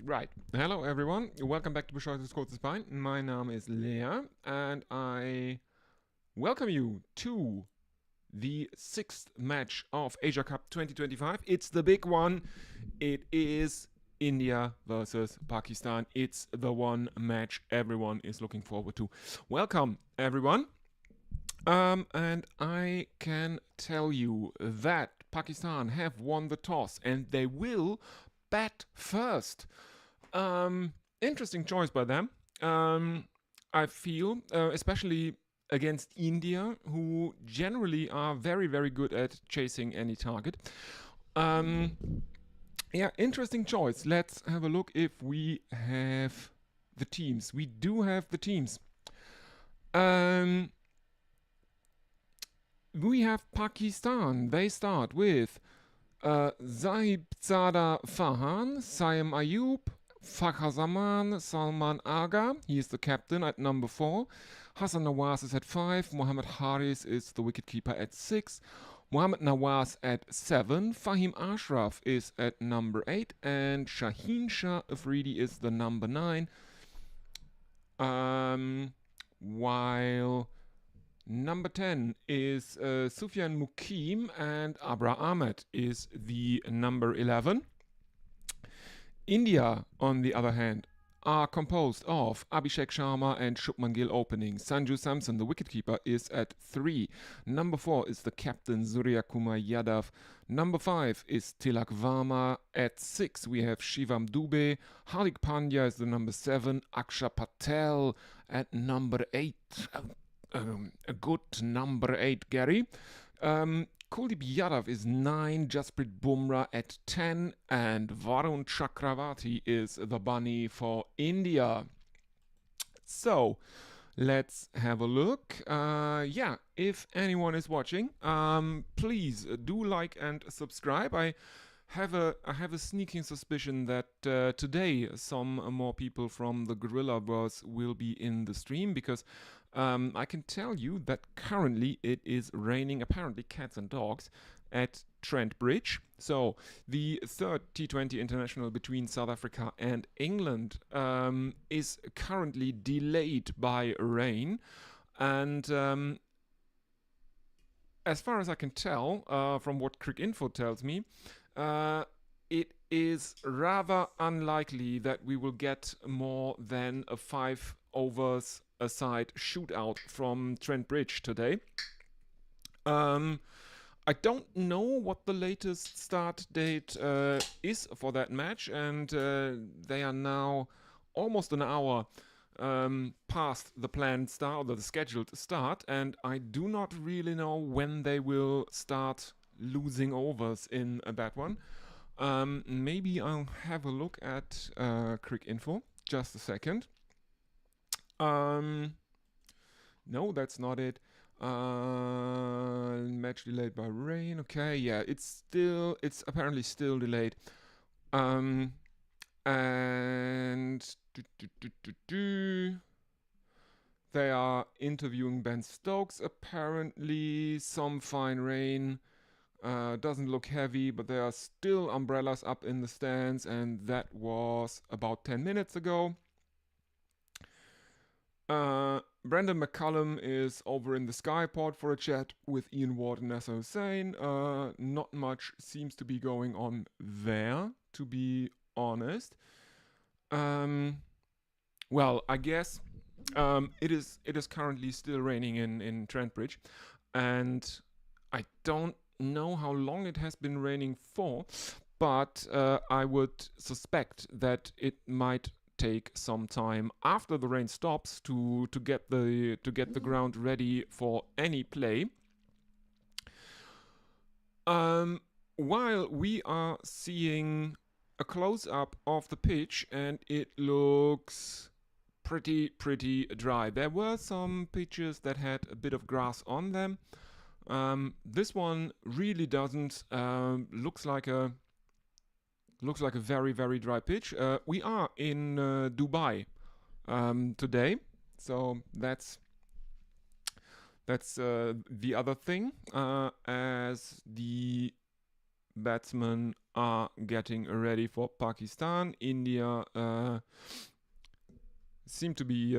Right. Hello, everyone. Welcome back to Bescheuertes Kurzes Bein. My name is Lea, and I welcome you to the sixth match of Asia Cup 2025. It's the big one. It is India versus Pakistan. It's the one match everyone is looking forward to. Welcome, everyone. And I can tell you that Pakistan have won the toss and they will bat first. Interesting choice by them. I feel, especially against India, who generally are very, very good at chasing any target. Um, yeah, interesting choice. Let's have a look if we have the teams. We do have the teams. Um, we have Pakistan. They start with Zahid Farhan, Saim Ayub, Fakhar Zaman, Salman Aga. He is the captain at number 4. Hassan Nawaz is at 5. Mohammad Haris is the wicketkeeper at 6. Mohammad Nawaz at 7. Fahim Ashraf is at number 8. And Shaheen Shah Afridi is the number 9. While number 10 is Sufyan Mukim, and Abra Ahmed is the number 11. India, on the other hand, are composed of Abhishek Sharma and Shubman Gill opening. Sanju Samson, the wicketkeeper, is at 3. Number 4 is the captain Surya Kumar Yadav. Number 5 is Tilak Varma. At 6 we have Shivam Dubey. Hardik Pandya is the number 7. Aksha Patel at number 8. A good number 8, Gary. Kuldeep Yadav is 9, Jasprit Bumrah at 10, and Varun Chakravarti is the bunny for India. So, let's have a look. If anyone is watching, please do like and subscribe. I have a sneaking suspicion that today some more people from the Gorillaverse will be in the stream because I can tell you that currently it is raining, apparently cats and dogs, at Trent Bridge. So the third T20 international between South Africa and England is currently delayed by rain. And as far as I can tell, from what Cricinfo tells me, it is rather unlikely that we will get more than a 5 overs aside shootout from Trent Bridge today. I don't know what the latest start date is for that match, and they are now almost an hour past the planned start, or the scheduled start, and I do not really know when they will start losing overs in that one. Maybe I'll have a look at Cricinfo. Just a second. No, that's not it. Match delayed by rain. Okay, yeah, it's apparently still delayed. And they are interviewing Ben Stokes. Apparently, some fine rain. Doesn't look heavy, but there are still umbrellas up in the stands, and that was about 10 minutes ago. Brandon McCullum is over in the Skyport for a chat with Ian Ward and Nasser Hussain. Not much seems to be going on there, to be honest. Well, I guess it is currently still raining in Trent Bridge, and I don't know how long it has been raining for, but I would suspect that it might take some time after the rain stops to get the ground ready for any play. While we are seeing a close-up of the pitch, and it looks pretty dry. There were some pitches that had a bit of grass on them. This one really doesn't. Looks like a very dry pitch. We are in Dubai today, so that's the other thing. As the batsmen are getting ready for Pakistan. India seem to be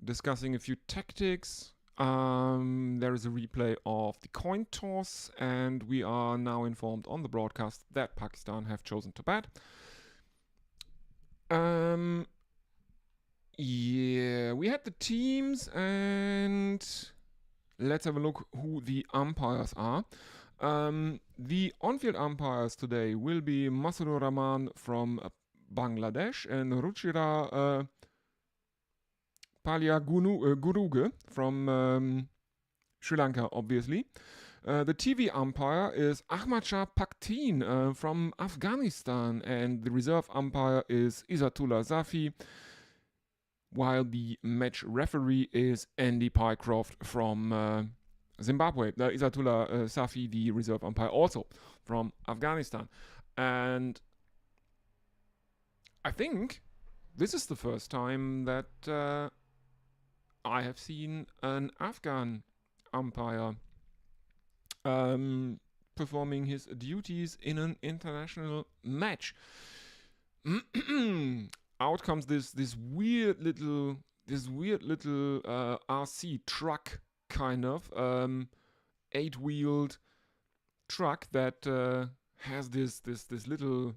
discussing a few tactics. There is a replay of the coin toss, and we are now informed on the broadcast that Pakistan have chosen to bat. Yeah, we had the teams, and let's have a look who the umpires are. The on-field umpires today will be Masrur Rahman from Bangladesh and Ruchira Palya Guruge from Sri Lanka, obviously. The TV umpire is Ahmad Shah Paktin from Afghanistan, and the reserve umpire is Izzatullah Zafi, while the match referee is Andy Pycroft from Zimbabwe. Izzatullah Zafi, the reserve umpire, also from Afghanistan. And I think this is the first time that I have seen an Afghan umpire performing his duties in an international match. Out comes this weird little RC truck, kind of 8-wheeled truck that has this little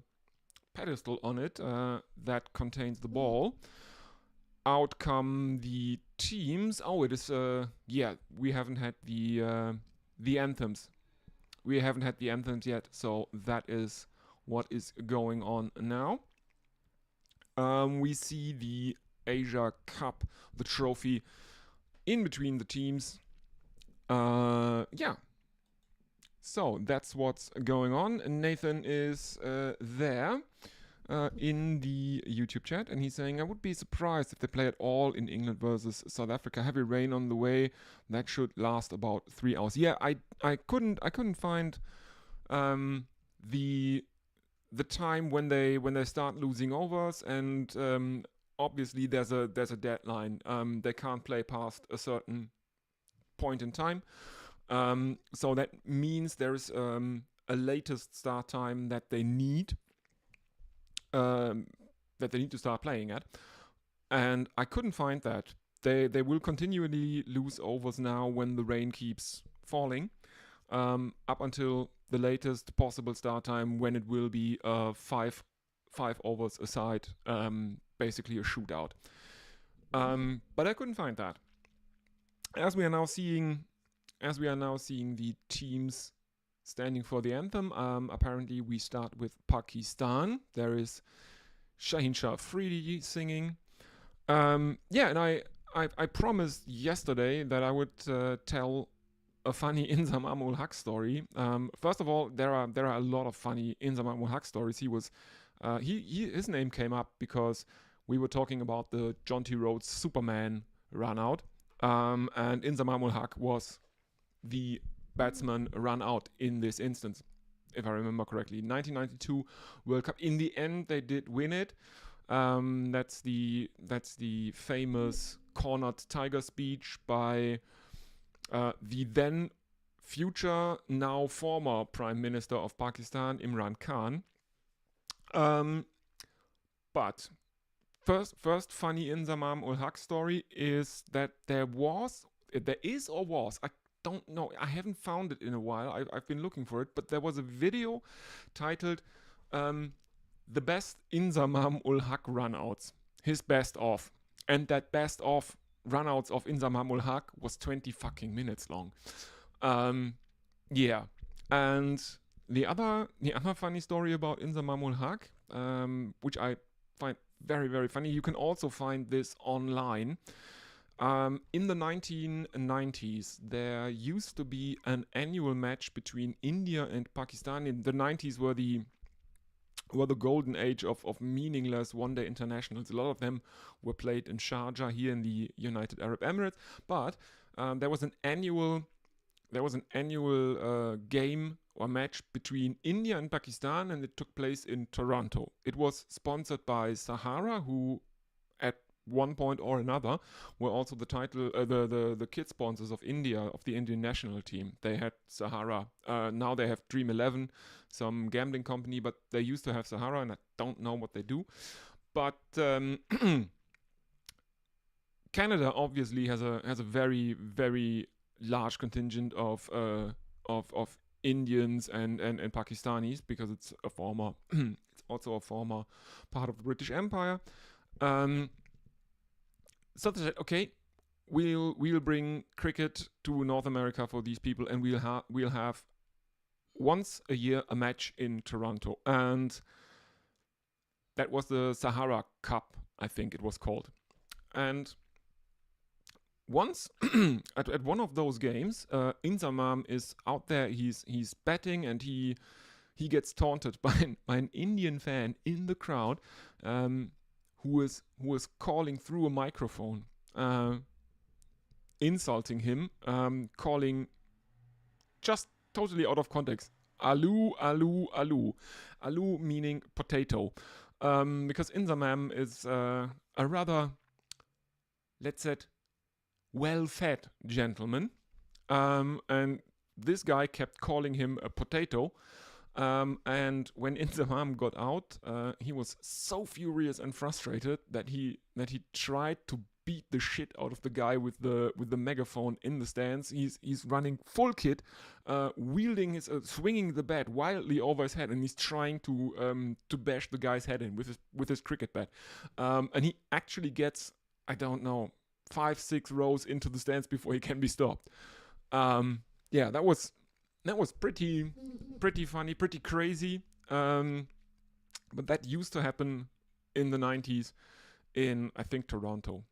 pedestal on it that contains the ball. Out come the teams. Oh, it is we haven't had the anthems. We haven't had the anthems yet, so that is what is going on now. We see the Asia Cup, the trophy, in between the teams. So that's what's going on. Nathan is there in the YouTube chat, and he's saying, I would be surprised if they play at all in England versus South Africa. Heavy rain on the way. That should last about 3 hours. Yeah, I couldn't find the time when they start losing overs, and obviously there's a deadline. They can't play past a certain point in time. So that means there's a latest start time that they need to start playing at, and I couldn't find that. They will continually lose overs now when the rain keeps falling, up until the latest possible start time, when it will be 5 overs aside, basically a shootout. But I couldn't find that. As we are now seeing the teams standing for the anthem, apparently we start with Pakistan. There is Shaheen Shah Afridi singing. And I promised yesterday that I would tell a funny Inzamam ul Haq story. First of all, there are a lot of funny Inzamam ul Haq stories. His name came up because we were talking about the John T. Rhodes Superman run out, and Inzamam ul Haq was the batsman run out in this instance, if I remember correctly. 1992 World Cup. In the end, they did win it. That's the famous cornered tiger speech by the then future, now former Prime Minister of Pakistan, Imran Khan. But first funny Inzamam ul Haq story is that there is or was, I don't know, I haven't found it in a while, I've been looking for it, but there was a video titled The Best Inzamam ul Haq Runouts, his best of, and that best of runouts of Inzamam ul Haq was 20 fucking minutes long. And the other funny story about Inzamam ul Haq, which I find very, very funny, you can also find this online. In the 1990s, there used to be an annual match between India and Pakistan. In the 90s were the golden age of meaningless one-day internationals. A lot of them were played in Sharjah, here in the United Arab Emirates. But there was an annual game or match between India and Pakistan, and it took place in Toronto. It was sponsored by Sahara, who at one point or another, were also the title, the kit sponsors of India, of the Indian national team. They had Sahara. Now they have Dream 11, some gambling company, but they used to have Sahara, and I don't know what they do. But Canada obviously has a very, very large contingent of Indians and Pakistanis, because it's a former it's also a former part of the British Empire. So they said, okay, we'll bring cricket to North America for these people, and we'll have once a year a match in Toronto, and that was the Sahara Cup, I think it was called. And once at one of those games, Inzamam is out there. He's batting, and he gets taunted by an Indian fan in the crowd, who is calling through a microphone, insulting him, calling just totally out of context, "Alu, alu, alu," alu meaning potato, because Inzamam is a rather, let's say, well-fed gentleman, and this guy kept calling him a potato. And when Inzamam got out, he was so furious and frustrated that he tried to beat the shit out of the guy with the megaphone in the stands. He's running full kit, wielding swinging the bat wildly over his head, and he's trying to bash the guy's head in with his cricket bat. And he actually gets, I don't know, 5-6 rows into the stands before he can be stopped. Yeah, that was pretty funny, pretty crazy. But that used to happen in the 90s in, I think, Toronto.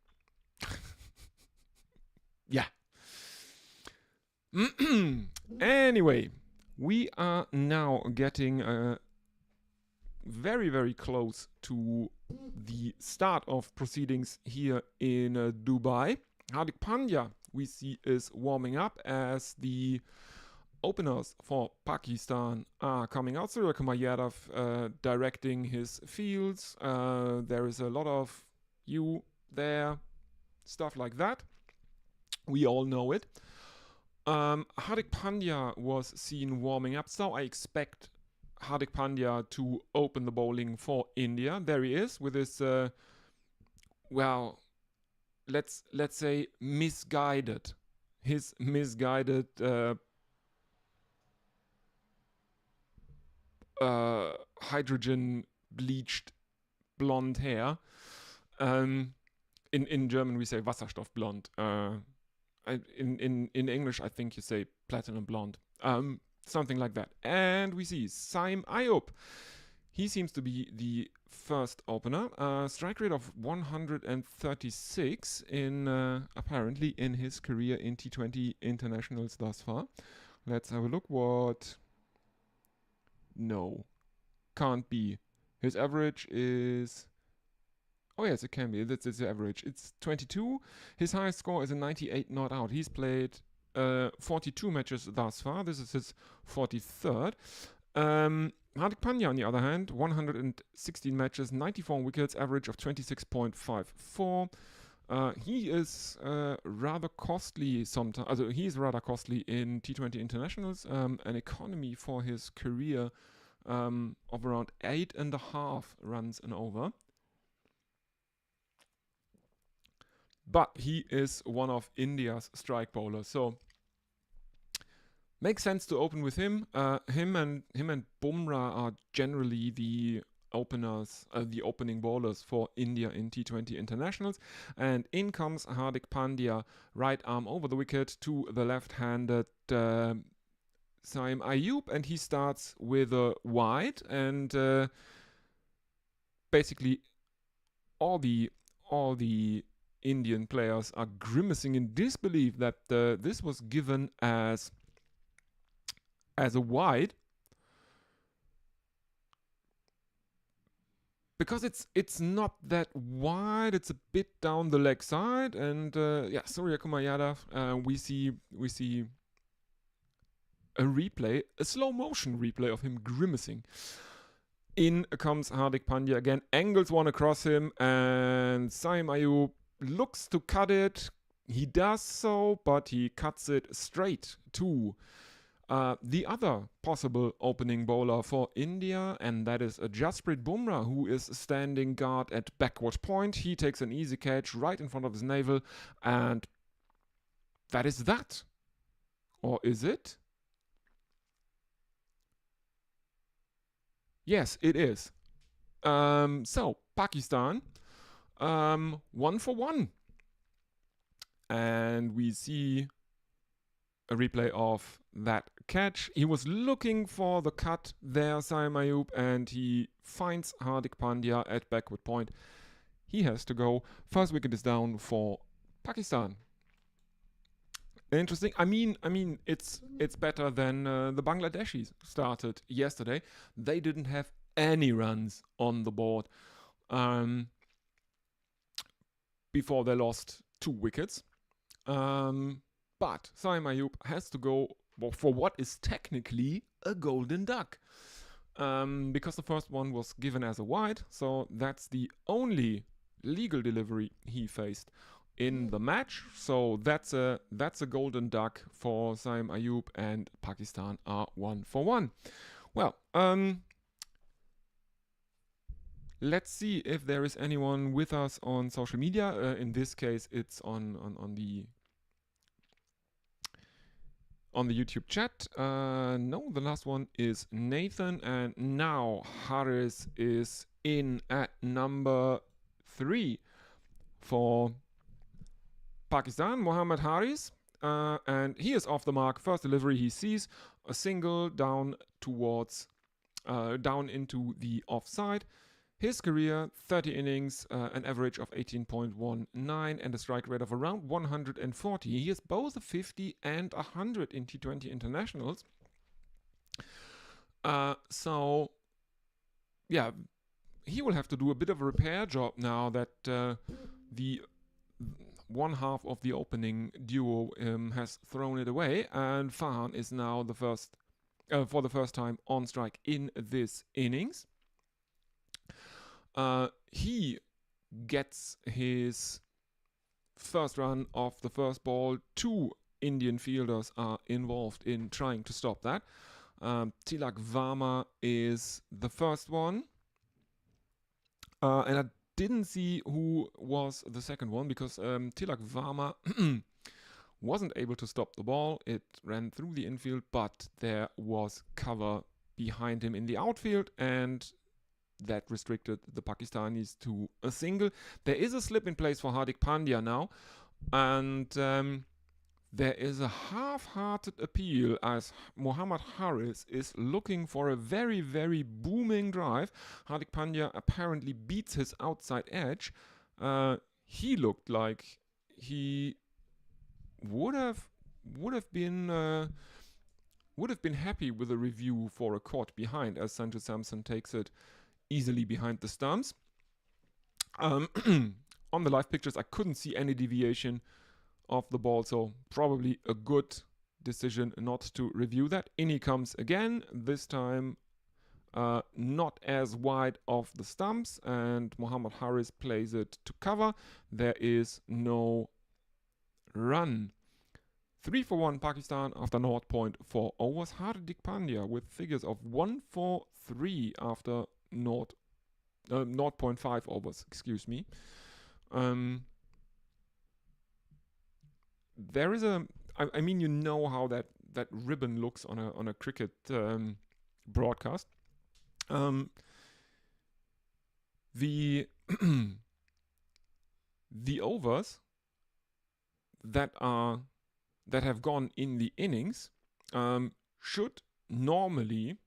Yeah. Anyway, we are now getting very, very close to the start of proceedings here in Dubai. Hardik Pandya, we see, is warming up as the openers for Pakistan are coming out. Surya Kumar Yadav directing his fields. There is a lot of you there, stuff like that. We all know it. Hardik Pandya was seen warming up, so I expect Hardik Pandya to open the bowling for India. There he is with his, let's say misguided. His misguided hydrogen bleached blonde hair. In German we say Wasserstoffblond. In English I think you say platinum blonde. Something like that. And we see Saim Ayub. He seems to be the first opener. Strike rate of 136 in apparently in his career in T20 internationals thus far. Let's have a look. What? No, can't be. His average is... Oh yes, it can be. That's his average. It's 22. His highest score is a 98 not out. He's played 42 matches thus far. This is his 43rd. Hardik Pandya, on the other hand, 116 matches, 94 wickets, average of 26.54. He is rather costly sometimes. Also, he's rather costly in T20 internationals. An economy for his career of around 8.5 runs and over. But he is one of India's strike bowlers, so makes sense to open with him. Him and Bumrah are generally the openers, the opening bowlers for India in T20 internationals. And in comes Hardik Pandya, right arm over the wicket to the left-handed Saim Ayub, and he starts with a wide, and basically all the Indian players are grimacing in disbelief that this was given as a wide, because it's not that wide. It's a bit down the leg side, and Surya Kumar Yadav, we see a replay, a slow motion replay of him grimacing. In comes Hardik Pandya again, angles one across him, and Saim Ayub looks to cut it. He does so, but he cuts it straight to the other possible opening bowler for India, and that is Jasprit Bumrah, who is standing guard at backward point. He takes an easy catch right in front of his navel, and that is that. Or is it? Yes, it is. So, Pakistan, 1 for 1. And we see a replay of that catch. He was looking for the cut there, Saim Ayub, and he finds Hardik Pandya at backward point. He has to go. First wicket is down for Pakistan. Interesting. I mean, it's better than the Bangladeshis started yesterday. They didn't have any runs on the board before they lost 2 wickets. But Saim Ayub has to go for what is technically a golden duck. Because the first one was given as a wide, so that's the only legal delivery he faced in the match. So that's a golden duck for Saim Ayub, and Pakistan are 1 for 1. Well, let's see if there is anyone with us on social media. In this case, it's on the YouTube chat. No, the last one is Nathan, and now Harris is in at number 3 for Pakistan, Mohammad Haris, and he is off the mark. First delivery, he sees a single down towards, down into the offside. His career, 30 innings, an average of 18.19 and a strike rate of around 140. He has both a 50 and 100 in T20 internationals. So, yeah, he will have to do a bit of a repair job now that the one half of the opening duo has thrown it away, and Farhan is now the first, for the first time on strike in this innings. He gets his first run off the first ball. 2 Indian fielders are involved in trying to stop that. Tilak Varma is the first one. And I didn't see who was the second one, because Tilak Varma wasn't able to stop the ball. It ran through the infield, but there was cover behind him in the outfield, and that restricted the Pakistanis to a single. There is a slip in place for Hardik Pandya now, and there is a half-hearted appeal as Mohammad Haris is looking for a very, very booming drive. Hardik Pandya apparently beats his outside edge. He looked like he would have been happy with a review for a caught behind, as Sanju Samson takes it easily behind the stumps. On the live pictures, I couldn't see any deviation of the ball, so probably a good decision not to review that. In he comes again, this time not as wide of the stumps, and Mohammad Haris plays it to cover. There is no run. 3 for 1 Pakistan after 0.4 overs. Hardik Pandya with figures of 1 for 3 after 0.5 overs, excuse me. There is I mean, you know how that ribbon looks on a cricket broadcast. The the overs that have gone in the innings should normally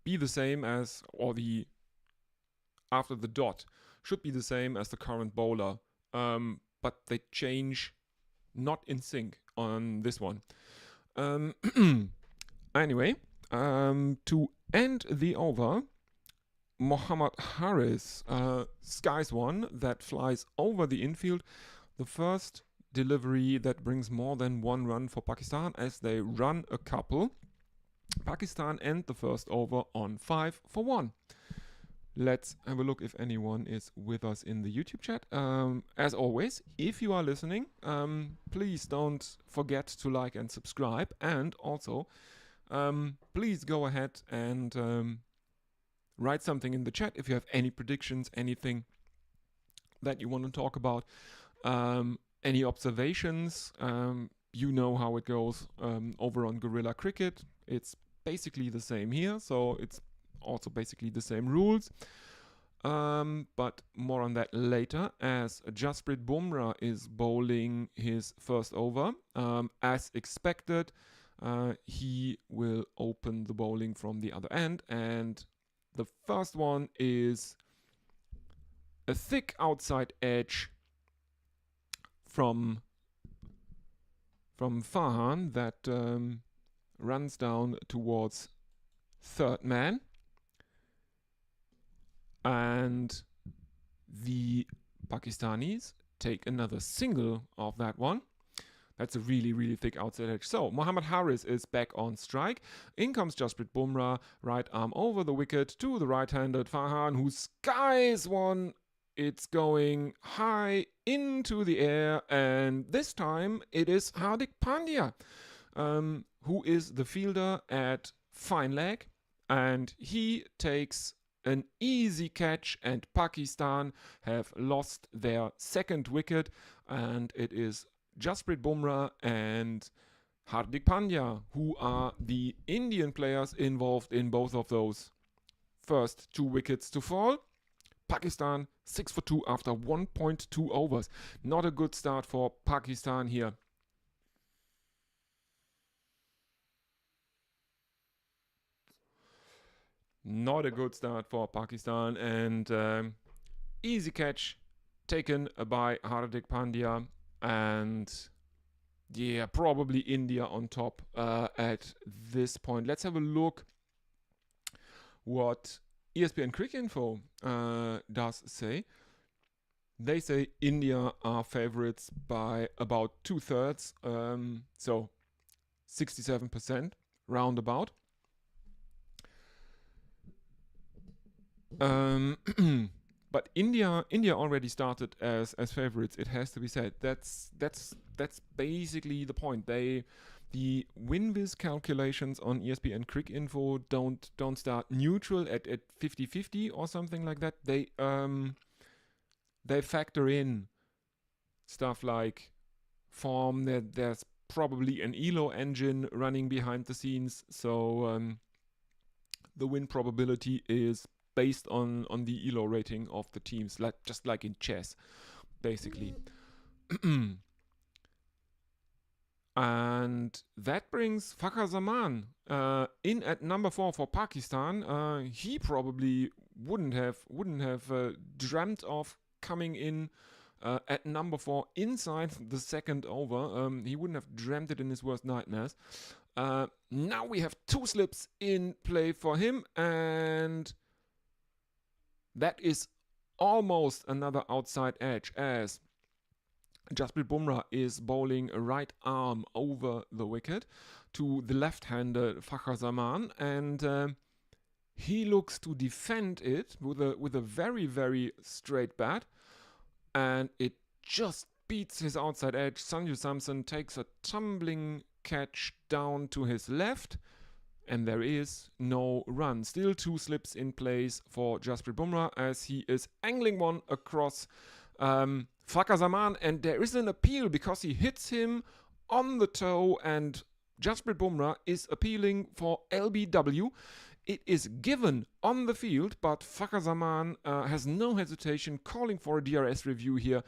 be the same as, or the after the dot should be the same as the current bowler, but they change not in sync on this one. Anyway, to end the over, Mohammad Haris skies one that flies over the infield. The first delivery that brings more than 1 run for Pakistan, as they run a couple. Pakistan end the first over on 5 for 1. Let's have a look if anyone is with us in the YouTube chat. As always, if you are listening, please don't forget to like and subscribe. And also, please go ahead and write something in the chat if you have any predictions, anything that you want to talk about, any observations. You know how it goes over on Gorilla Cricket. It's basically the same here, so it's also basically the same rules. But more on that later, as Jasprit Bumrah is bowling his first over. As expected, he will open the bowling from the other end, and the first one is a thick outside edge from Farhan that runs down towards third man, and the Pakistanis take another single of that one. That's a really, really thick outside edge. So Mohammad Haris is back on strike. In comes Jasprit Bumrah, right arm over the wicket to the right-handed Farhan, who skies one. It's going high into the air, and this time it is Hardik Pandya, who is the fielder at fine leg, and he takes an easy catch, and Pakistan have lost their second wicket, and it is Jasprit Bumrah and Hardik Pandya who are the Indian players involved in both of those first 2 wickets to fall. Pakistan 6 for 2 after 1.2 overs. Not a good start for Pakistan here. Not a good start for Pakistan, and easy catch taken by Hardik Pandya, and yeah, probably India on top at this point. Let's have a look what ESPN Cricket Info does say. They say India are favorites by about 2/3, so 67% roundabout. But India already started as favorites. It has to be said. That's basically the point. The win-wiz calculations on ESPN Cricket Info don't start neutral at 50-50 or something like that. They factor in stuff like form. That there's probably an ELO engine running behind the scenes, so the win probability is based on the ELO rating of the teams, just like in chess, basically. And that brings Fakhar Zaman in at number 4 for Pakistan. He probably wouldn't have dreamt of coming in at number 4 inside the second over. He wouldn't have dreamt it in his worst nightmares. Now we have 2 slips in play for him, and that is almost another outside edge, as Jasprit Bumrah is bowling a right arm over the wicket to the left-hander Fakhar Zaman, and he looks to defend it with a very, very straight bat, and it just beats his outside edge. Sanju Samson takes a tumbling catch down to his left, and there is no run. Still 2 slips in place for Jasprit Bumrah as he is angling one across Fakhar Zaman, and there is an appeal because he hits him on the toe, and Jasprit Bumrah is appealing for LBW. It is given on the field, but Fakhar Zaman has no hesitation calling for a DRS review here.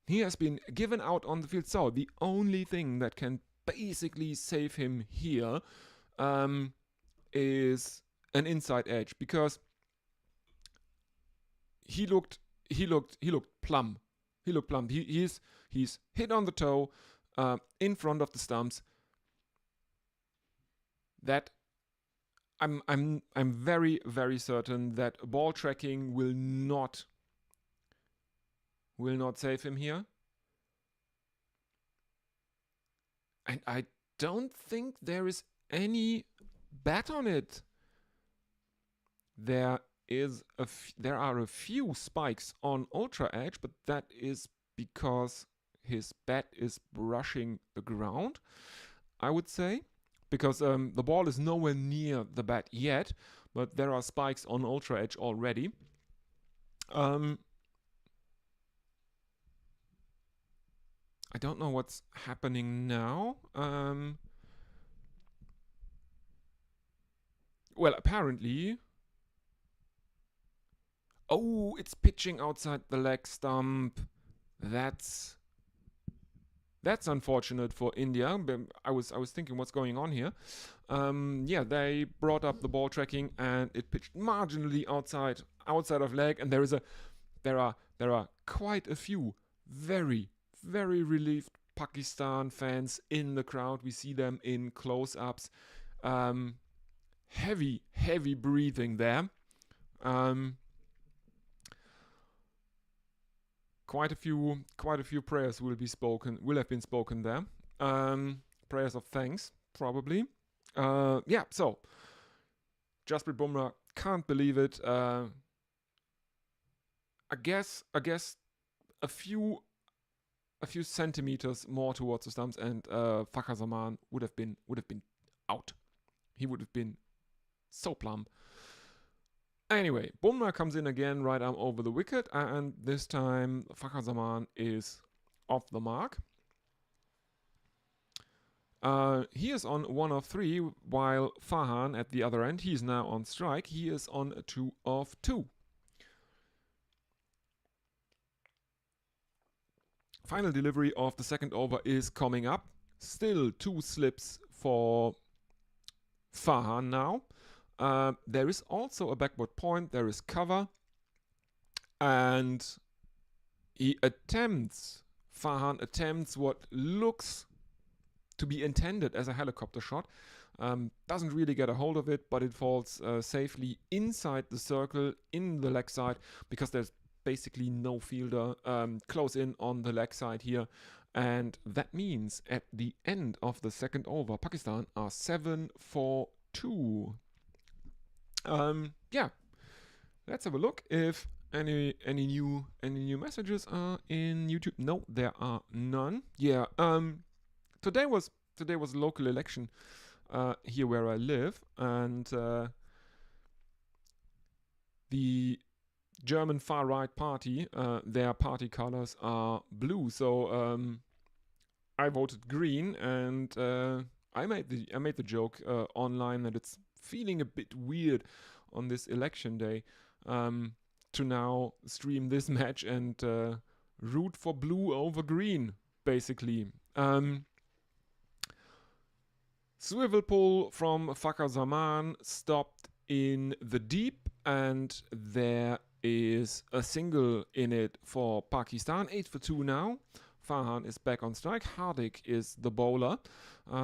He has been given out on the field, so the only thing that can basically save him here is an inside edge, because he looked plumb. He looked plumb. He's hit on the toe in front of the stumps. That I'm very, very certain that ball tracking will not save him here. And I don't think there is any bet on it. There are a few spikes on Ultra Edge, but that is because his bat is brushing the ground, I would say, because the ball is nowhere near the bat yet, but there are spikes on Ultra Edge already. I don't know what's happening now. Well, apparently... Oh, it's pitching outside the leg stump. That's unfortunate for India. I was thinking what's going on here. Yeah, they brought up the ball tracking and it pitched marginally outside of leg, and there are quite a few very relieved Pakistan fans in the crowd. We see them in close-ups. Heavy breathing there. Quite a few prayers will have been spoken there. Prayers of thanks, probably. Yeah, so Jasprit Bumrah, can't believe it. I guess a few centimeters more towards the stumps, and Fakhar Zaman would have been out. He would have been so plump. Anyway, Bumrah comes in again, right arm over the wicket, and this time Fakhar Zaman is off the mark. He is on 1 of 3, while Farhan at the other end, he is now on strike. He is on 2 of 2. Final delivery of the second over is coming up. Still 2 slips for Farhan now. There is also a backward point, there is cover, and Farhan attempts what looks to be intended as a helicopter shot. Doesn't really get a hold of it, but it falls safely inside the circle in the leg side, because there's basically no fielder close in on the leg side here. And that means at the end of the second over, Pakistan are 7 for 2. Yeah, let's have a look if any new messages are in YouTube. No, there are none. Yeah, today was local election here where I live, and the German far right party, their party colors are blue. So I voted green, and I made the joke online that it's feeling a bit weird on this election day to now stream this match and root for blue over green, basically. Swivel pull from Fakhar Zaman stopped in the deep, and there is a single in it for Pakistan. 8 for 2 now. Farhan is back on strike. Hardik is the bowler.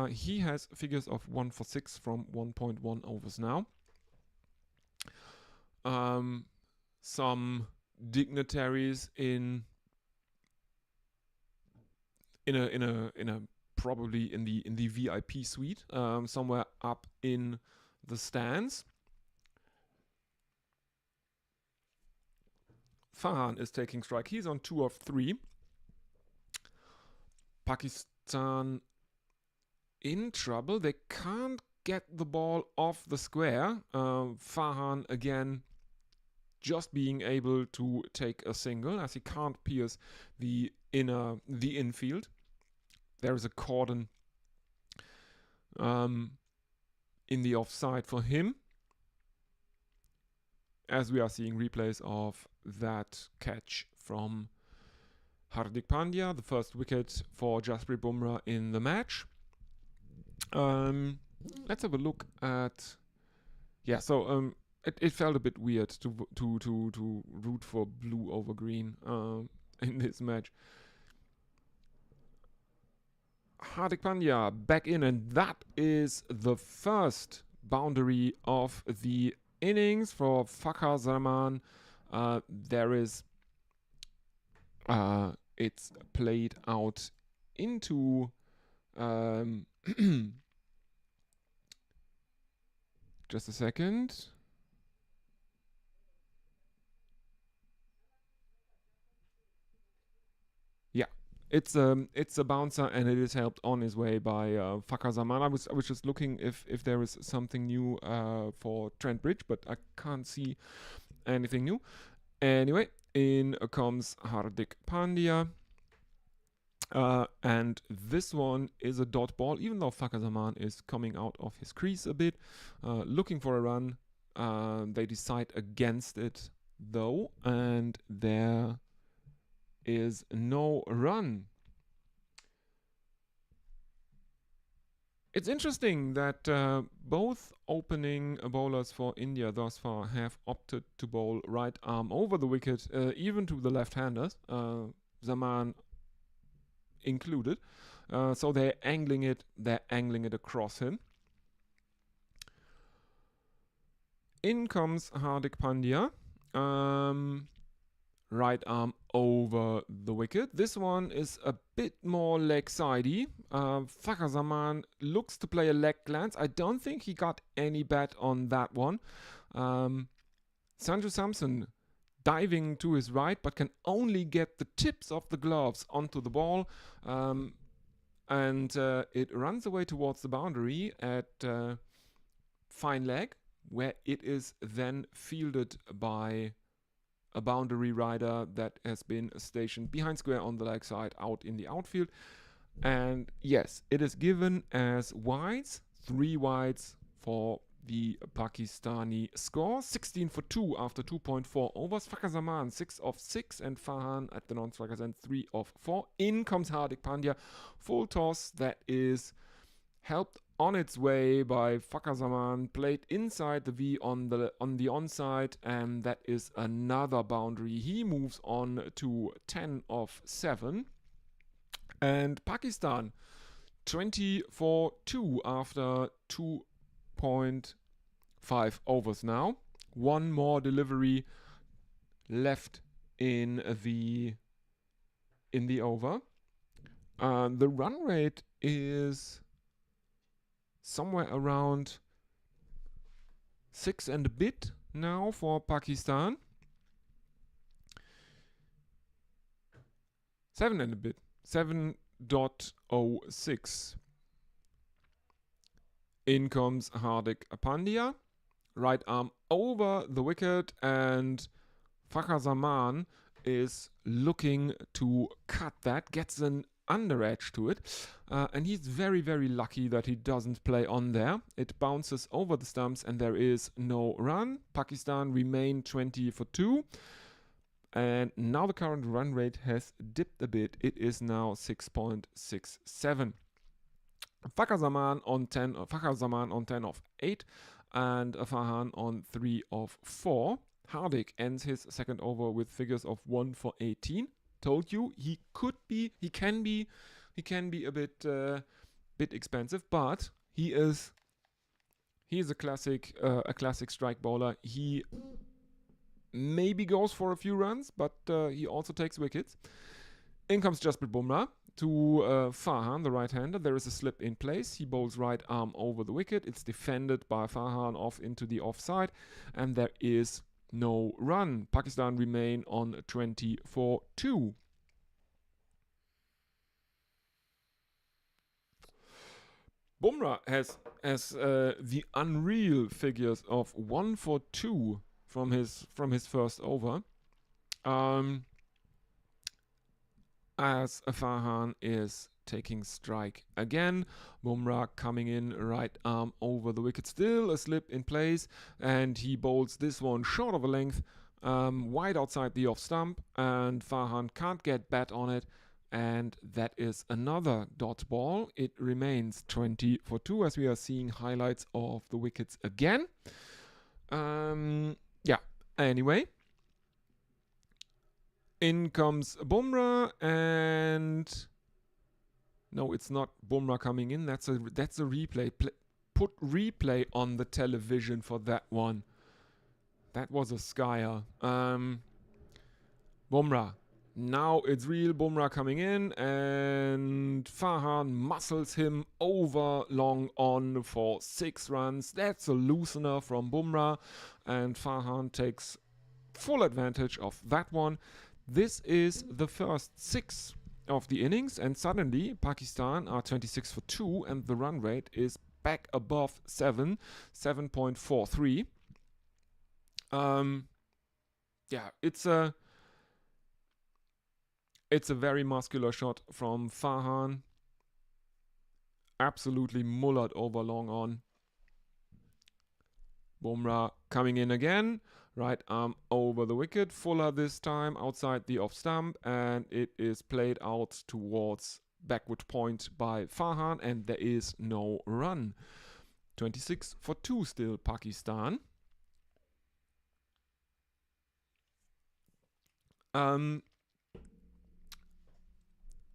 He has figures of 1 for 6 from 1.1 overs now. Some dignitaries in a probably in the VIP suite, somewhere up in the stands. Farhan is taking strike. He's on 2 of 3. Pakistan in trouble. They can't get the ball off the square. Farhan again just being able to take a single, as he can't pierce the infield. There is a cordon in the offside for him, as we are seeing replays of that catch from Hardik Pandya, the first wicket for Jasprit Bumrah in the match. Let's have a look at... Yeah, so it felt a bit weird to root for blue over green in this match. Hardik Pandya back in, and that is the first boundary of the innings for Fakhar Zaman. There is... it's played out into Just a second. Yeah, it's a bouncer, and it is helped on his way by Fakhar Zaman. I was just looking if there is something new for Trent Bridge, but I can't see anything new. Anyway, in comes Hardik Pandya. And this one is a dot ball, even though Fakhar Zaman is coming out of his crease a bit, looking for a run. They decide against it, though, and there is no run. It's interesting that both opening bowlers for India thus far have opted to bowl right arm over the wicket, even to the left-handers, Zaman included. So they're angling it across him. In comes Hardik Pandya. Right arm over the wicket. This one is a bit more leg-sidey. Fakhar Zaman looks to play a leg glance. I don't think he got any bat on that one. Sanju Samson diving to his right, but can only get the tips of the gloves onto the ball. And it runs away towards the boundary at fine leg, where it is then fielded by a boundary rider that has been stationed behind square on the leg side out in the outfield. And yes, it is given as wides, 3 wides for the Pakistani score. 16 for 2 after 2.4 overs. Fakhar Zaman 6 of 6 and Farhan at the non-strikers end 3 of 4. In comes Hardik Pandya. Full toss that is helped on its way by Fakhar Zaman, played inside the V on the onside, and that is another boundary. He moves on to 10 of 7. And Pakistan 24-2 after 2.5 overs now. One more delivery left in the over. The run rate is somewhere around 6 and a bit now for Pakistan. 7 and a bit. 7.06. In comes Hardik Pandya. Right arm over the wicket, and Fakhar Zaman is looking to cut that. Gets an under edge to it, and he's very, very lucky that he doesn't play on there. It bounces over the stumps, and there is no run. Pakistan remain 20 for 2, and now the current run rate has dipped a bit. It is now 6.67. Fakhar Zaman on 10 of 8, and Farhan on 3 of 4. Hardik ends his second over with figures of 1 for 18. Told you he can be a bit expensive, but he is a classic strike bowler. He maybe goes for a few runs, but he also takes wickets. In comes Jasprit Bumrah to Farhan, the right-hander. There is a slip in place. He bowls right arm over the wicket. It's defended by Farhan off into the offside, and there is no run. Pakistan remain on 24-2. Bumrah has the unreal figures of 1 for 2 from his first over. As Farhan is taking strike again. Bumrah coming in right arm over the wicket. Still a slip in place, and he bowls this one short of a length, wide outside the off stump, and Farhan can't get bat on it, and that is another dot ball. It remains 20 for 2 as we are seeing highlights of the wickets again. Anyway. In comes Bumrah, and no, it's not Bumrah coming in. That's a replay. Put replay on the television for that one. That was a skyer. Bumrah Now it's real. Bumrah coming in, and Farhan muscles him over long on for 6 runs. That's a loosener from Bumrah, and Farhan takes full advantage of that one. This is the first 6 of the innings, and suddenly Pakistan are 26 for 2, and the run rate is back above 7.43. Yeah, it's a very muscular shot from Farhan. Absolutely mullered over long on. Bumrah coming in again. Right arm over the wicket. Fuller this time outside the off stump. And it is played out towards backward point by Farhan. And there is no run. 26 for 2 still Pakistan.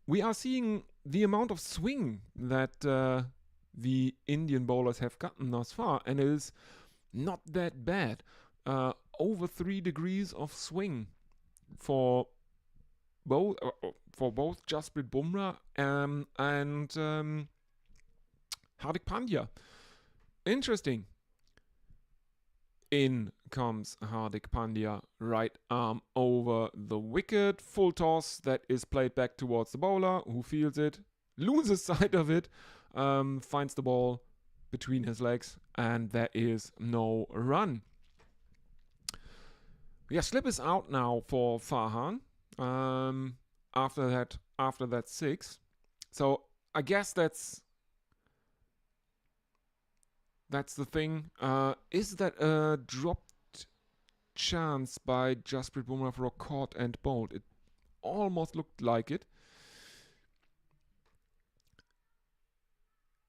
We are seeing the amount of swing that the Indian bowlers have gotten thus far, and it is not that bad. Over 3 degrees of swing for both Jasprit Bumrah and Hardik Pandya. Interesting. In comes Hardik Pandya, right arm over the wicket. Full toss that is played back towards the bowler, who feels it, loses sight of it, finds the ball between his legs, and there is no run. Yeah, slip is out now for Farhan after that 6. So I guess that's the thing. Is that a dropped chance by Jasprit Bumrah for a caught and bowled? It almost looked like it.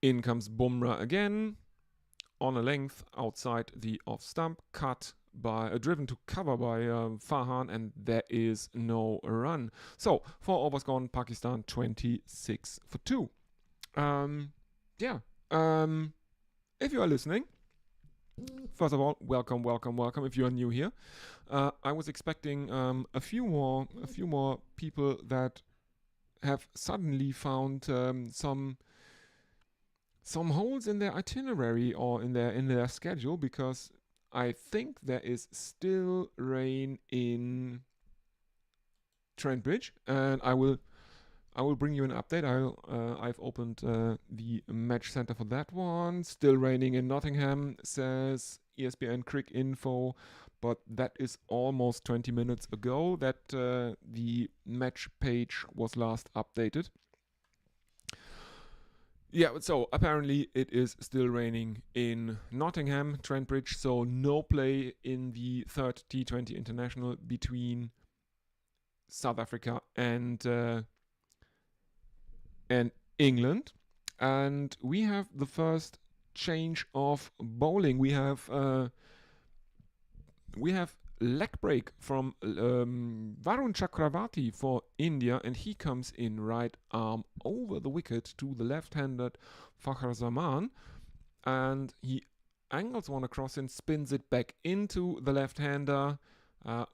In comes Bumrah again on a length outside the off stump, cut by driven to cover by Farhan, and there is no run. So 4 overs gone. Pakistan 26 for 2. If you are listening, first of all, welcome. If you are new here, I was expecting a few more people that have suddenly found some holes in their itinerary or in their schedule, because I think there is still rain in Trent Bridge, and I will bring you an update. I've opened the match center for that one. Still raining in Nottingham, says ESPN Crick Info, but that is almost 20 minutes ago that the match page was last updated. Yeah, so apparently it is still raining in Nottingham, Trent Bridge, so no play in the third T20 International between South Africa and England. And we have the first change of bowling. We have leg break from Varun Chakravarti for India, and he comes in right arm over the wicket to the left-handed Fakhar Zaman, and he angles one across and spins it back into the left-hander,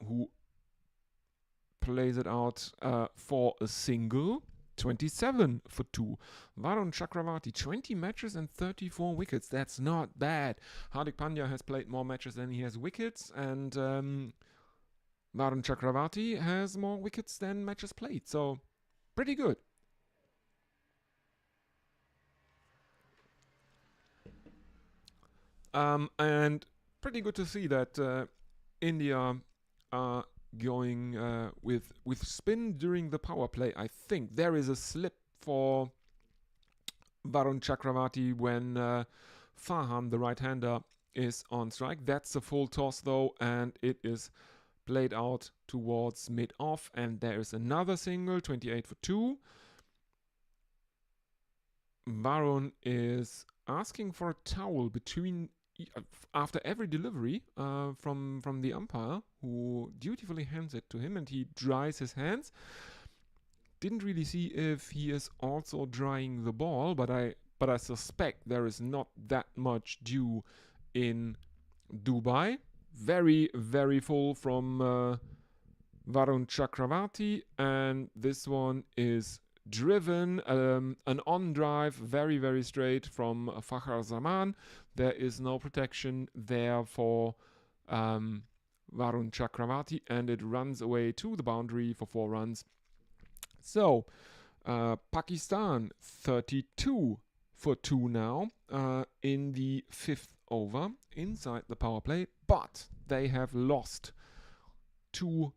who plays it out for a single. 27 for 2. Varun Chakravarti, 20 matches and 34 wickets. That's not bad. Hardik Pandya has played more matches than he has wickets, and Varun Chakravarti has more wickets than matches played. So, pretty good. And pretty good to see that India are going with spin during the power play. I think there is a slip for Varun Chakravarti when Farhan, the right-hander, is on strike. That's a full toss though, and it is played out towards mid-off, and there is another single, 28 for 2. Varun is asking for a towel after every delivery from the umpire, who dutifully hands it to him, and he dries his hands. Didn't really see if he is also drying the ball, but I suspect there is not that much dew in Dubai. Very, very full from Varun Chakravarti, and this one is driven, an on drive, very, very straight from Fakhar Zaman. There is no protection there for Varun Chakravarti, and it runs away to the boundary for 4 runs. So, Pakistan 32 for 2 now in the 5th over inside the power play, but they have lost two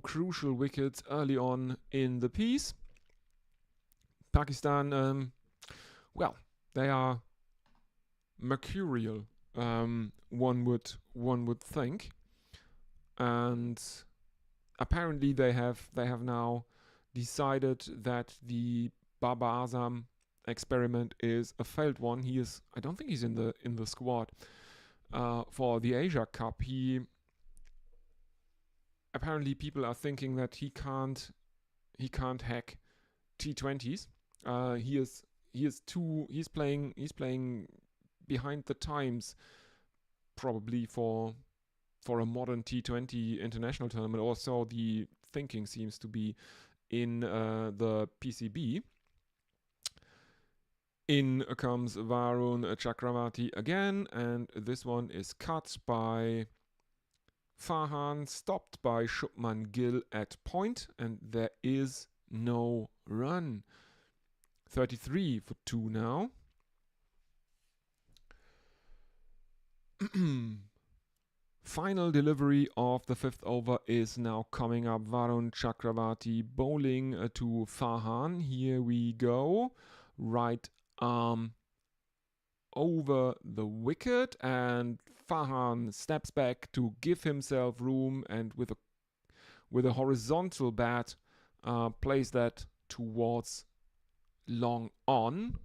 crucial wickets early on in the piece. Pakistan, well, they are mercurial, one would think, and apparently they have now decided that the Baba Azam experiment is a failed one. I don't think he's in the squad for the Asia Cup. Apparently people are thinking that he can't hack T20s. He's playing behind the times, probably for a modern T20 international tournament. Also, the thinking seems to be in the PCB. In comes Varun Chakravarti again, and this one is cut by Farhan, stopped by Shubman Gill at point, and there is no run. 33 for 2 now. Final delivery of the 5th over is now coming up. Varun Chakravarti bowling to Farhan. Here we go. Right arm over the wicket, and Farhan steps back to give himself room, and with a horizontal bat plays that towards long on,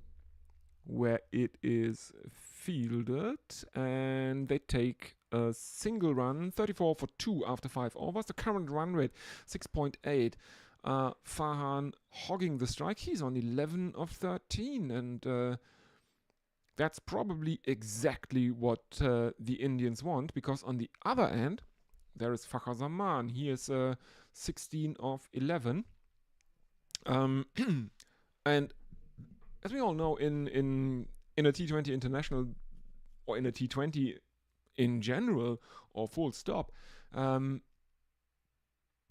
where it is fielded, and they take a single run. 34 for 2 after 5 overs. The current run rate 6.8. Farhan hogging the strike. He's on 11 of 13, and that's probably exactly what the Indians want, because on the other end there is Fakhar Zaman. He is 16 of 11. And as we all know, in a T20 international, or in a T20 in general, or full stop,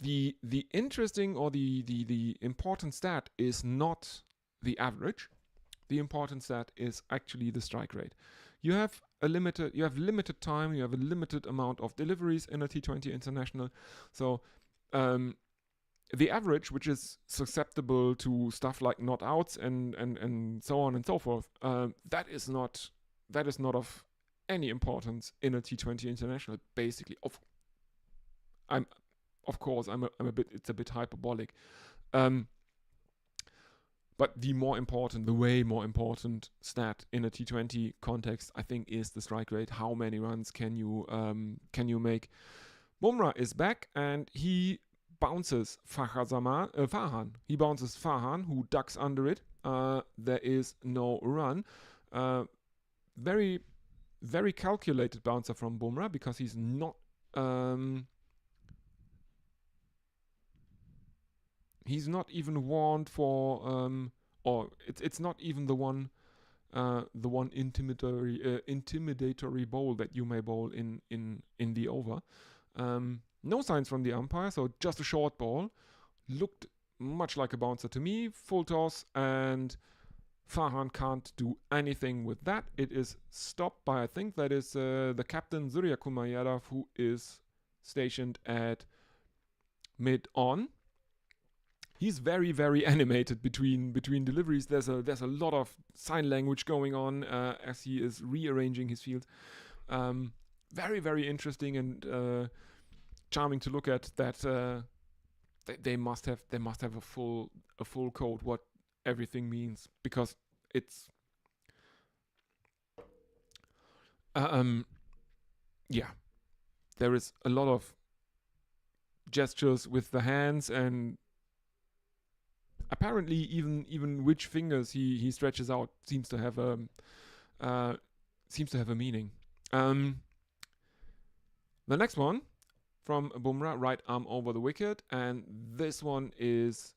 the interesting or the important stat is not the average. The important stat is actually the strike rate. You have limited time, you have a limited amount of deliveries in a T20 international. So the average, which is susceptible to stuff like not outs and so on and so forth, that is not of any importance in a T20 international. Basically, it's a bit hyperbolic. But the way more important stat in a T20 context, I think, is the strike rate. How many runs can you make? Bumrah is back, and he bounces Farhan. He bounces Farhan, who ducks under it. There is no run. Very, very calculated bouncer from Bumrah, because he's not. He's not even warned for, or it's not even the one intimidatory bowl that you may bowl in the over. No signs from the umpire, so just a short ball. Looked much like a bouncer to me. Full toss, and Farhan can't do anything with that. It is stopped by, I think that is the captain Surya Kumar Yadav, who is stationed at mid-on. He's very, very animated between deliveries. There's a lot of sign language going on as he is rearranging his field. Very, very interesting and charming to look at. That they must have a full code what everything means, because it's there is a lot of gestures with the hands, and apparently even which fingers he stretches out seems to have a meaning. The next one from Bumrah, right arm over the wicket, and this one is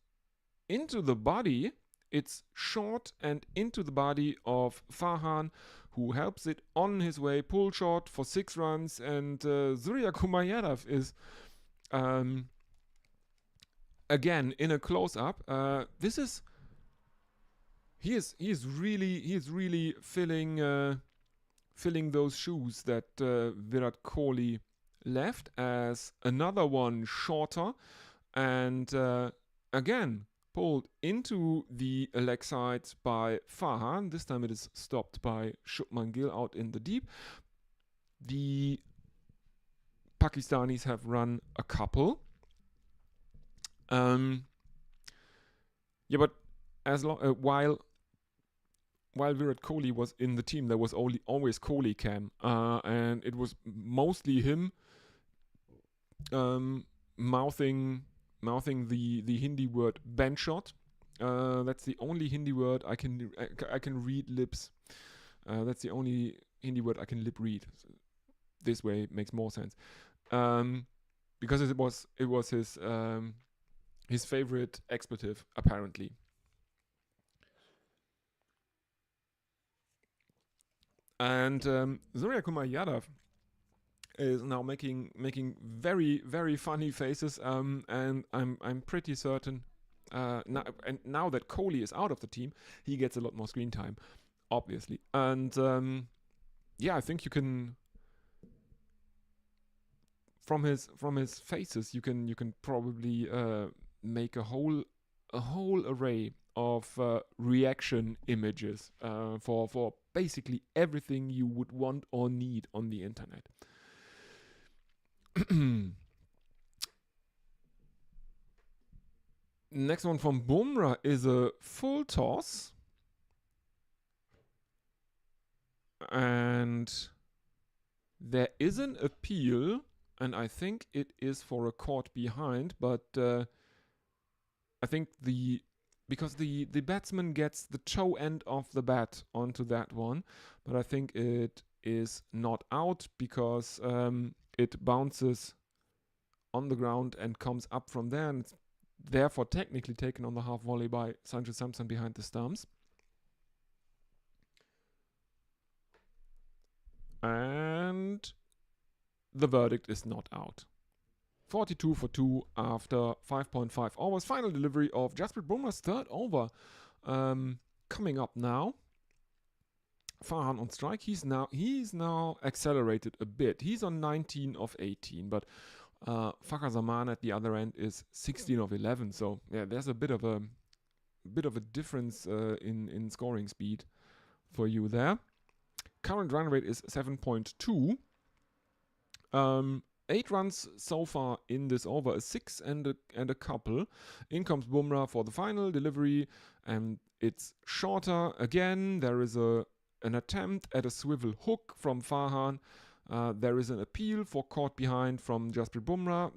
into the body. It's short and into the body of Farhan, who helps it on his way, pull shot for 6 runs, and Surya Kumar Yadav is again in a close-up. He is really filling those shoes that Virat Kohli left, as another one shorter and again pulled into the leg side by Farhan. This time it is stopped by Shubman Gill out in the deep. The Pakistanis have run a couple. But as long while Virat Kohli was in the team, there was always Kohli cam, and it was mostly him mouthing the Hindi word bench shot. That's the only Hindi word I can read lips. That's the only Hindi word I can lip read. So this way it makes more sense, because it was his favorite expletive apparently. And Surya Kumar Yadav is now making very, very funny faces, and I'm pretty certain now that Kohli is out of the team, he gets a lot more screen time, obviously. And I think you can, from his faces, you can probably make a whole array of reaction images for basically everything you would want or need on the internet. Next one from Bumrah is a full toss, and there is an appeal, and I think it is for a caught behind, but I think because the batsman gets the toe end of the bat onto that one, but I think it is not out because it bounces on the ground and comes up from there, and it's therefore technically taken on the half volley by Sanju Samson behind the stumps. And the verdict is not out. 42 for 2 after 5.5 overs. Final delivery of Jasprit Bumrah's third over coming up now. Farhan on strike. He's now accelerated a bit. He's on 19 of 18, but Fakhar Zaman at the other end is 16 of 11. So yeah, there's a bit of a difference in scoring speed for you there. Current run rate is 7.2. 8 runs so far in this over, a 6 and a couple. In comes Bumrah for the final delivery, and it's shorter again. There is an attempt at a swivel hook from Farhan. There is an appeal for caught behind from Jasprit Bumrah,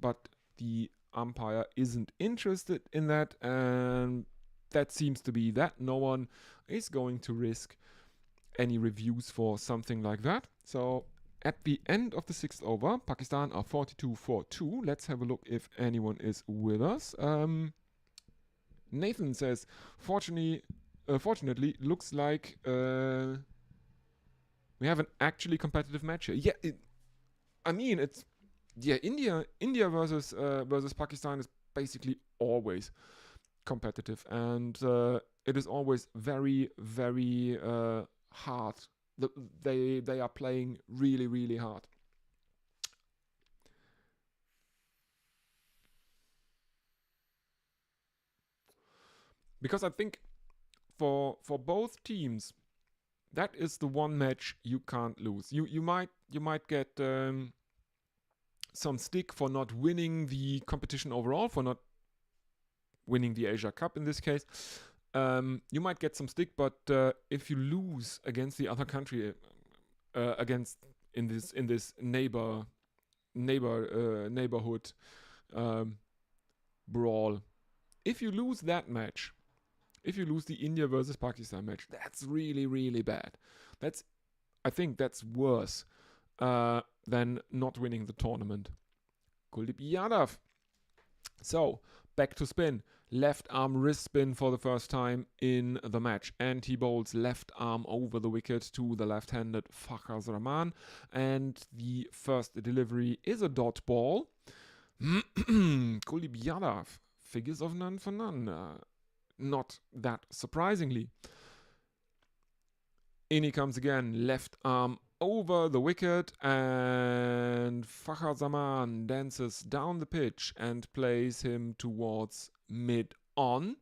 but the umpire isn't interested in that, and that seems to be that. No one is going to risk any reviews for something like that. So at the end of the 6th over, Pakistan are 42 for 2. Let's have a look if anyone is with us. Nathan says, fortunately, looks like we have an actually competitive match here. Yeah, India versus Pakistan is basically always competitive, and it is always very, very hard. They are playing really, really hard. Because I think for both teams, that is the one match you can't lose. You might get some stick for not winning the competition overall, for not winning the Asia Cup in this case. You might get some stick, but if you lose against the other country, in this neighborhood brawl, if you lose that match, if you lose the India versus Pakistan match, that's really, really bad. I think that's worse than not winning the tournament. Kuldeep Yadav. So, back to spin. Left arm wrist spin for the first time in the match. And he bowls left arm over the wicket to the left-handed Fakhar Rahman. And the first delivery is a dot ball. Kuldeep Yadav, figures of none for none. Not that surprisingly. In he comes again, left arm over the wicket, and Fakhar Rahman dances down the pitch and plays him towards mid-on.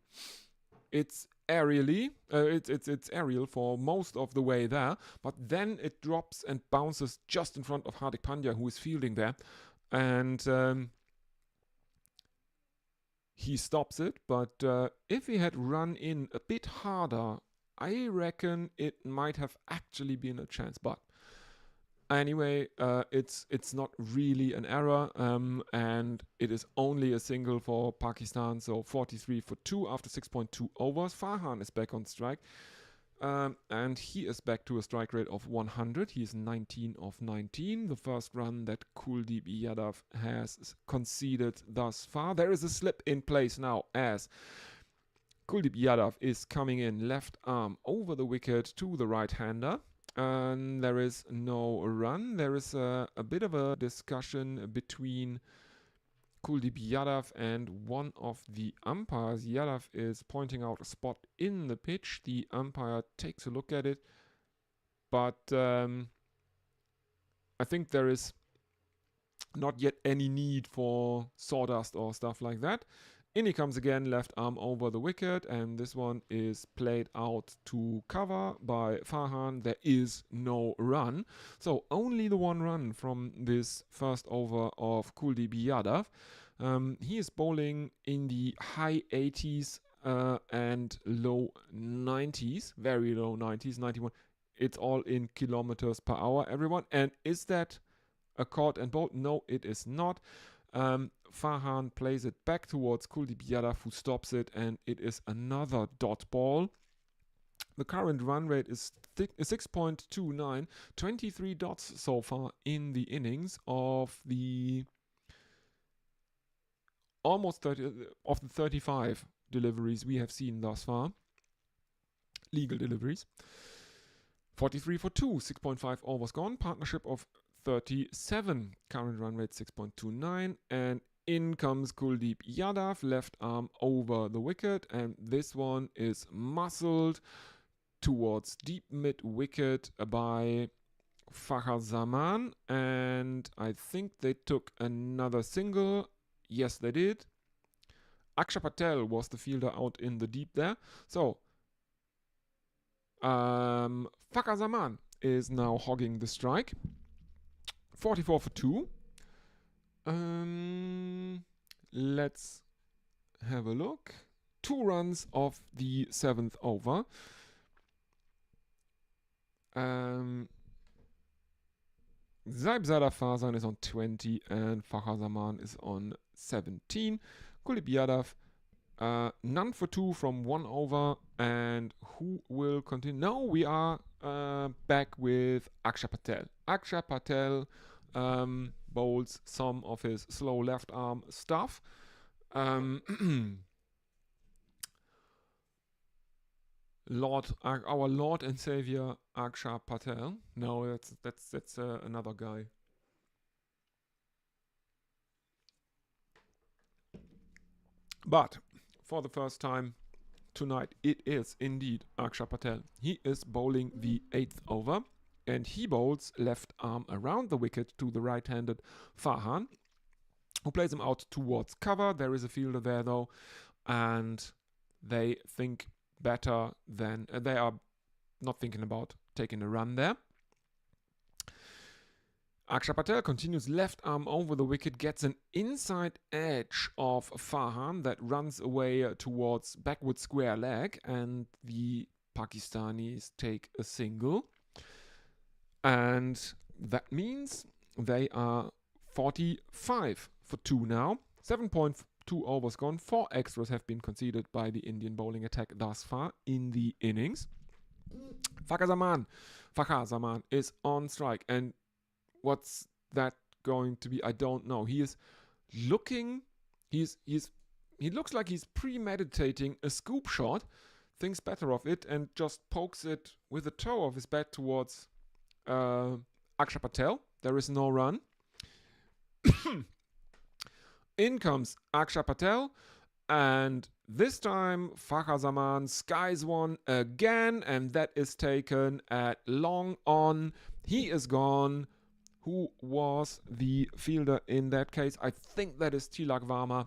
It's aerially, it's aerial for most of the way there, but then it drops and bounces just in front of Hardik Pandya, who is fielding there, and he stops it. But if he had run in a bit harder, I reckon it might have actually been a chance. But anyway, it's not really an error, and it is only a single for Pakistan. So 43 for 2 after 6.2 overs. Farhan is back on strike, and he is back to a strike rate of 100. He is 19 of 19. The first run that Kuldeep Yadav has conceded thus far. There is a slip in place now as Kuldeep Yadav is coming in left arm over the wicket to the right-hander. And there is no run. There is a bit of a discussion between Kuldeep Yadav and one of the umpires. Yadav is pointing out a spot in the pitch. The umpire takes a look at it. But I think there is not yet any need for sawdust or stuff like that. In he comes again, left arm over the wicket, and this one is played out to cover by Farhan. There is no run. So only the one run from this first over of Kuldeep Yadav. He is bowling in the high 80s and low 90s, very low 90s, 91. It's all in kilometers per hour, everyone. And is that a caught and bowled? No, it is not. Farhan plays it back towards Kuldeep Yadav, who stops it, and it is another dot ball. The current run rate is 6.29, 23 dots so far in the innings of the almost 30 of the 35 deliveries we have seen thus far. Legal deliveries. 43 for 2, 6.5 overs gone. Partnership of 37. Current run rate 6.29, and in comes Kuldeep Yadav, left arm over the wicket, and this one is muscled towards deep mid wicket by Fakhar Rahman, and I think they took another single. Yes, they did. Akshay Patel was the fielder out in the deep there. So Fakhar Rahman is now hogging the strike. 44 for 2. Let's have a look. 2 runs of the 7th over. Zaibzada Farzan is on 20 and Fakhar Rahman is on 17. Kuldeep Yadav, none for 2 from 1 over, and who will continue? No, we are back with Akshay Patel. Akshay Patel bowls some of his slow left arm stuff. Our Lord and Savior Akshay Patel. No, that's another guy. But for the first time tonight, it is indeed Akshay Patel. He is bowling the 8th over, and he bowls left arm around the wicket to the right-handed Farhan, who plays him out towards cover. There is a fielder there though, and they think better than they are not thinking about taking a run there. Akshay Patel continues left arm over the wicket, gets an inside edge of Farhan that runs away towards backward square leg, and the Pakistanis take a single. And that means they are 45 for 2 now. 7.2 overs gone. 4 extras have been conceded by the Indian bowling attack thus far in the innings. Fakhar Rahman is on strike, and what's that going to be? I don't know. He is looking, he looks like he's premeditating a scoop shot, thinks better of it, and just pokes it with the toe of his bat towards Akshay Patel. There is no run. In comes Akshay Patel, and this time Fakhar Zaman skies one again, and that is taken at long on. He is gone. Who was the fielder in that case? I think that is Tilak Varma.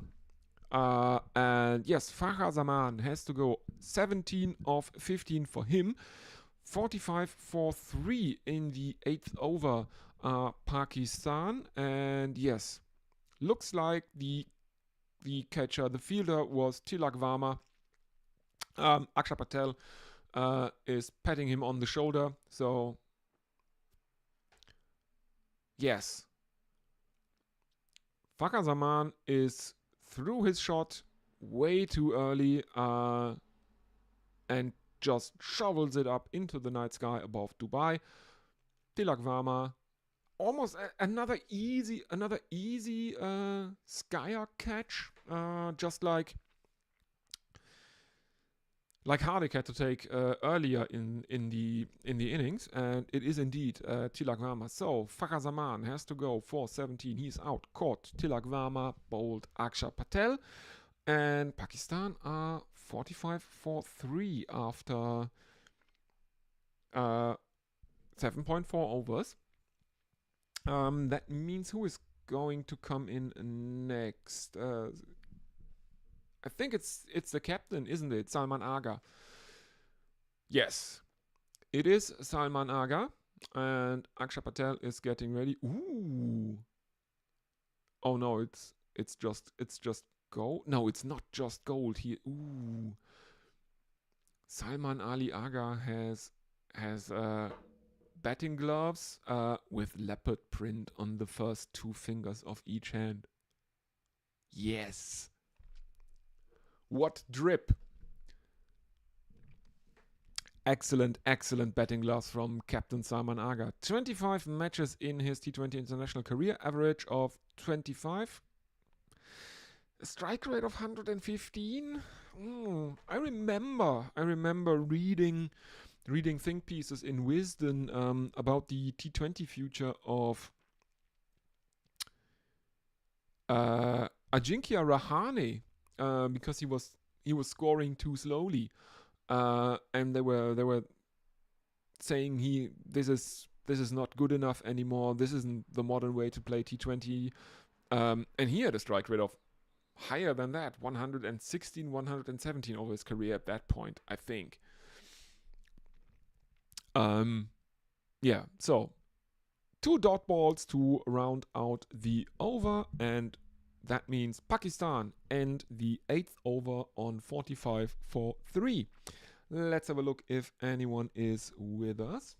And yes, Fakhar Zaman has to go 17 of 15 for him. 45 for 3 in the 8th over, Pakistan. And yes, looks like the catcher, the fielder was Tilak Varma. Akshay Patel is patting him on the shoulder. So yes, Fakhar Zaman is through his shot way too early and just shovels it up into the night sky above Dubai. Tilak Varma, almost another easy skyer catch, just like Hardik had to take earlier in the innings, and it is indeed Tilak Varma. So Fakhar Zaman has to go for 17. He's out. Caught Tilak Varma, bowled Akshay Patel, and Pakistan are 45 for 3 after 7.4 overs. That means who is going to come in next? I think it's the captain, isn't it? Salman Aga. Yes, it is Salman Aga, and Akshay Patel is getting ready. Ooh. Oh no, it's just gold. No, it's not just gold here. Ooh. Salman Ali Aga has batting gloves with leopard print on the first 2 fingers of each hand. Yes. What drip. Excellent batting gloves from Captain Salman Aga. 25 matches in his T20 international career, average of 25. A strike rate of 115. I remember reading think pieces in Wisden about the T20 future of Ajinkya Rahane, because he was scoring too slowly, and they were saying this is not good enough anymore. This isn't the modern way to play T20, and he had a strike rate of higher than that, 116, 117 over his career at that point, I think. Yeah, so 2 dot balls to round out the over, and that means Pakistan end the 8th over on 45 for 3. Let's have a look if anyone is with us.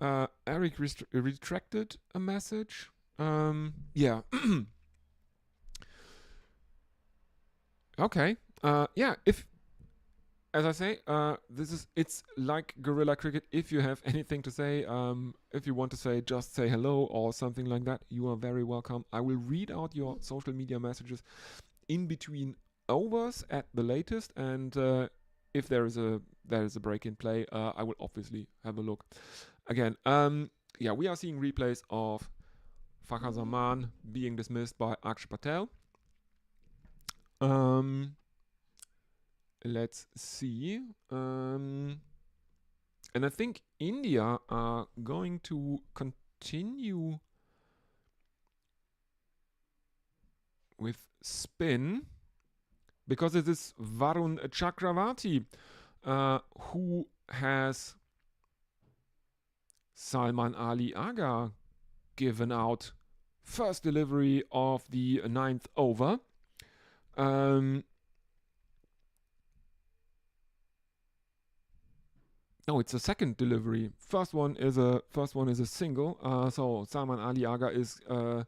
Eric retracted a message. Yeah. Okay. Yeah, as I say, it's like Guerrilla Cricket. If you have anything to say, if you want to say, just say hello or something like that, you are very welcome. I will read out your social media messages in between overs at the latest, and if there is a break in play, I will obviously have a look. Again, yeah, we are seeing replays of Fakhar Zaman being dismissed by Akshay Patel. Let's see. And I think India are going to continue with spin, because it is Varun Chakravarti who has Salman Ali Aga given out. First delivery of the 9th over. No, it's a second delivery. First one is a single. So Salman Ali Aga is there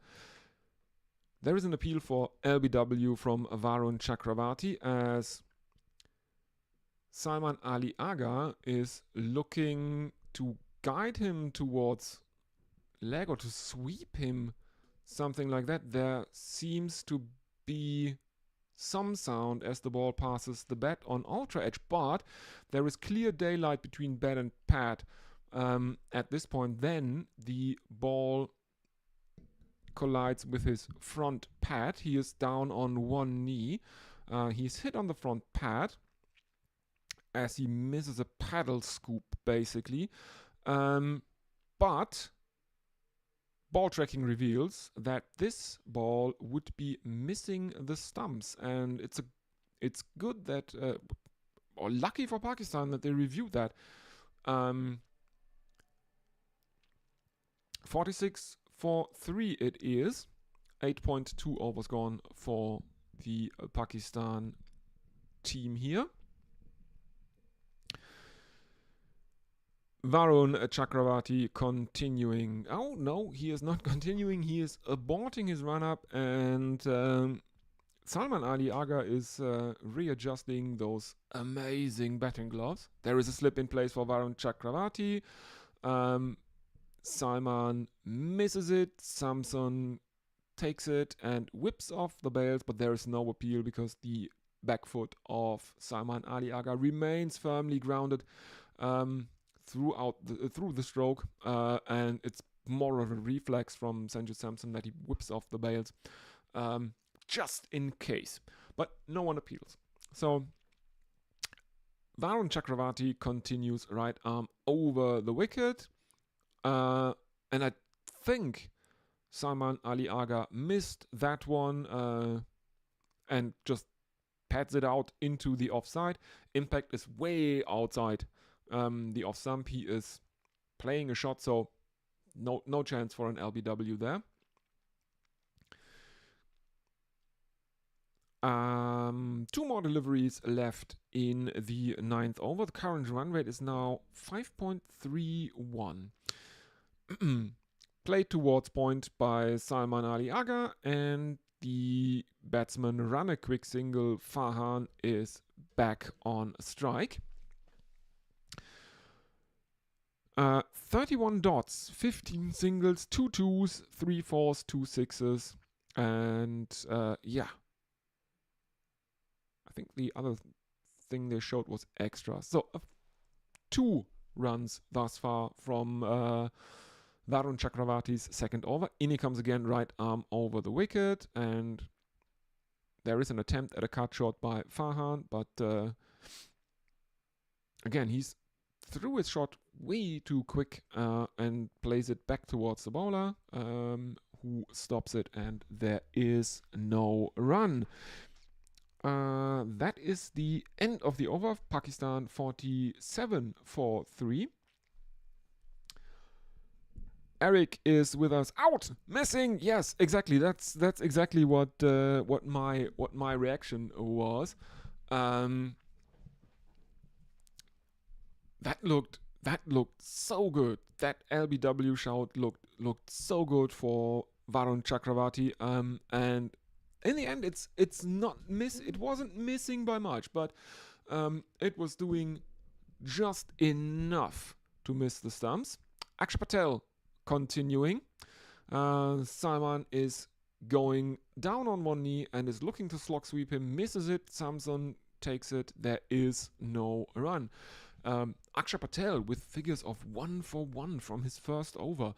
is an appeal for LBW from Varun Chakravarti, as Salman Ali Aga is looking to guide him towards leg, or to sweep him something like that. There seems to be some sound as the ball passes the bat on ultra edge, but there is clear daylight between bat and pad at this point. Then the ball collides with his front pad. He is down on one knee. He's hit on the front pad as he misses a paddle scoop, basically. But ball tracking reveals that this ball would be missing the stumps, and it's good that, or lucky for Pakistan that they reviewed that. 46 for 3 it is. 8.2 overs gone for the Pakistan team here. Varun Chakravarti continuing. Oh, no, he is not continuing. He is aborting his run-up, and Salman Ali Agha is readjusting those amazing batting gloves. There is a slip in place for Varun Chakravarti. Salman misses it. Samson takes it and whips off the bails, but there is no appeal because the back foot of Salman Ali Agha remains firmly grounded through the stroke, and it's more of a reflex from Sanju Samson that he whips off the bails just in case, but no one appeals. So Varun Chakravarti continues right arm over the wicket, and I think Salman Ali Agha missed that one and just pads it out into the offside. Impact is way outside the off stump. He is playing a shot, so no chance for an LBW there. Two more deliveries left in the 9th over. The current run rate is now 5.31. Played towards point by Salman Ali Agha, and the batsman run a quick single. Farhan is back on strike. 31 dots, 15 singles, 2 twos, 3 fours, 2 sixes, and yeah. I think the other thing they showed was extra. So 2 runs thus far from Varun Chakravarti's second over. In he comes again, right arm over the wicket, and there is an attempt at a cut shot by Farhan, but again, he's threw his shot way too quick and plays it back towards the bowler, who stops it, and there is no run. That is the end of the over. Pakistan 47 for 3. Eric is with us. Out, missing. Yes, exactly. That's exactly what my reaction was. That looked so good. That LBW shout looked so good for Varun Chakravarti. And in the end, it wasn't missing by much, but it was doing just enough to miss the stumps. Akshar Patel continuing. Salman is going down on one knee and is looking to slog sweep him. Misses it. Samson takes it. There is no run. Akshar Patel with figures of 1 for 1 from his first over.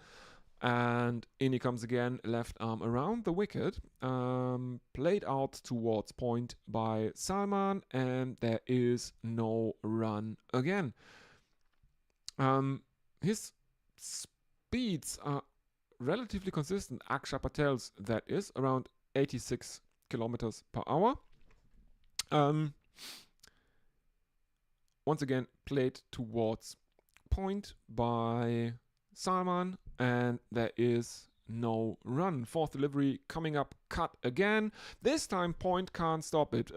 And in he comes again, left arm around the wicket, played out towards point by Salman, and there is no run again. His speeds are relatively consistent. Akshar Patel's, that is, around 86 kilometers per hour. Once again, played towards point by Salman, and there is no run. Fourth delivery coming up, cut again. This time point can't stop it.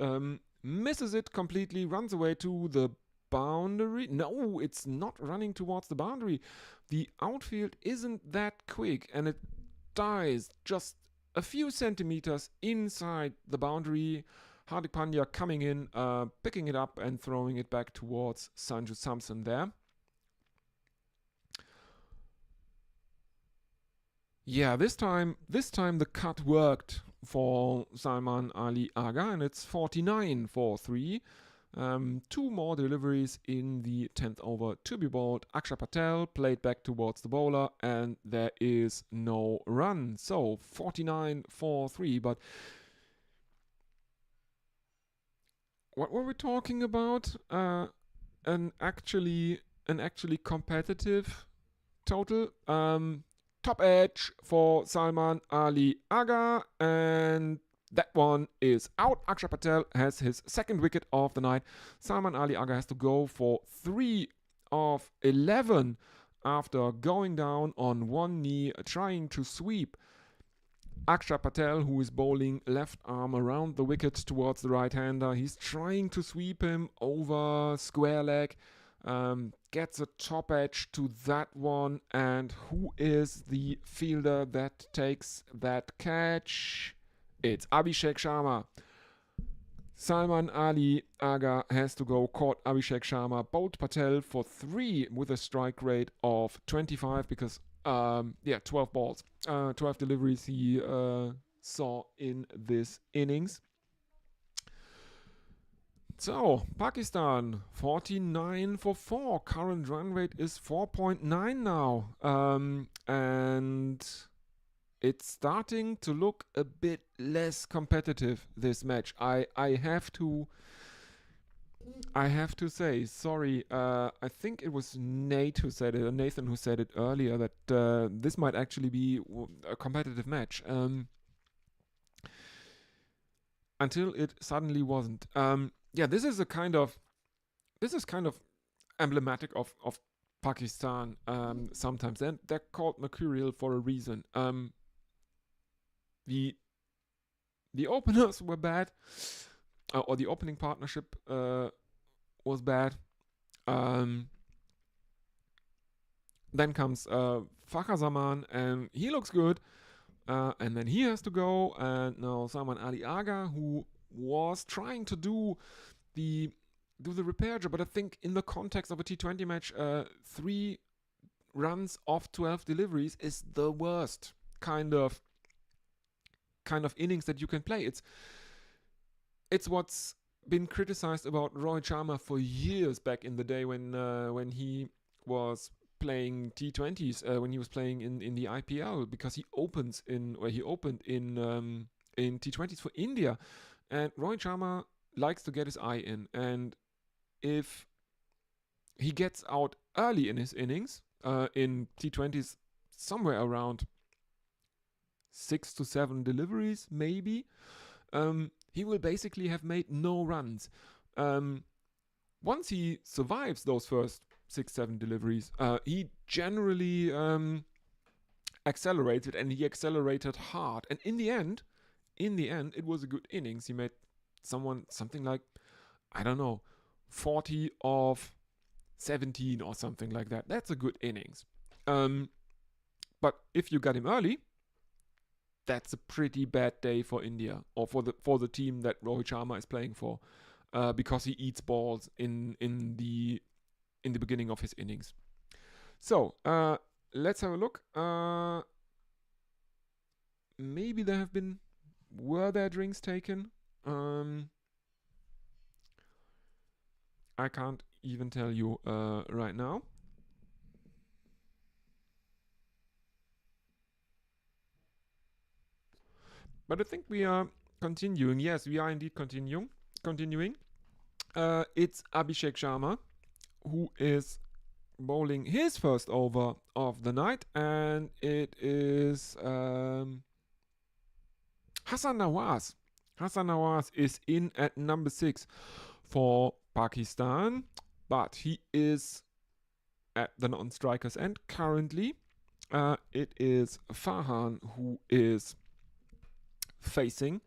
Misses it completely, runs away to the boundary. No, it's not running towards the boundary. The outfield isn't that quick, and it dies just a few centimeters inside the boundary. Hardik Pandya coming in, picking it up and throwing it back towards Sanju Samson there. Yeah, this time the cut worked for Salman Ali Aga, and it's 49 for 3. Two more deliveries in the 10th over to be bowled. Akshar Patel played back towards the bowler, and there is no run. So 49 for 3. But what were we talking about? An actually competitive total. Top edge for Salman Ali Aga, and that one is out. Akshar Patel has his second wicket of the night. Salman Ali Aga has to go for 3 of 11 after going down on one knee, trying to sweep Akshar Patel, who is bowling left arm around the wicket towards the right hander. He's trying to sweep him over square leg. Gets a top edge to that one. And who is the fielder that takes that catch? It's Abhishek Sharma. Salman Ali Aga has to go, caught Abhishek Sharma, bowled Patel for 3 with a strike rate of 25 because 12 balls, 12 deliveries he saw in this innings. So, Pakistan, 49 for 4. Current run rate is 4.9 now. And it's starting to look a bit less competitive, this match. I have to say, sorry, I think it was Nathan who said it earlier, that this might actually be a competitive match. Until it suddenly wasn't. This is kind of emblematic of Pakistan sometimes, and they're called mercurial for a reason. The openers were bad, or the opening partnership was bad. Then comes Fakhar Zaman, and he looks good. And then he has to go, and now Salman Ali Aga, who was trying to do the repair job, but I think in the context of a T20 match, 3 runs off 12 deliveries is the worst kind of innings that you can play. It's what's been criticized about Rohit Sharma for years back in the day when he was playing T20s, when he was playing in the IPL, because he opened in T20s for India, and Rohit Sharma likes to get his eye in, and if he gets out early in his innings in T20s, somewhere around 6 to 7 deliveries maybe, he will basically have made no runs. Once he survives those first 6-7 deliveries, he generally accelerated, and he accelerated hard. And in the end, it was a good innings. He made something like, I don't know, 40 of 17 or something like that. That's a good innings. But if you got him early, that's a pretty bad day for India, or for the team that Rohit Sharma is playing for, because he eats balls in the beginning of his innings. So let's have a look. Maybe were there drinks taken? I can't even tell you right now. But I think we are continuing. Yes, we are indeed continuing. It's Abhishek Sharma, who is bowling his first over of the night, and it is Hassan Nawaz. Hassan Nawaz is in at number 6 for Pakistan, but he is at the non-strikers end currently. It is Farhan who is facing.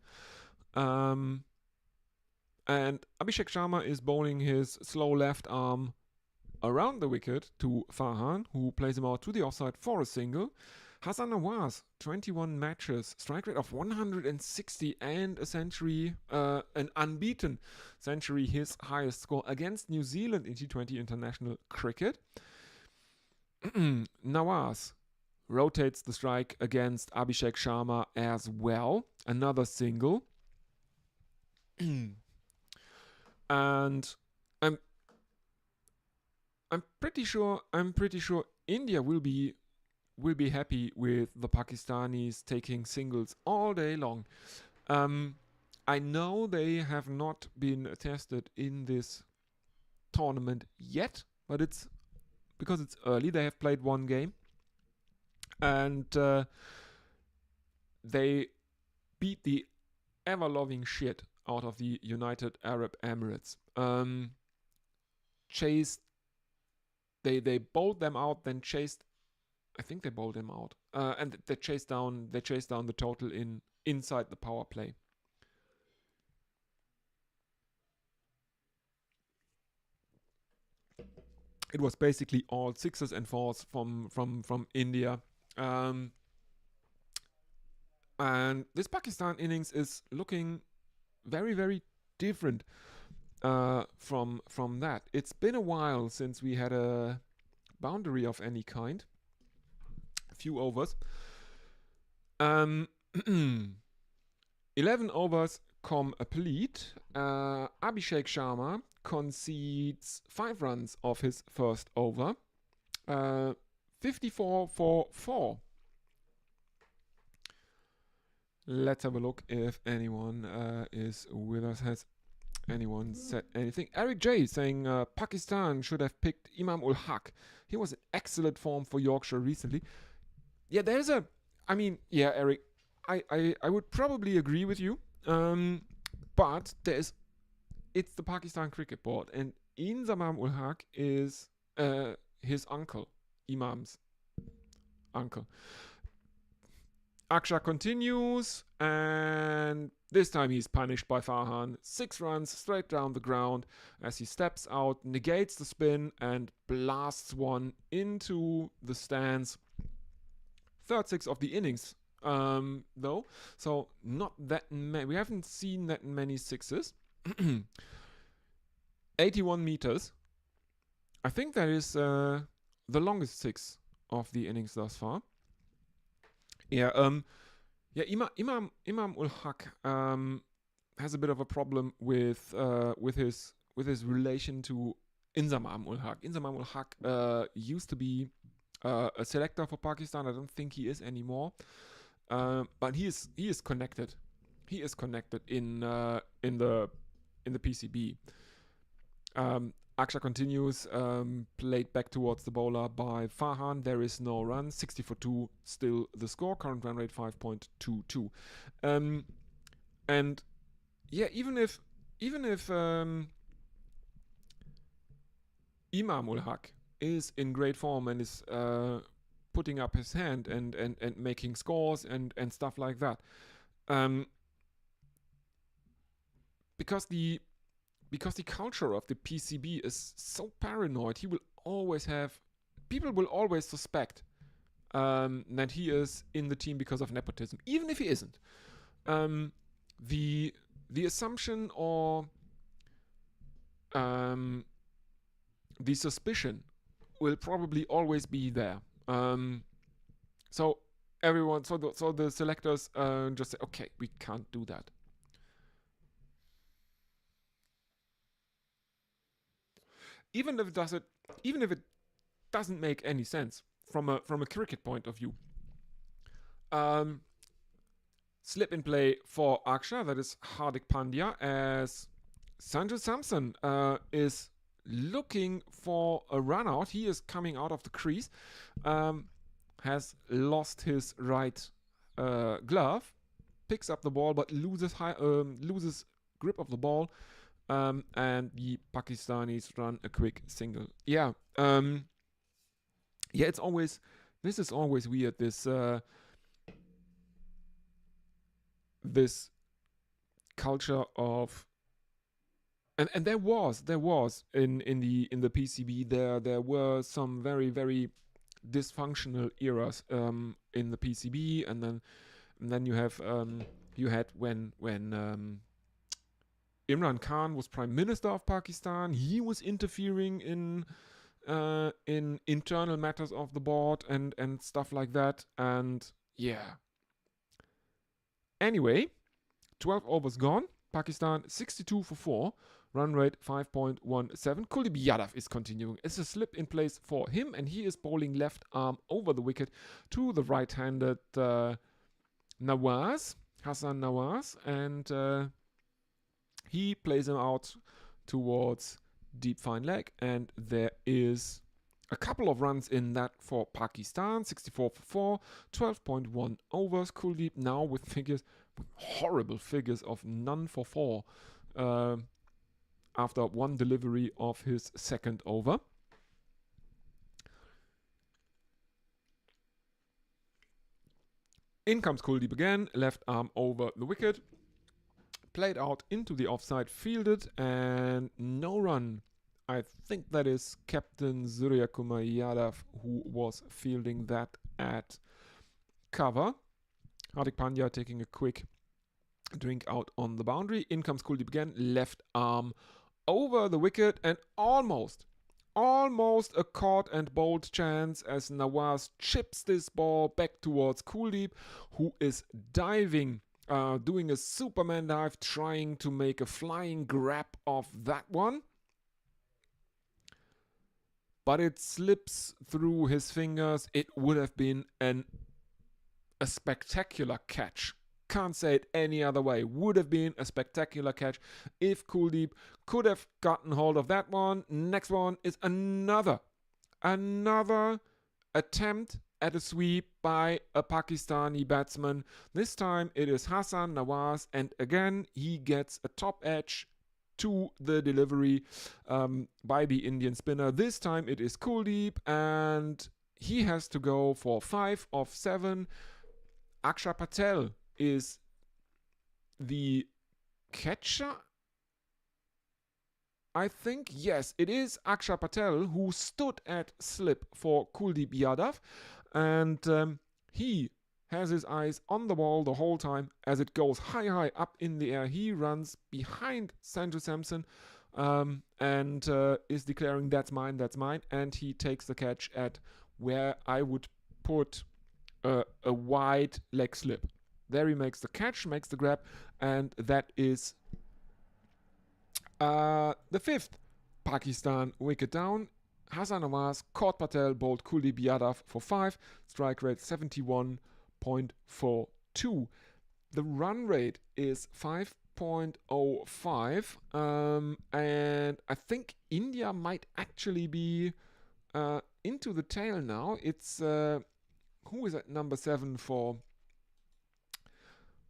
And Abhishek Sharma is bowling his slow left arm around the wicket to Farhan, who plays him out to the offside for a single. Hassan Nawaz, 21 matches, strike rate of 160 and a century, an unbeaten century, his highest score against New Zealand in T20 international cricket. Nawaz rotates the strike against Abhishek Sharma as well. Another single. And I'm pretty sure India will be happy with the Pakistanis taking singles all day long. I know they have not been tested in this tournament yet, but it's because it's early. They have played one game, and they beat the ever-loving shit out of the United Arab Emirates. Chased. They bowled them out, then chased. I think they bowled them out, and they chased down the total inside the power play. It was basically all sixes and fours from India. And this Pakistan innings is looking very, very different from that. It's been a while since we had a boundary of any kind. A few overs. 11 overs complete. Abhishek Sharma concedes 5 runs off his first over. 54 for 4. Let's have a look if anyone is with us. Has anyone said anything? Eric J saying Pakistan should have picked Imam ul Haq. He was in excellent form for Yorkshire recently. Yeah, there's a... I mean, yeah, Eric, I would probably agree with you. But it's the Pakistan Cricket Board, and Imam ul Haq is his uncle, Imam's uncle. Aksha continues, and this time he's punished by Farhan. 6 runs straight down the ground as he steps out, negates the spin, and blasts one into the stands. Third 6 of the innings, though. So not that many. We haven't seen that many sixes. 81 meters. I think that is the longest 6 of the innings thus far. Yeah, Imam ul Haq has a bit of a problem with his relation to Inzamam ul Haq. Inzamam ul Haq used to be a selector for Pakistan. I don't think he is anymore, but he is connected. He is connected in the PCB. Aksha continues, played back towards the bowler by Farhan. There is no run. 60 for 2, still the score. Current run rate 5.22. And yeah, even if Imam ul Haq is in great form and is putting up his hand and making scores and stuff like that, because the culture of the PCB is so paranoid, people will always suspect that he is in the team because of nepotism, even if he isn't. The assumption or the suspicion will probably always be there. So the selectors just say, okay, we can't do that. Even if it doesn't make any sense from a cricket point of view. Slip in play for Aksha, that is Hardik Pandya, as Sanju Samson is looking for a run out. He is coming out of the crease, has lost his right glove, picks up the ball but loses grip of the ball. And the Pakistanis run a quick single. Yeah. This is always weird. This culture of, and there was in the PCB there were some very, very dysfunctional eras in the PCB, and then you had when Imran Khan was Prime Minister of Pakistan. He was interfering in in internal matters of the board and stuff like that. And yeah. Anyway, 12 overs gone. Pakistan 62 for 4. Run rate 5.17. Kuldeep Yadav is continuing. It's a slip in place for him, and he is bowling left arm over the wicket to the right-handed Nawaz, Hassan Nawaz, and he plays him out towards deep fine leg, and there is a couple of runs in that for Pakistan. 64 for 4, 12.1 overs. Kuldeep now with horrible figures of none for 4 after one delivery of his second over. In comes Kuldeep again, left arm over the wicket, played out into the offside, fielded, and no run. I think that is Captain Surya Kumar Yadav who was fielding that at cover. Hardik Pandya taking a quick drink out on the boundary. In comes Kuldeep again, left arm over the wicket, and almost a caught and bowled chance as Nawaz chips this ball back towards Kuldeep, who is diving, doing a Superman dive, trying to make a flying grab of that one. But it slips through his fingers. It would have been a spectacular catch. Can't say it any other way. Would have been a spectacular catch if Kuldeep could have gotten hold of that one. Next one is another attempt at a sweep by a Pakistani batsman. This time it is Hassan Nawaz, and again he gets a top edge to the delivery by the Indian spinner. This time it is Kuldeep, and he has to go for 5 of 7. Akshar Patel is the catcher, I think. Yes, it is Akshar Patel who stood at slip for Kuldeep Yadav, and he has his eyes on the ball the whole time as it goes high up in the air. He runs behind Sanju Samson and is declaring that's mine, and he takes the catch at where I would put a wide leg slip. There he makes the catch, makes the grab, and that is the 5th Pakistan wicket down. Hassan Nawaz caught Patel, bowled Kuldeep Yadav for 5, strike rate 71.42. The run rate is 5.05, and I think India might actually be into the tail now. It's who is at number 7 for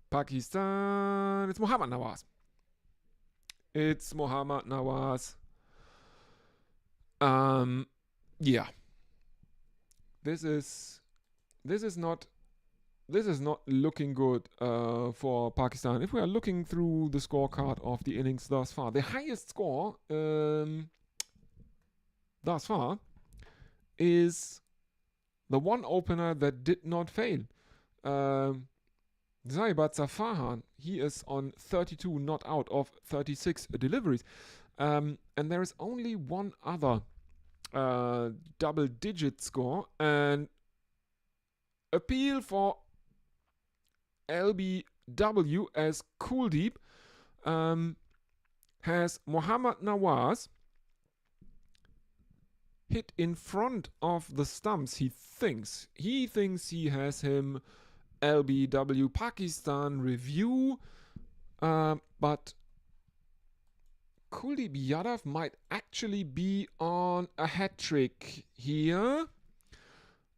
Pakistan? It's Mohammad Nawaz. Yeah. This is not looking good for Pakistan. If we are looking through the scorecard of the innings thus far, the highest score thus far is the one opener that did not fail. Zaibat Safahan, he is on 32 not out of 36 deliveries. And there is only one other double-digit score. And appeal for LBW as Kuldeep has Mohammad Nawaz hit in front of the stumps. He thinks he has him LBW. Pakistan review, but Kuldeep Yadav might actually be on a hat trick here.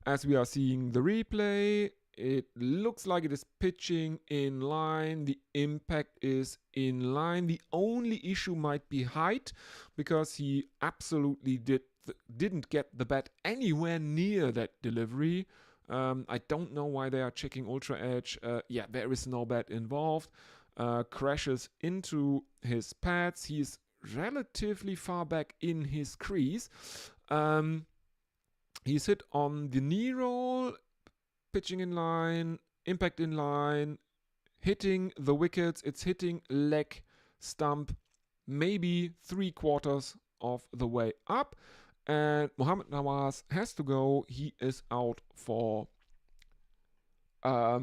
As we are seeing the replay, it looks like it is pitching in line. The impact is in line. The only issue might be height, because he absolutely didn't get the bat anywhere near that delivery. I don't know why they are checking Ultra Edge. Yeah, there is no bat involved. Crashes into his pads. He's relatively far back in his crease. He's hit on the knee roll, pitching in line, impact in line, hitting the wickets. It's hitting leg, stump, maybe 3/4 of the way up. And Mohammad Nawaz has to go. He is out for a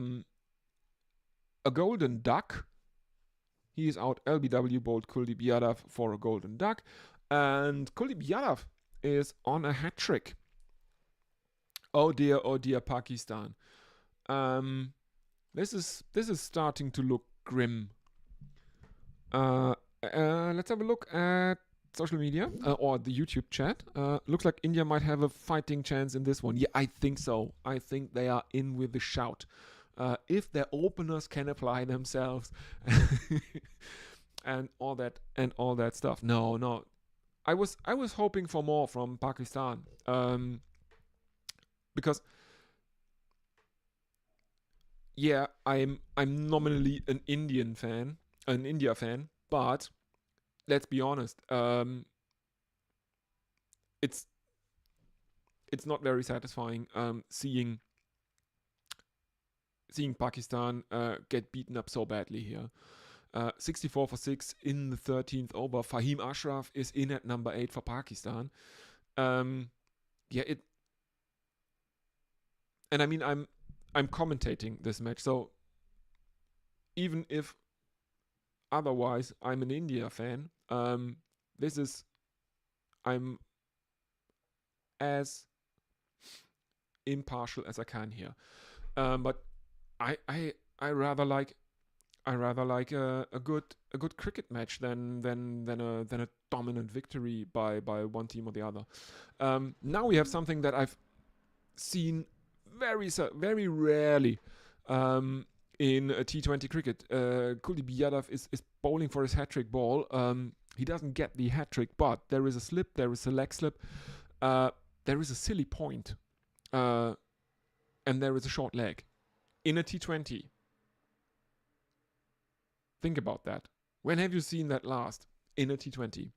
golden duck. He is out. LBW bowled Kuldeep Yadav for a golden duck. And Kuldeep Yadav is on a hat trick. Oh dear, Pakistan. This is starting to look grim. Let's have a look at social media or the YouTube chat. Looks like India might have a fighting chance in this one. Yeah, I think so. I think they are in with a shout. If their openers can apply themselves and all that stuff. No. I was hoping for more from Pakistan. Because yeah, I'm nominally an India fan, but let's be honest, it's not very satisfying seeing Pakistan get beaten up so badly here. 64 for 6 in the 13th over. Fahim Ashraf is in at number 8 for Pakistan. And I mean, I'm commentating this match, so even if otherwise I'm an India fan, I'm as impartial as I can here. But I rather like a good cricket match than a dominant victory by one team or the other. Now we have something that I've seen very rarely in a T20 cricket. Kuldeep Yadav is bowling for his hat-trick ball. He doesn't get the hat-trick, but there is a slip, there is a leg slip, there is a silly point, and there is a short leg in a T20. Think about that. When have you seen that last in a T20?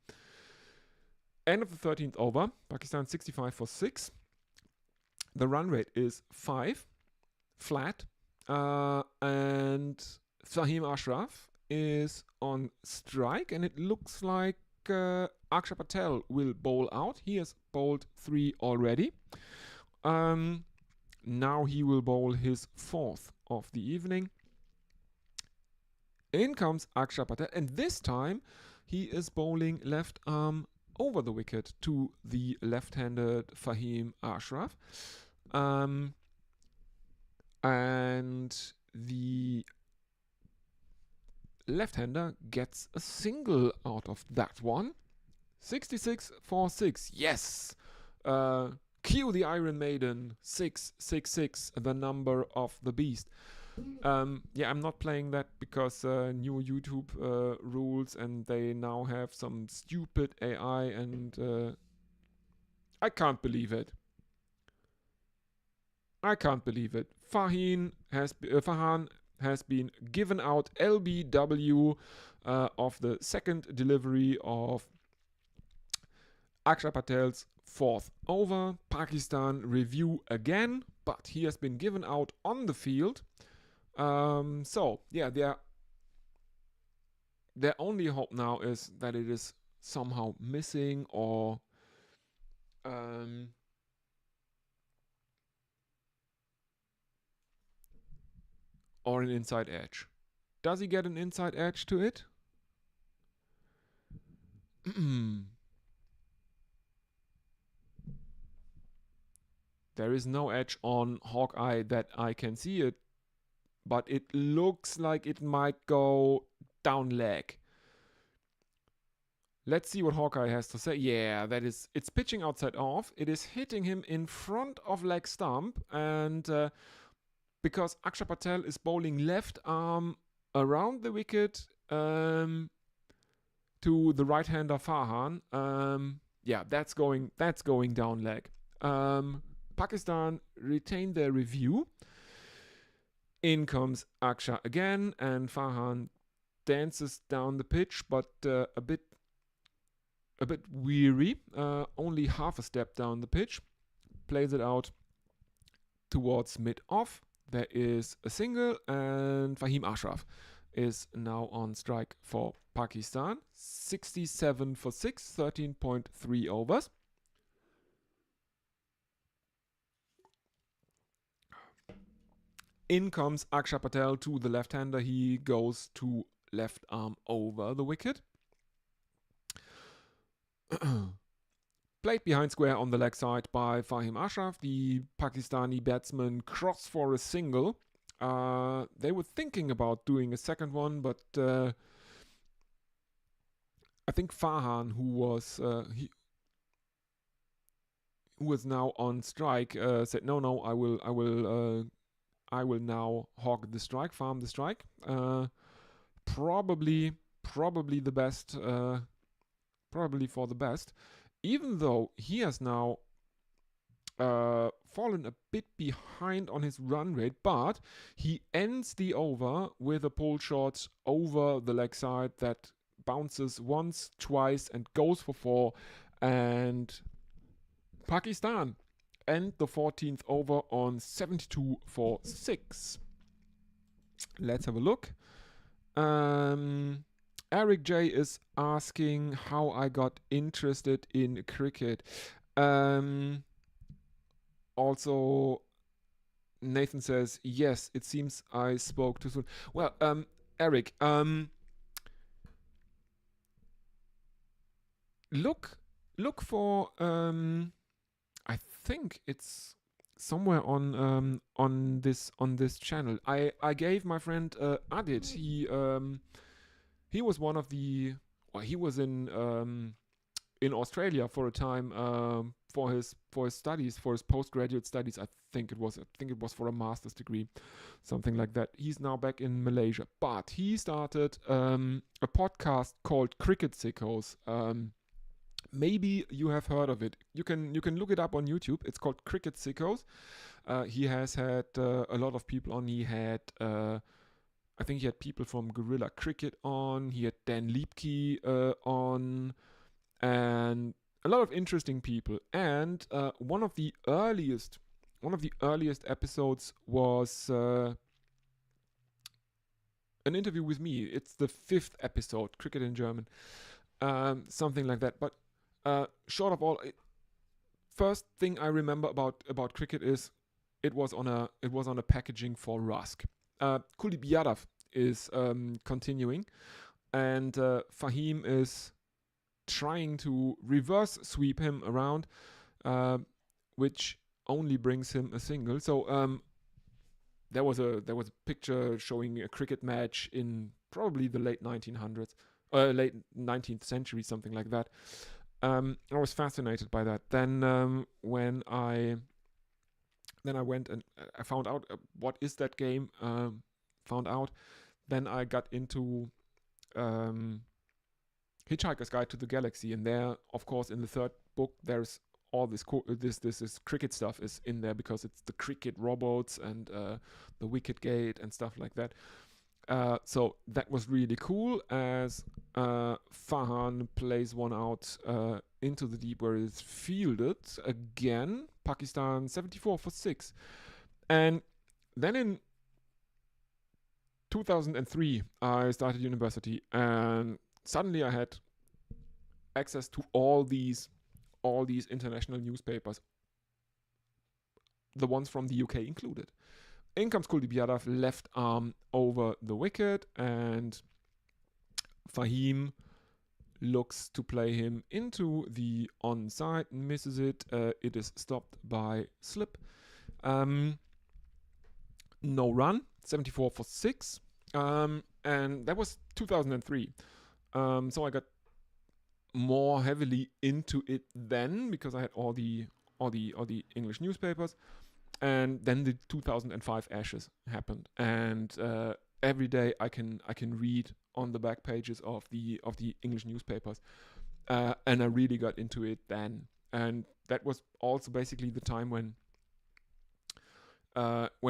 End of the 13th over, Pakistan 65 for 6. The run rate is 5, flat, and Fahim Ashraf is on strike, and it looks like Akshar Patel will bowl out. He has bowled 3 already. Now he will bowl his 4th of the evening. In comes Akshar Patel, and this time he is bowling left arm over the wicket to the left-handed Fahim Ashraf. And the left-hander gets a single out of that one. 66 for 6. Yes! Cue the Iron Maiden. 666, the number of the beast. I'm not playing that because new YouTube rules, and they now have some stupid AI, and I can't believe it. Farhan has been given out LBW of the second delivery of Akshar Patel's 4th over. Pakistan review again, but he has been given out on the field. Their only hope now is that it is somehow missing or an inside edge. Does he get an inside edge to it? There is no edge on Hawkeye that I can see it, but it looks like it might go down leg. Let's see what Hawkeye has to say. Yeah, it's pitching outside off. It is hitting him in front of leg stump, and because Akshar Patel is bowling left arm around the wicket to the right-hander Farhan, that's going down leg. Pakistan retained their review. In comes Akshar again, and Farhan dances down the pitch, but a bit weary. Only half a step down the pitch. Plays it out towards mid-off. There is a single, and Fahim Ashraf is now on strike for Pakistan. 67 for 6, 13.3 overs. In comes Akshay Patel to the left-hander. He goes to left arm over the wicket. Played behind square on the leg side by Fahim Ashraf. The Pakistani batsman crossed for a single. They were thinking about doing a second one, but I think Farhan, who was now on strike, said, "No, I will now hog the strike, farm the strike." Probably the best. Probably for the best, even though he has now fallen a bit behind on his run rate, but he ends the over with a pull shot over the leg side that bounces once, twice, and goes for 4. And Pakistan end the 14th over on 72 for 6. Let's have a look. Eric J is asking how I got interested in cricket. Also, Nathan says, yes, it seems I spoke too soon. Well, Eric, look for, I think it's somewhere on this channel. I gave my friend Adit. He was one of the. Well, he was in Australia for a time for his studies, for his postgraduate studies. I think it was for a master's degree, something like that. He's now back in Malaysia, but he started a podcast called Cricket Sickos. Maybe you have heard of it. You can look it up on YouTube. It's called Cricket Sickos. He has had a lot of people on. He had. I think he had people from Gorilla Cricket on. He had Dan Liebke on, and a lot of interesting people. And one of the earliest episodes was an interview with me. It's the 5th episode, Cricket in German, something like that. But short of all, first thing I remember about cricket is it was on a packaging for Rusk. Kuldeep Yadav is continuing, and Fahim is trying to reverse sweep him around, which only brings him a single. So there was a picture showing a cricket match in probably the late 1900s, late 19th century, something like that. I was fascinated by that. Then when I went and I found out what is that game. Found out. Then I got into Hitchhiker's Guide to the Galaxy, and there, of course, in the 3rd book, there's all this cricket stuff is in there because it's the cricket robots and the wicket gate and stuff like that. So that was really cool as Farhan plays one out into the deep where it's fielded again. Pakistan 74 for 6. And then in 2003, I started university, and suddenly I had access to all these international newspapers, the ones from the UK included. In comes Kuldeep Yadav, left arm over the wicket, and Fahim looks to play him into the onside, misses it. It is stopped by slip. No run, 74 for 6. And that was 2003. So I got more heavily into it then because I had all the English newspapers. And then the 2005 Ashes happened, and every day I can read on the back pages of the English newspapers, and I really got into it then. And that was also basically the time when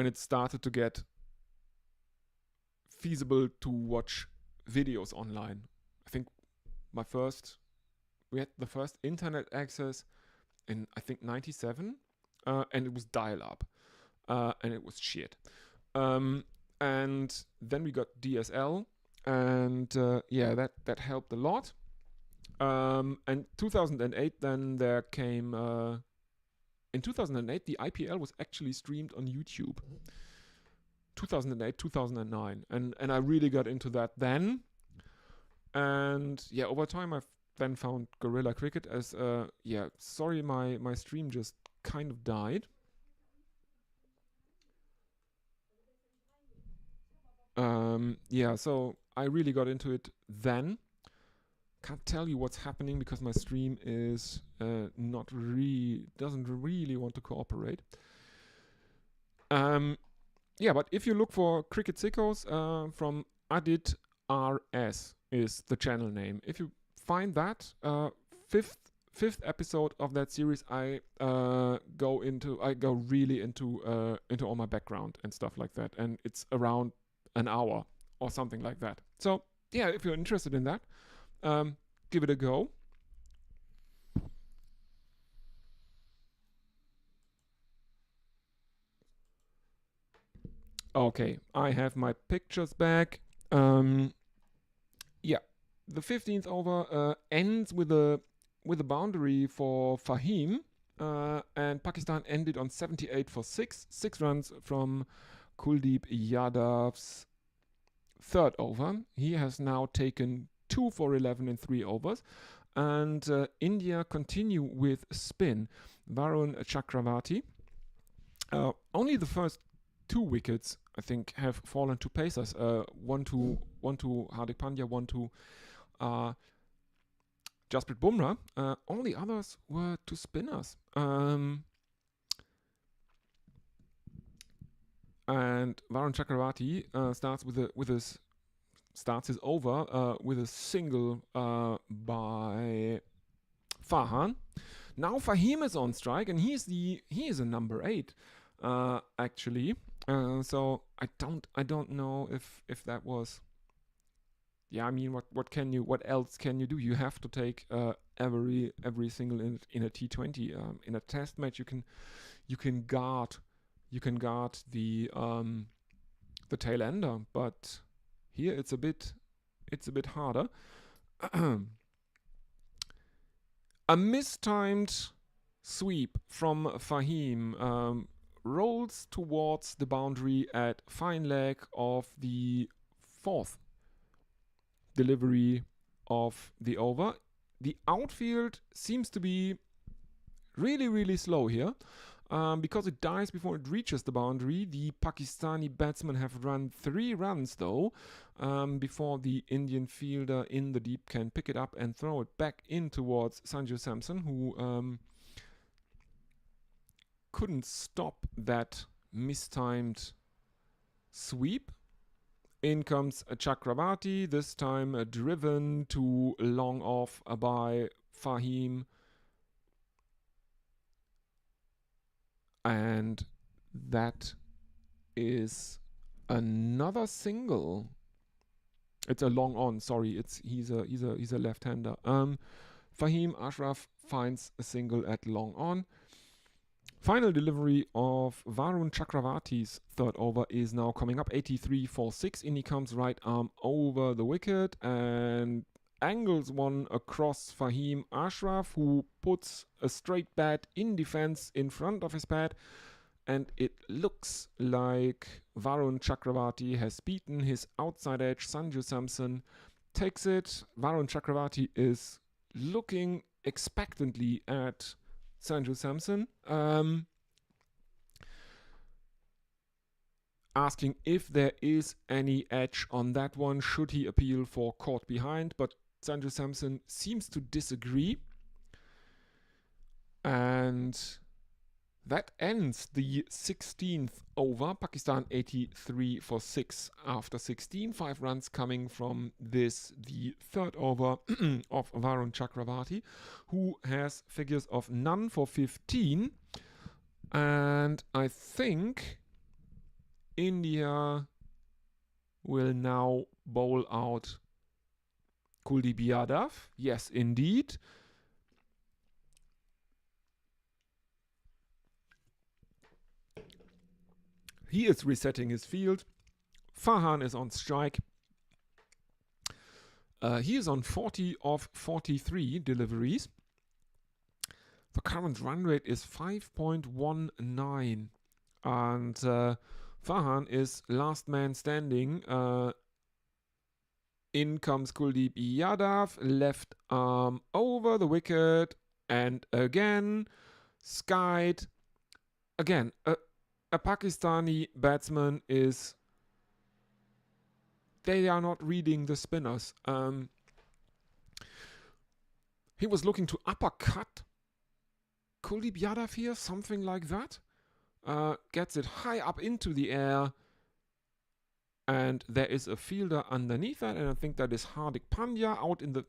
it started to get feasible to watch videos online. I think we had the first internet access in, I think, 97. And it was dial-up, and it was shit. And then we got DSL, and that helped a lot. And 2008, then there came. In 2008, the IPL was actually streamed on YouTube. 2008, 2009, and I really got into that then. And yeah, over time I've then found Gorilla Cricket as sorry, my stream just kind of died. So I really got into it then. Can't tell you what's happening because my stream is doesn't really want to cooperate. But if you look for Cricket Sickos from Adit RS is the channel name. If you find that fifth episode of that series, I go really into all my background and stuff like that, and it's around an hour or something like that. So yeah, if you're interested in that, give it a go. Okay, I have my pictures back. The 15th over ends with a boundary for Fahim, and Pakistan ended on 78 for 6 runs from Kuldeep Yadav's third over. He has now taken 2 for 11 in 3 overs, and India continue with spin. Varun Chakravarti. Only the first 2 wickets, I think, have fallen to pacers. One to Hardik Pandya, one to Jasprit Bumrah. All the others were to spinners. And Varun Chakravarti starts his over with a single by Farhan. Now Fahim is on strike, and he is a number 8 actually. So I don't know if that was. Yeah, I mean, what else can you do? You have to take every single in a T20. In a test match, you can guard the tail ender, but here it's a bit harder. A mistimed sweep from Fahim rolls towards the boundary at fine leg of the 4th delivery of the over. The outfield seems to be really, really slow here because it dies before it reaches the boundary. The Pakistani batsmen have run 3 runs though before the Indian fielder in the deep can pick it up and throw it back in towards Sanju Samson, who couldn't stop that mistimed sweep. In comes a Chakravarti, this time driven to long off by Fahim. And that is another single. It's a long on, sorry, he's a left-hander. Fahim Ashraf finds a single at long on. Final delivery of Varun Chakravarti's third over is now coming up, 83 for 6. In he comes, right arm over the wicket and angles one across Fahim Ashraf, who puts a straight bat in defense in front of his bat. And it looks like Varun Chakravarti has beaten his outside edge. Sanju Samson takes it. Varun Chakravarti is looking expectantly at Sanju Samson, asking if there is any edge on that one. Should he appeal for caught behind? But Sanju Samson seems to disagree. And that ends the 16th over. Pakistan 83 for 6 after 16. 5 runs coming from this, the third over of Varun Chakravarti, who has figures of none for 15. And I think India will now bowl out Kuldeep Yadav. Yes, indeed. He is resetting his field. Farhan is on strike. He is on 40 of 43 deliveries. The current run rate is 5.19. And Farhan is last man standing. In comes Kuldeep Yadav, left arm over the wicket, and again, skied. Again, a Pakistani batsman is. They are not reading the spinners. He was looking to uppercut Kuldeep Yadav here, something like that. Gets it high up into the air. And there is a fielder underneath that, and I think that is Hardik Pandya out in the...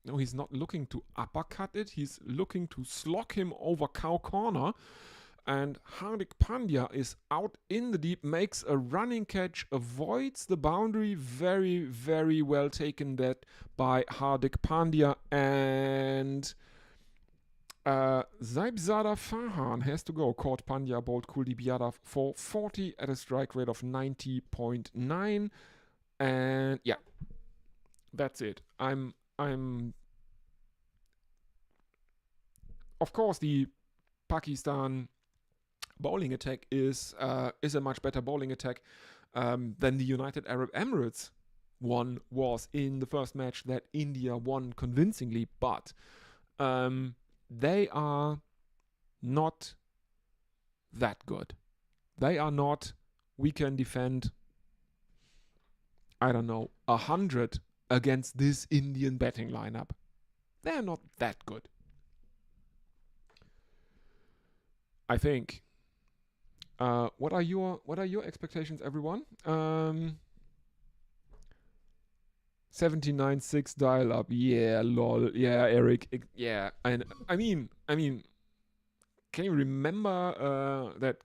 No, he's not looking to uppercut it. He's looking to slog him over cow corner. And Hardik Pandya is out in the deep, makes a running catch, avoids the boundary. Very, very well taken that by Hardik Pandya. And Saibzada Farhan has to go. Caught Pandya, bowled Kuldeep Yadav for 40 at a strike rate of 90.9. And yeah, that's it. I'm of course, the Pakistan bowling attack is a much better bowling attack than the United Arab Emirates one was in the first match that India won convincingly, but they are not that good. They are not, we can defend, I don't know, 100 against this Indian batting lineup. They're not that good. I think. What are your expectations, everyone? 79.6 dial up. Yeah, lol. Yeah, Eric. Yeah. And I mean, can you remember that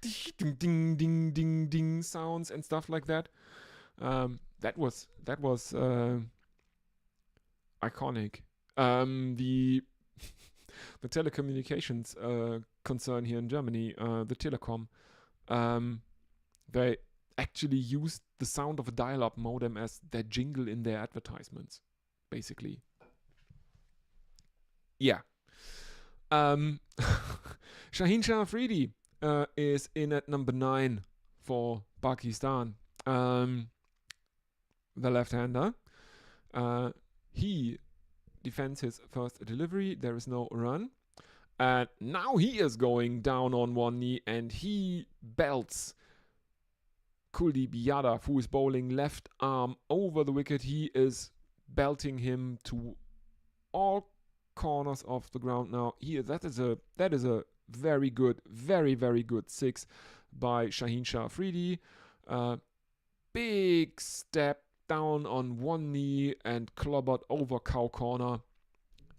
ding ding ding ding ding sounds and stuff like that? That was iconic. The telecommunications concern here in Germany, the Telekom, they actually used the sound of a dial-up modem as their jingle in their advertisements, basically. Yeah. Shaheen Shah Afridi is in at number 9 for Pakistan. The left-hander. He defends his first delivery. There is no run. And now he is going down on one knee and he belts Kuldeep Yadav, who is bowling left arm over the wicket. He is belting him to all corners of the ground now. That is a very good, very, very good 6 by Shaheen Shah Afridi. Big step down on one knee and clobbered over cow corner.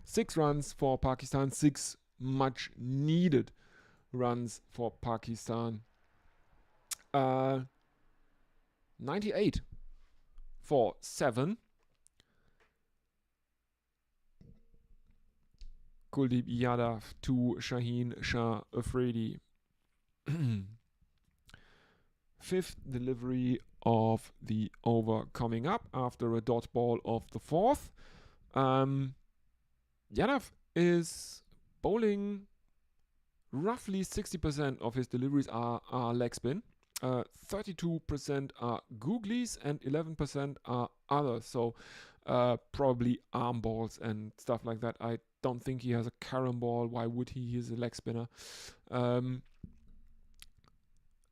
6 runs for Pakistan, 6 much needed runs for Pakistan. 98 for 7. Kuldeep Yadav to Shaheen Shah Afridi. 5th delivery of the over coming up after a dot ball of the 4th. Yadav is bowling roughly 60% of his deliveries are leg spin. 32% are googlies and 11% are others. So probably arm balls and stuff like that. I don't think he has a carom ball. Why would he? He's a leg spinner.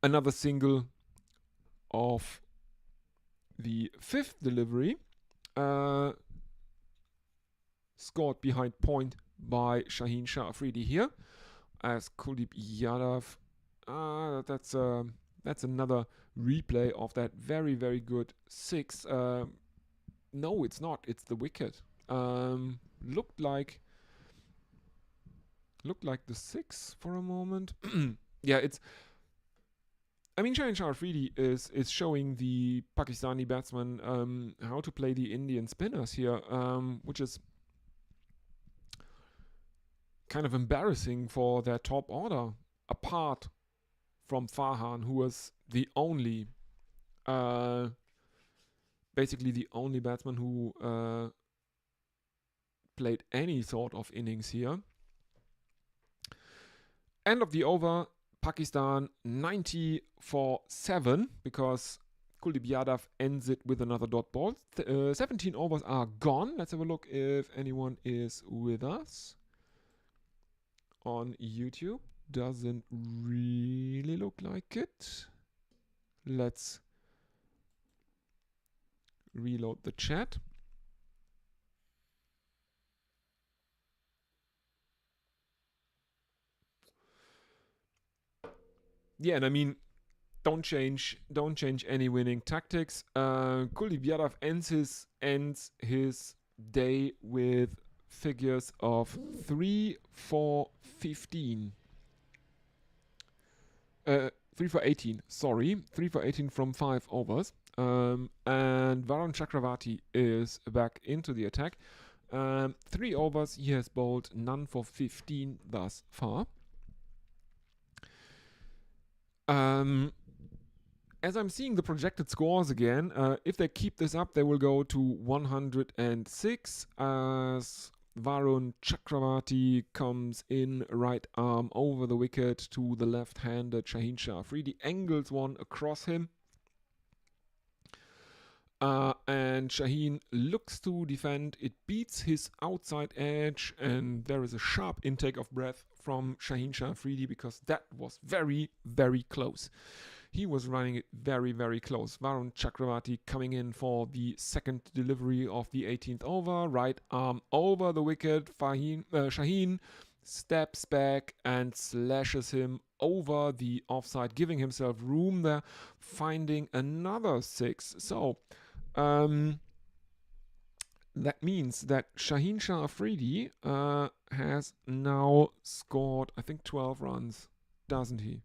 Another single of the 5th delivery. Scored behind point by Shaheen Shah Afridi here. As Kuldeep Yadav. That's another replay of that very, very good 6. No, it's not. It's the wicket. Looked like the 6 for a moment. Yeah, it's... I mean, Shaheen Shah Afridi is showing the Pakistani batsmen how to play the Indian spinners here, which is kind of embarrassing for their top order, apart from Farhan, who was the only, basically the only batsman who played any sort of innings here. End of the over, Pakistan 90 for 7 because Kuldeep Yadav ends it with another dot ball. 17 overs are gone. Let's have a look if anyone is with us on YouTube. Doesn't really look like it. Let's reload the chat. Yeah, and I mean, don't change any winning tactics. Kuldeep Yadav ends his day with figures of 3 for 15. 3 for 18, sorry. 3 for 18 from 5 overs. And Varun Chakravarti is back into the attack. 3 overs, he has bowled none for 15 thus far. As I'm seeing the projected scores again, if they keep this up, they will go to 106 as Varun Chakravarti comes in right arm over the wicket to the left-handed Shaheen Shah Afridi, angles one across him. And Shaheen looks to defend. It beats his outside edge, and there is a sharp intake of breath from Shaheen Shah Afridi because that was very, very close. He was running it very, very close. Varun Chakravarti coming in for the second delivery of the 18th over. Right arm over the wicket. Shaheen steps back and slashes him over the offside, giving himself room there, finding another 6. So that means that Shaheen Shah Afridi has now scored, I think, 12 runs, doesn't he?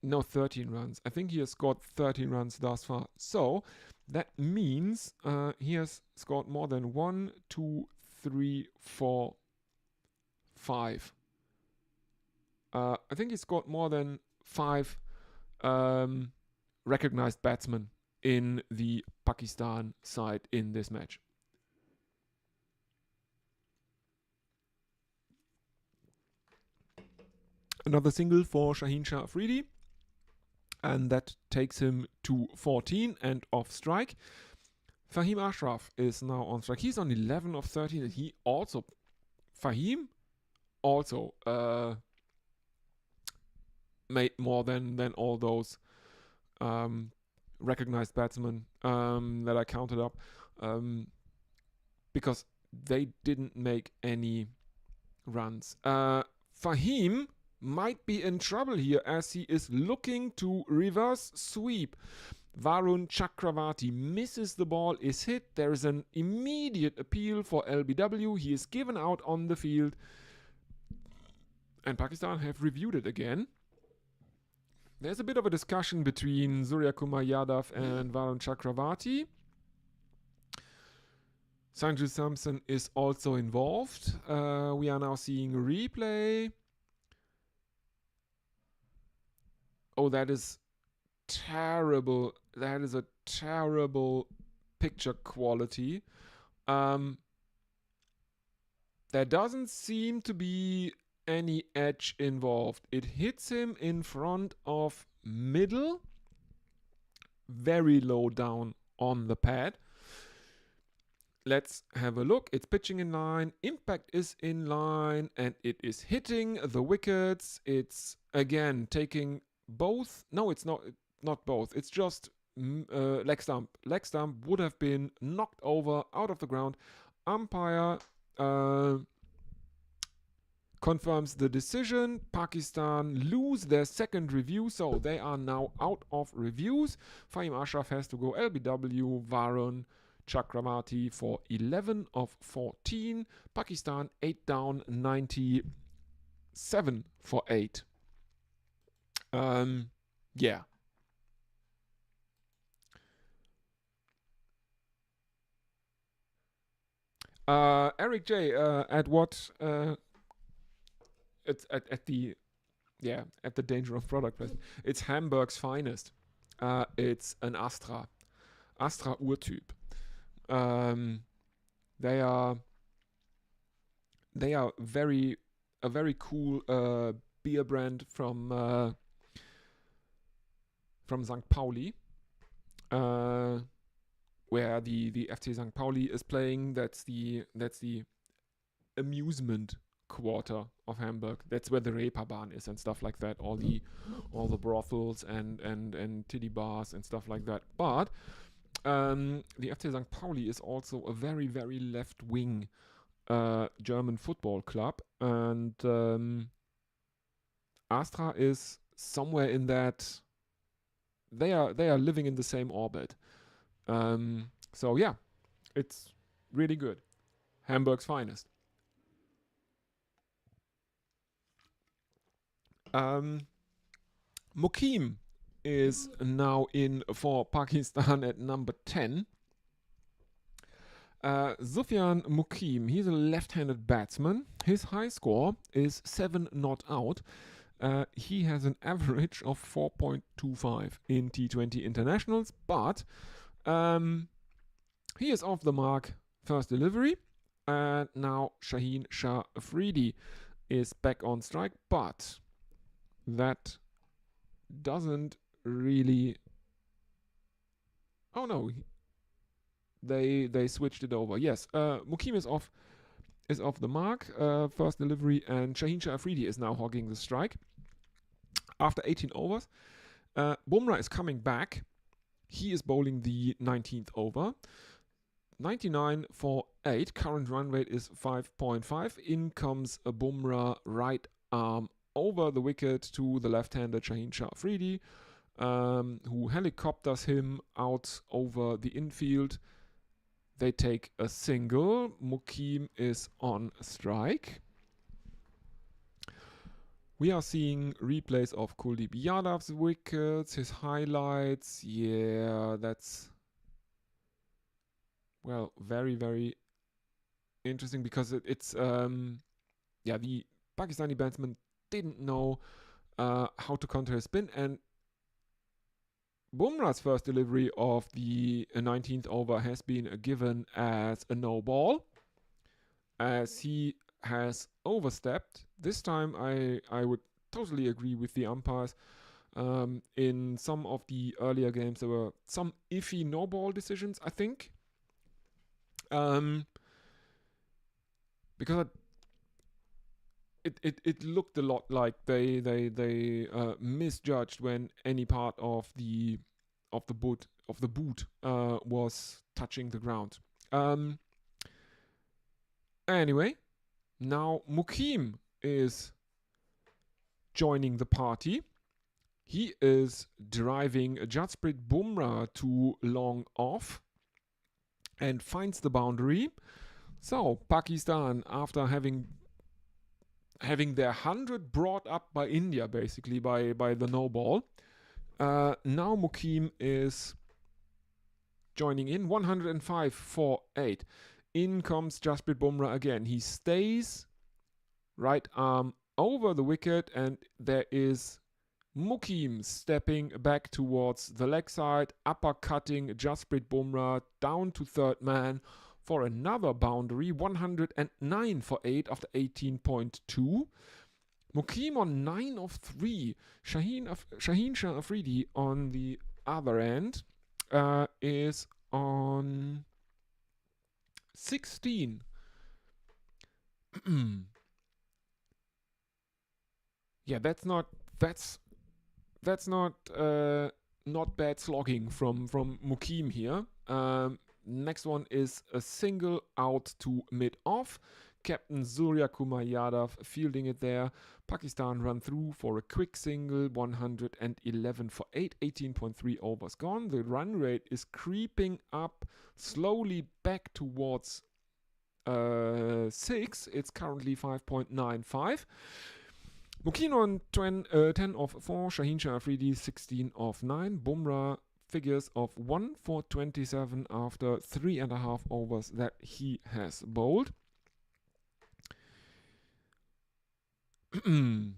No, 13 runs. I think he has scored 13 runs thus far. So that means he has scored more than 1, 2, 3, 4, 5. I think he scored more than 5 recognized batsmen in the Pakistan side in this match. Another single for Shaheen Shah Afridi, and that takes him to 14 and off strike. Fahim Ashraf is now on strike. He's on 11 of 13, and he also, Fahim also made more than all those recognized batsmen that I counted up, because they didn't make any runs. Fahim might be in trouble here as he is looking to reverse sweep. Varun Chakravarti misses the ball, is hit. There is an immediate appeal for LBW. He is given out on the field, and Pakistan have reviewed it again. There's a bit of a discussion between Surya Kumar Yadav and Varun Chakravarti. Sanju Samson is also involved. We are now seeing a replay. Oh, that is terrible. That is a terrible picture quality. There doesn't seem to be any edge involved. It hits him in front of middle, very low down on the pad. Let's have a look. It's pitching in line, impact is in line, and it is hitting the wickets. It's again taking both. No, it's not both. It's just leg stump. Leg stump would have been knocked over out of the ground. Umpire confirms the decision. Pakistan lose their second review, so they are now out of reviews. Fahim Ashraf has to go LBW. Varun Chakravarti for 11 of 14. Pakistan 8 down, 97 for 8. Yeah. Eric J, at what it's at the danger of product placement. It's Hamburg's finest. It's an Astra. Astra Urtyp. They are a very cool beer brand from St. Pauli, where the FC St. Pauli is playing. That's the amusement quarter of Hamburg. That's where the Reeperbahn is and stuff like that. All the brothels and titty bars and stuff like that. But the FC St. Pauli is also a very, very left wing German football club, and Astra is somewhere in that. They are living in the same orbit. So yeah, it's really good. Hamburg's finest. Mukim is now in for Pakistan at number 10. Sufyan Mukim, he's a left-handed batsman. His high score is 7 not out. He has an average of 4.25 in T20 internationals, but he is off the mark first delivery. And now Shaheen Shah Afridi is back on strike, but that doesn't really. Oh no, they switched it over. Yes, Mukim is off the mark, first delivery, and Shaheen Shah Afridi is now hogging the strike after 18 overs. Bumrah is coming back. He is bowling the 19th over. 99 for 8. Current run rate is 5.5. In comes a Bumrah right arm over the wicket to the left-hander Shaheen Shah Afridi, who helicopters him out over the infield. They take a single. Mukim is on strike. We are seeing replays of Kuldeep Yadav's wickets, his highlights. Yeah, that's, well, very, very interesting because it's the Pakistani batsman didn't know how to counter his spin, and Bumrah's first delivery of the 19th over has been given as a no ball, as he has overstepped. This time I would totally agree with the umpires. In some of the earlier games there were some iffy no ball decisions, I think. Because it looked a lot like they misjudged when any part of the boot was touching the ground. Anyway, now Mukim is joining the party. He is driving Jasprit Bumrah to long off and finds the boundary. So Pakistan, after having their 100 brought up by India, basically by the no ball, now Mukim is joining in. 105 for 8. In comes Jasprit Bumrah again. He stays right arm over the wicket, and there is Mukim stepping back towards the leg side, uppercutting Jasprit Bumrah down to third man for another boundary. 109 for 8 after 18.2. Mukim on 9 of 3. Shaheen Shah Afridi on the other end is on 16. Yeah, that's not bad slogging from Mukim here. Next one is a single out to mid-off. Captain Surya Kumar Yadav fielding it there. Pakistan run through for a quick single. 111 for 8. 18.3 overs gone. The run rate is creeping up slowly back towards 6. It's currently 5.95. Mukim on 10 of 4. Shaheen Shah Afridi 16 of 9. Bumrah figures of 1 for 27 after 3.5 overs that he has bowled. In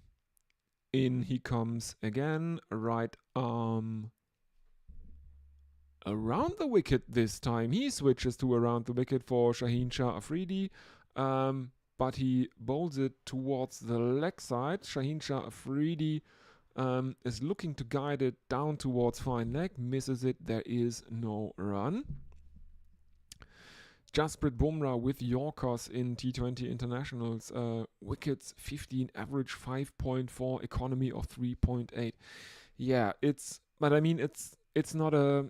he comes again, right arm around the wicket this time. He switches to around the wicket for Shaheen Shah Afridi, but he bowls it towards the leg side. Shaheen Shah Afridi is looking to guide it down towards fine leg, misses it, there is no run. Jasprit Bumrah with Yorkers in T20 internationals. Wickets 15, average 5.4, economy of 3.8. Yeah, it's not a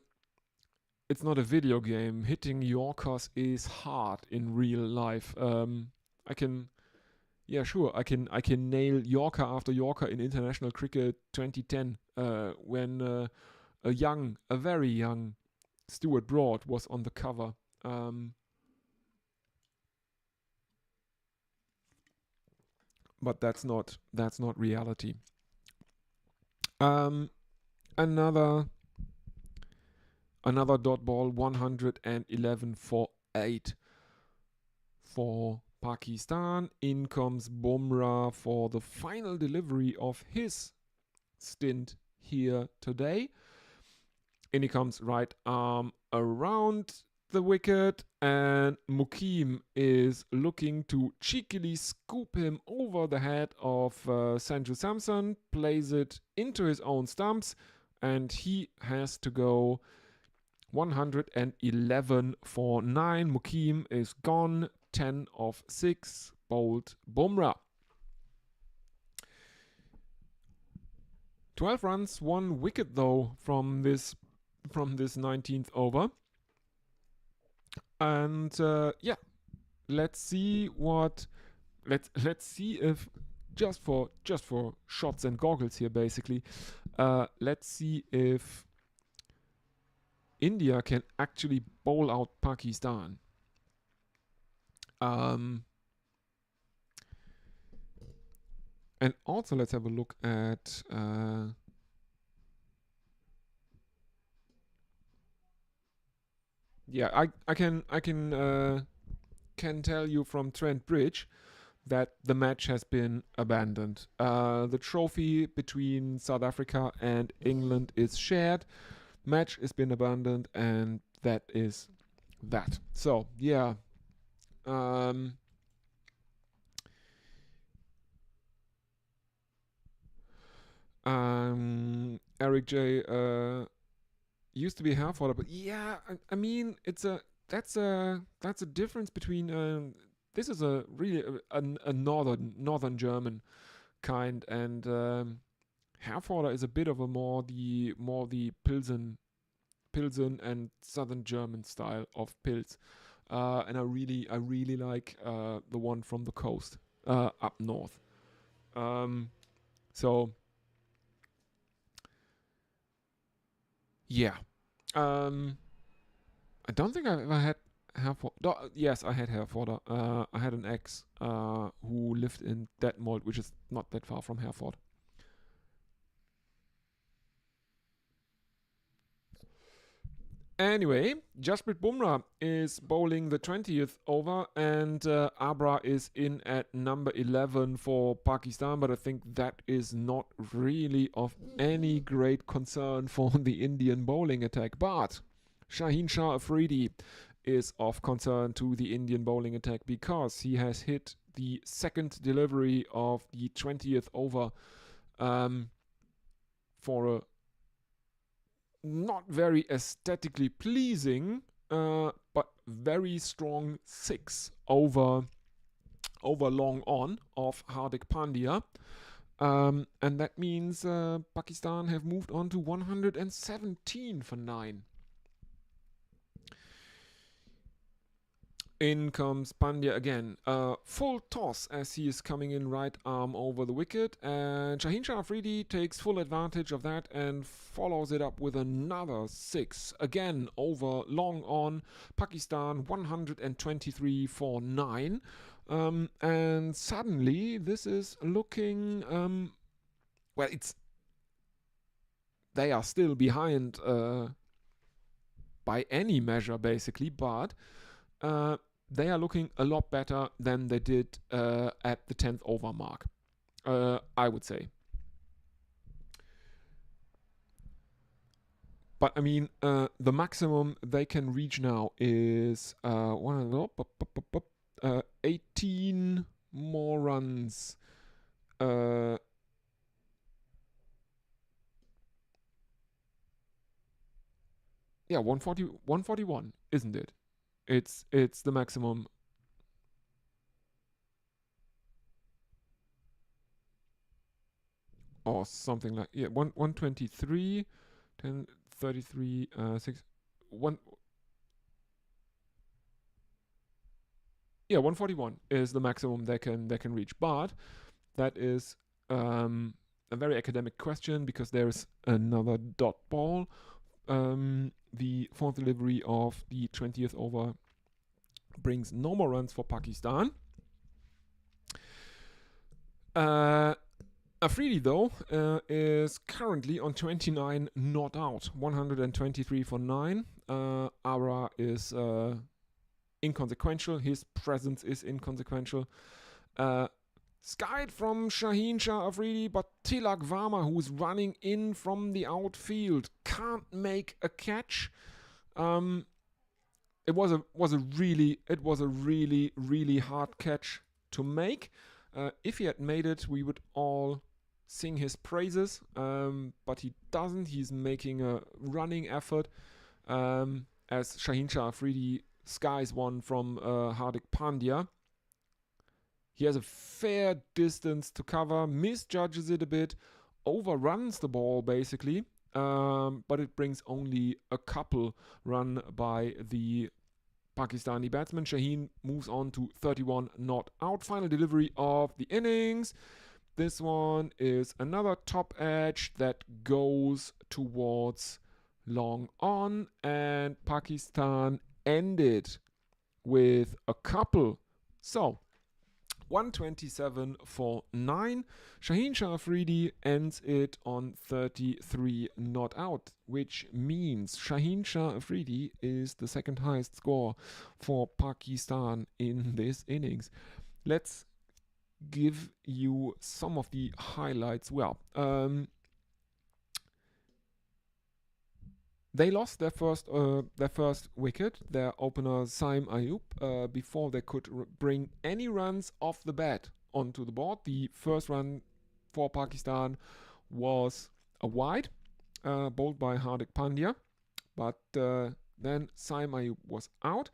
video game. Hitting Yorkers is hard in real life. I can nail Yorker after Yorker in international cricket 2010 when a very young Stuart Broad was on the cover. But that's not reality. Another dot ball, 111 for 8 for Pakistan. In comes Bumrah for the final delivery of his stint here today. In he comes, right arm around the wicket, and Mukim is looking to cheekily scoop him over the head of Sanju Samson, plays it into his own stumps, and he has to go 111 for 9. Mukim is gone, 10 of 6, bowled Bumrah. 12 runs, 1 wicket though from this 19th over. And let's see if just for shots and goggles here basically, let's see if India can actually bowl out Pakistan. And also let's have a look at I can tell you from Trent Bridge that the match has been abandoned. The trophy between South Africa and England is shared. Match has been abandoned, and that is that. So yeah. Eric J. Used to be Herforder, but yeah, I mean that's a difference between this is a really a northern German kind, and Herforder is a bit of a more the Pilsen and southern German style of Pils, and I really like the one from the coast up north. So yeah. I don't think I've ever had Herforder. Yes, I had Herforder. I had an ex who lived in Detmold, which is not that far from Hereford. Anyway, Jasprit Bumrah is bowling the 20th over, and Abra is in at number 11 for Pakistan, but I think that is not really of any great concern for the Indian bowling attack. But Shaheen Shah Afridi is of concern to the Indian bowling attack because he has hit the second delivery of the 20th over for a not very aesthetically pleasing, but very strong 6 over long on of Hardik Pandya. And that means Pakistan have moved on to 117 for 9. In comes Pandya again. Full toss as he is coming in right arm over the wicket. And Shaheen Shah Afridi takes full advantage of that and follows it up with another 6. Again over long on. Pakistan 123 for 9. And suddenly this is looking... they are still behind by any measure basically, but... they are looking a lot better than they did at the 10th over mark, I would say. But I mean, the maximum they can reach now is 18 more runs. Yeah, 141, isn't it? It's the maximum. Or something like, yeah, 123, 10, 33, 6, 1. Yeah, 141 is the maximum they can reach. But that is a very academic question because there's another dot ball. The fourth delivery of the 20th over brings no more runs for Pakistan. Afridi, though, is currently on 29 not out, 123 for 9. Ara is inconsequential. His presence is inconsequential. Skied from Shaheen Shah Afridi, but Tilak Varma, who's running in from the outfield, can't make a catch. It was a really hard catch to make. If he had made it, we would all sing his praises, but he doesn't. He's making a running effort as Shaheen Shah Afridi skies one from Hardik Pandya. He has a fair distance to cover, misjudges it a bit, overruns the ball basically, but it brings only a couple run by the Pakistani batsman. Shaheen moves on to 31 not out. Final delivery of the innings. This one is another top edge that goes towards long on, and Pakistan ended with a couple. So 127 for 9. Shaheen Shah Afridi ends it on 33 not out, which means Shaheen Shah Afridi is the second highest score for Pakistan in this innings. Let's give you some of the highlights. Well, they lost their first wicket, their opener Saim Ayub, before they could bring any runs off the bat onto the board. The first run for Pakistan was a wide, bowled by Hardik Pandya, but then Saim Ayub was out.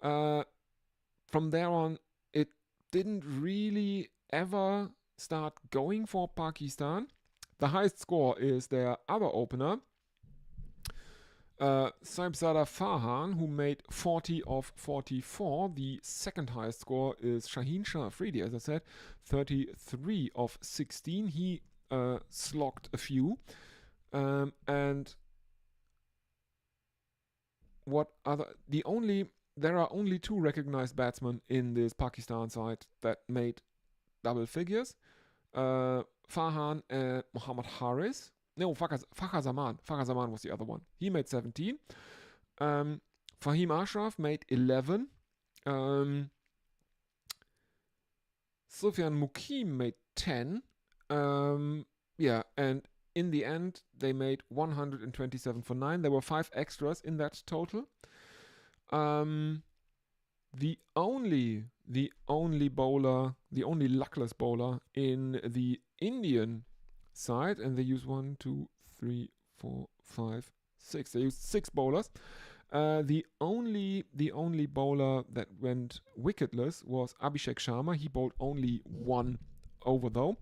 From there on, it didn't really ever start going for Pakistan. The highest score is their other opener, Saibzada Farhan, who made 40 of 44. The second highest score is Shaheen Shah Afridi, as I said, 33 of 16. He slogged a few. And there are only two recognized batsmen in this Pakistan side that made double figures. Farhan and Muhammad Haris. No, Fakhar Zaman. Fakhar Zaman was the other one. He made 17. Fahim Ashraf made 11. Sufyan Mukim made 10. Yeah, and in the end, they made 127 for 9. There were 5 extras in that total. The only bowler, the only luckless bowler in the Indian side, and they used 1, 2, 3, 4, 5, 6. They used 6 bowlers. The only bowler that went wicketless was Abhishek Sharma. He bowled only 1 over though,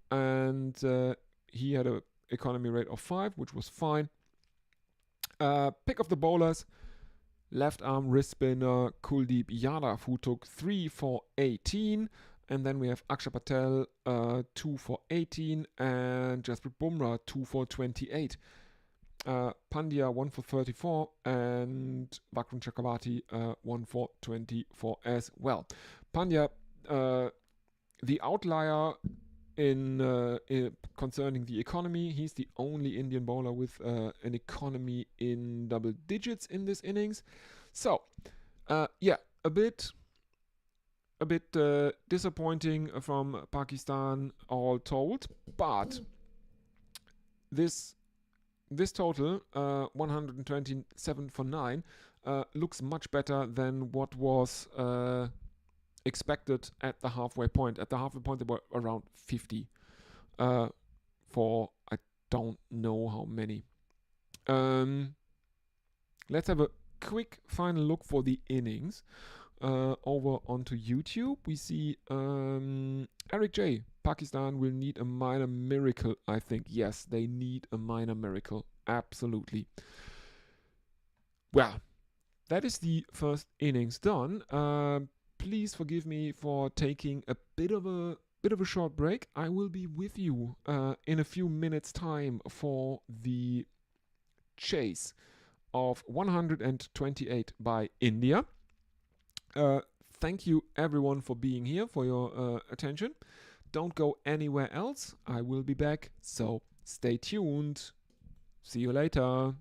and he had an economy rate of 5, which was fine. Pick of the bowlers: left arm wrist spinner Kuldeep Yadav, who took 3 for 18. And then we have Akshar Patel, 2 for 18, and Jasprit Bumrah, 2 for 28. Pandya, 1 for 34, and Vakrun Chakravarti, 1 for 24 as well. Pandya, the outlier in concerning the economy. He's the only Indian bowler with an economy in double digits in this innings. So, yeah, a bit disappointing from Pakistan all told, but this this total, 127 for 9, looks much better than what was expected at the halfway point. At the halfway point, they were around 50 for I don't know how many. Let's have a quick final look for the innings. Over onto YouTube, we see Eric J. Pakistan will need a minor miracle, I think. Yes, they need a minor miracle. Absolutely. Well, that is the first innings done. Please forgive me for taking a bit of a short break. I will be with you in a few minutes' time for the chase of 128 by India. Thank you everyone for being here, for your attention. Don't go anywhere else. I will be back, so stay tuned. See you later.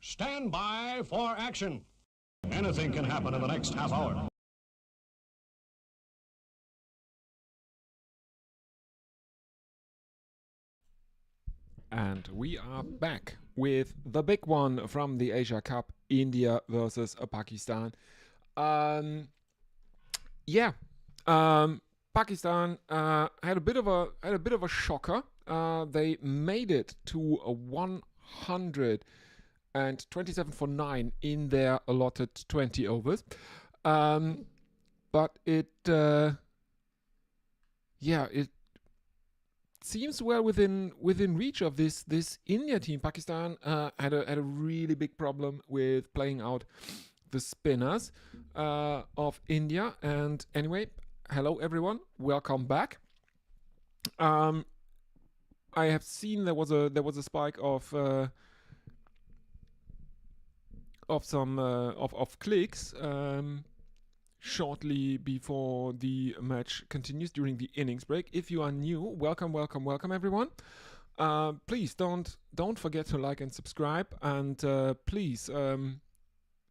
Stand by for action. Anything can happen in the next half hour. And we are back with the big one from the Asia Cup, India versus Pakistan. Yeah, Pakistan had a bit of a shocker. They made it to a 127 for 9 in their allotted 20 overs. But it seems well within reach of this India team. Pakistan had a really big problem with playing out the spinners of India. And anyway, hello everyone, welcome back. I have seen there was a spike of clicks shortly before the match continues during the innings break. If you are new, welcome everyone. Please don't forget to like and subscribe, and please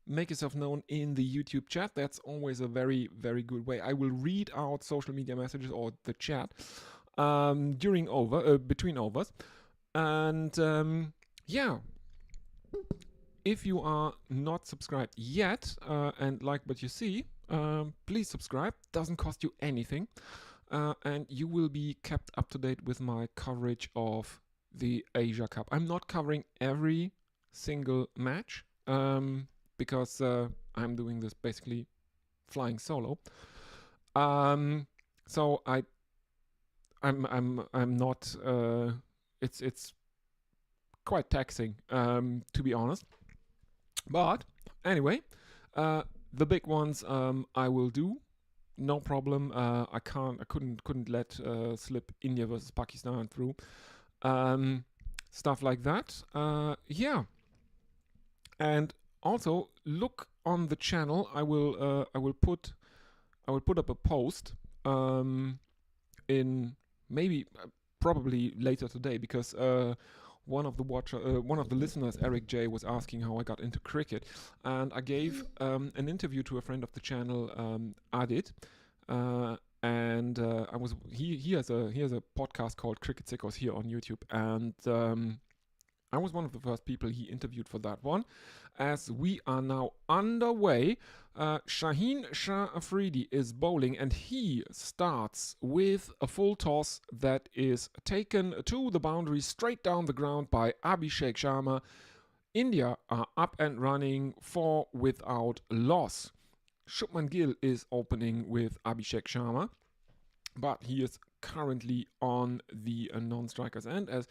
make yourself known in the YouTube chat. That's always a very, very good way. I will read out social media messages or the chat between overs, and if you are not subscribed yet and like what you see, please subscribe. Doesn't cost you anything, and you will be kept up to date with my coverage of the Asia Cup. I'm not covering every single match because I'm doing this basically flying solo. So I'm not. It's quite taxing, to be honest. But anyway, the big ones I will do, no problem. I couldn't let slip India versus Pakistan through. Stuff like that. And also look on the channel. I will put up a post in probably later today, because one of the listeners, Eric J, was asking how I got into cricket, and I gave an interview to a friend of the channel, Adit, and he has a podcast called Cricket Sickos here on YouTube, and I was one of the first people he interviewed for that one. As we are now underway, Shaheen Shah Afridi is bowling, and he starts with a full toss that is taken to the boundary straight down the ground by Abhishek Sharma. India are up and running 4 without loss. Shubman Gill is opening with Abhishek Sharma, but he is currently on the non-strikers end as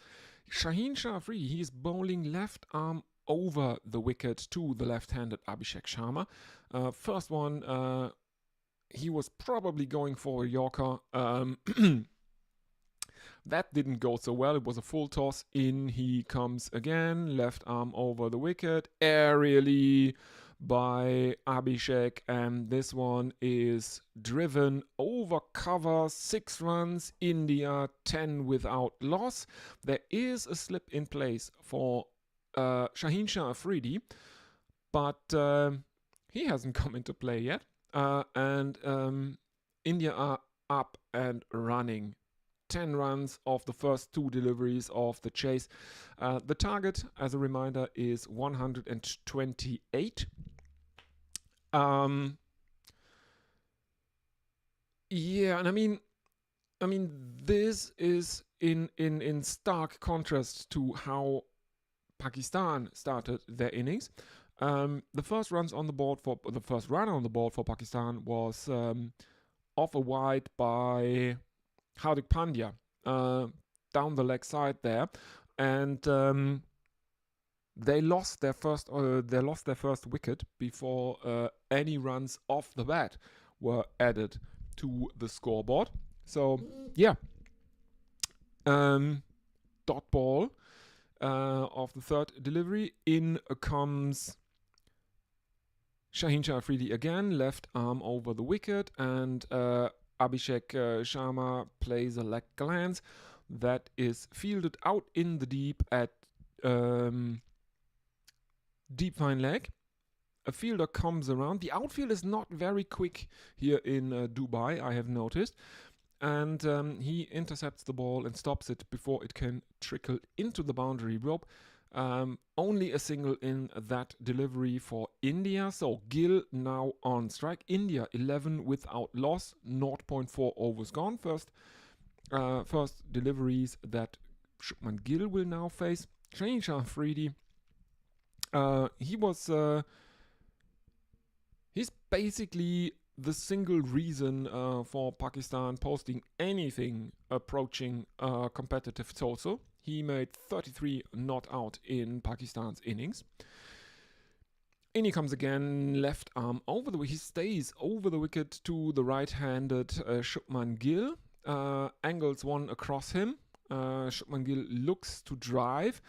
Shaheen Shah Afridi, he is bowling left arm over the wicket to the left-handed Abhishek Sharma. First one, he was probably going for a Yorker. That didn't go so well. It was a full toss. In he comes again, left arm over the wicket, aerially by Abhishek, and this one is driven over cover, 6 runs, India 10 without loss. There is a slip in place for Shaheen Shah Afridi, but he hasn't come into play yet, and India are up and running. 10 runs of the first 2 deliveries of the chase. The target, as a reminder, is 128. And I mean, this is in stark contrast to how Pakistan started their innings. The first run on the board for Pakistan was off a wide by Hardik Pandya down the leg side there, and they lost their first wicket before any runs off the bat were added to the scoreboard. So dot ball of the third delivery. In comes Shaheen Shah Afridi again, left arm over the wicket, and Abhishek Sharma plays a leg glance that is fielded out in the deep at deep fine leg. A fielder comes around. The outfield is not very quick here in Dubai, I have noticed. And he intercepts the ball and stops it before it can trickle into the boundary rope. Only a single in that delivery for India. So Gill now on strike. India 11 without loss. 0.4 overs gone. First deliveries that Shubman Gill will now face. Shaheen Shah Afridi. He's basically the single reason for Pakistan posting anything approaching competitive total. He made 33 not out in Pakistan's innings. In he comes again, left arm over the wicket. He stays over the wicket to the right-handed Shubman Gill. Angles one across him. Shubman Gill looks to drive,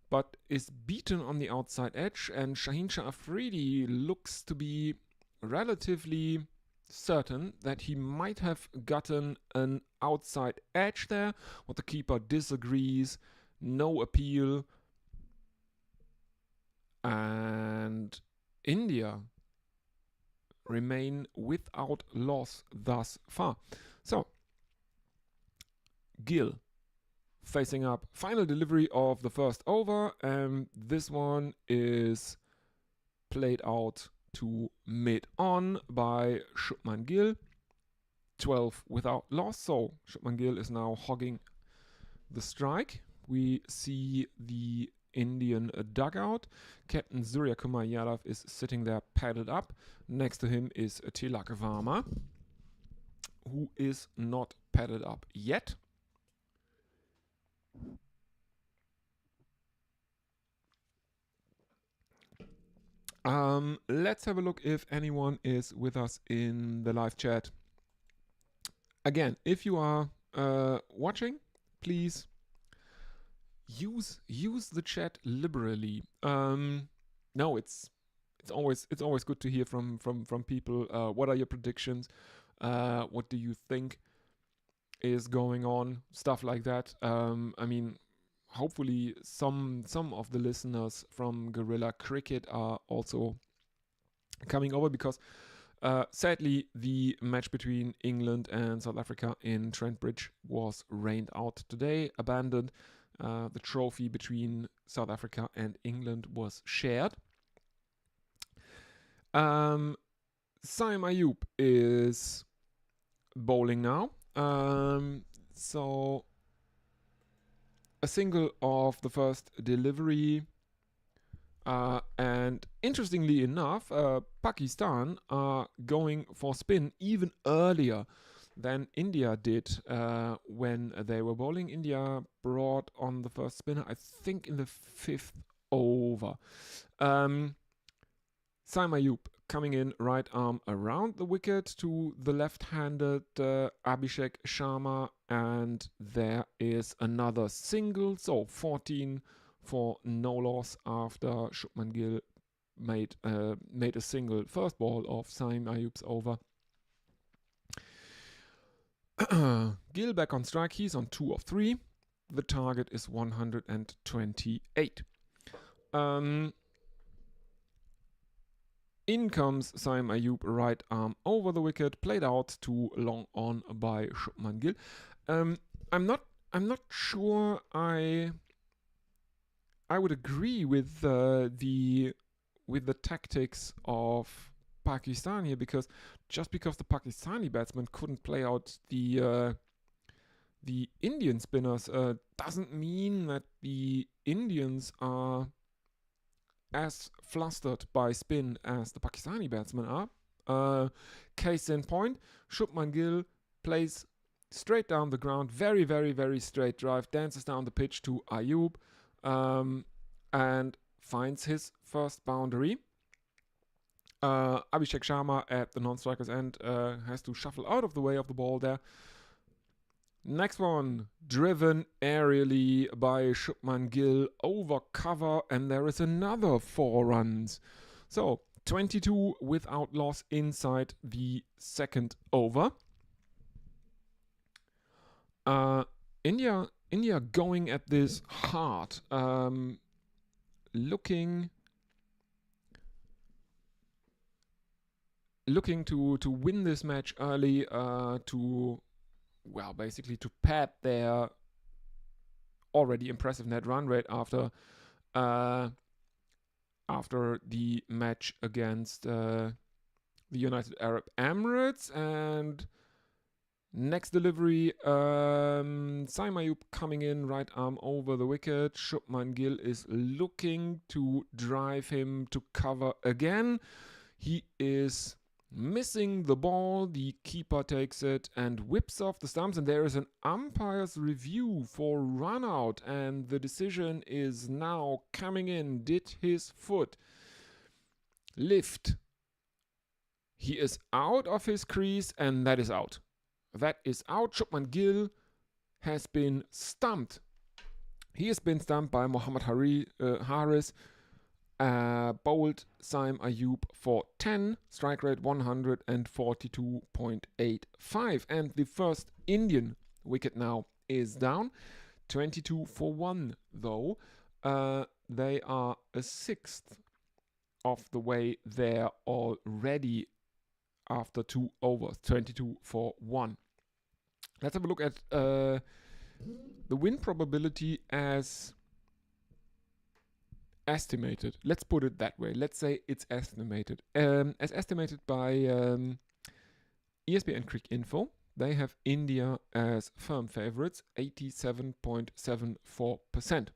but is beaten on the outside edge. And Shaheen Shah Afridi looks to be relatively certain that he might have gotten an outside edge there, but the keeper disagrees. No appeal. And India remain without loss thus far. So, Gill facing up. Final delivery of the first over. This one is played out to mid-on by Shubman Gill. 12 without loss. So Shubman Gill is now hogging the strike. We see the Indian dugout. Captain Surya Kumar Yadav is sitting there padded up. Next to him is Tilak Varma, who is not padded up yet. Let's have a look if anyone is with us in the live chat. Again, if you are watching, please use the chat liberally. No, it's always good to hear from people. What are your predictions? What do you think is going on? Stuff like that. I mean, hopefully some of the listeners from Gorilla Cricket are also coming over, because sadly the match between England and South Africa in Trent Bridge was rained out today, abandoned. The trophy between South Africa and England was shared. Saim Ayub is bowling now. So a single of the first delivery. And interestingly enough, Pakistan are going for spin even earlier than India did when they were bowling. India brought on the first spinner, I think, in the 5th over. Saim Ayub coming in, right arm around the wicket to the left-handed Abhishek Sharma, and there is another single. So 14 for no loss after Shubman Gill made a single first ball of Saim Ayub's over. Gill back on strike. He's on 2 of 3. The target is 128. In comes Saim Ayub, right arm over the wicket, played out to long on by Shubman Gill. I'm not sure I would agree with the tactics of Pakistan here, because just because the Pakistani batsman couldn't play out the Indian spinners doesn't mean that the Indians are as flustered by spin as the Pakistani batsmen are. Case in point, Shubman Gill plays straight down the ground, very, very, very straight drive, dances down the pitch to Ayub, and finds his first boundary. Abhishek Sharma at the non-striker's end has to shuffle out of the way of the ball there. Next one, driven aerially by Shubman Gill over cover, and there is another 4 runs. So 22 without loss inside the second over. India going at this hard, looking looking to win this match early, basically to pad their already impressive net run rate after the match against the United Arab Emirates. And next delivery, Saim Ayub coming in, right arm over the wicket. Shubman Gill is looking to drive him to cover again. He is missing the ball. The keeper takes it and whips off the stumps, and there is an umpire's review for run out, and the decision is now coming in. Did his foot lift? He is out of his crease, and that is out. That is out. Shubman Gill has been stumped. He has been stumped by Mohammad Haris. Bowled Saim Ayub for 10, strike rate 142.85, and the first Indian wicket now is down. 22 for 1 though. They are a sixth of the way there already after 2 overs. 22 for 1. Let's have a look at the win probability as estimated. Let's put it that way. Let's say it's estimated. As estimated by ESPN Cricinfo, they have India as firm favorites, 87.74%.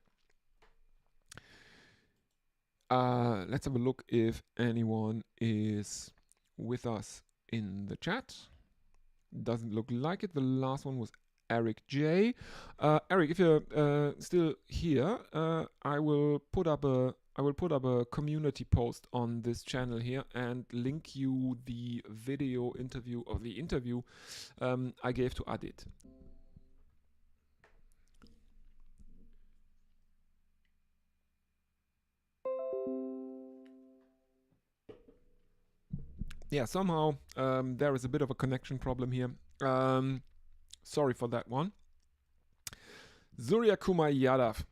Let's have a look if anyone is with us in the chat. Doesn't look like it. The last one was Eric J. Eric, if you're still here, I will put up a community post on this channel here and link you the video interview of the interview I gave to Adit. Yeah, somehow there is a bit of a connection problem here. Sorry for that one. Surya Kumar Yadav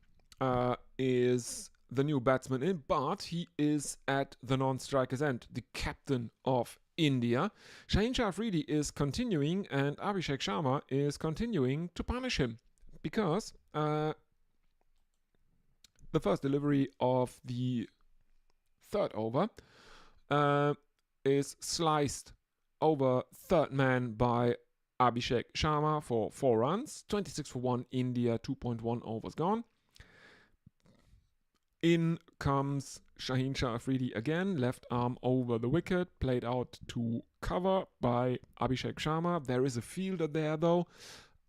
is the new batsman in, but he is at the non-striker's end, the captain of India. Shaheen Shah Afridi is continuing, and Abhishek Sharma is continuing to punish him because the first delivery of the third over is sliced over third man by Abhishek Sharma for 4 runs. 26 for 1, India, 2.1 overs gone. In comes Shaheen Shah Afridi again, left arm over the wicket, played out to cover by Abhishek Sharma. There is a fielder there though,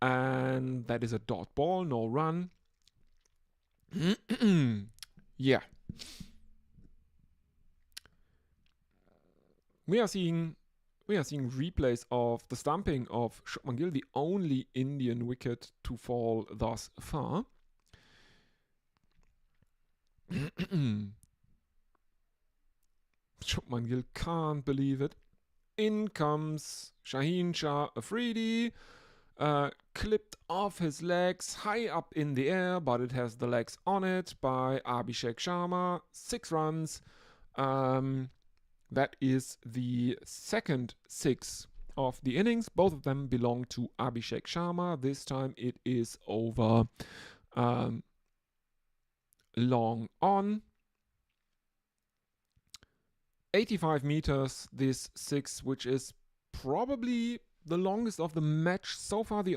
and that is a dot ball, no run. Yeah. We are seeing replays of the stumping of Shubman Gill, the only Indian wicket to fall thus far. Shubman Gill can't believe it. In comes Shaheen Shah Afridi, clipped off his legs, high up in the air, but it has the legs on it by Abhishek Sharma. 6 runs. That is the second 6 of the innings. Both of them belong to Abhishek Sharma. This time it is over long on. 85 meters, this 6, which is probably the longest of the match so far. The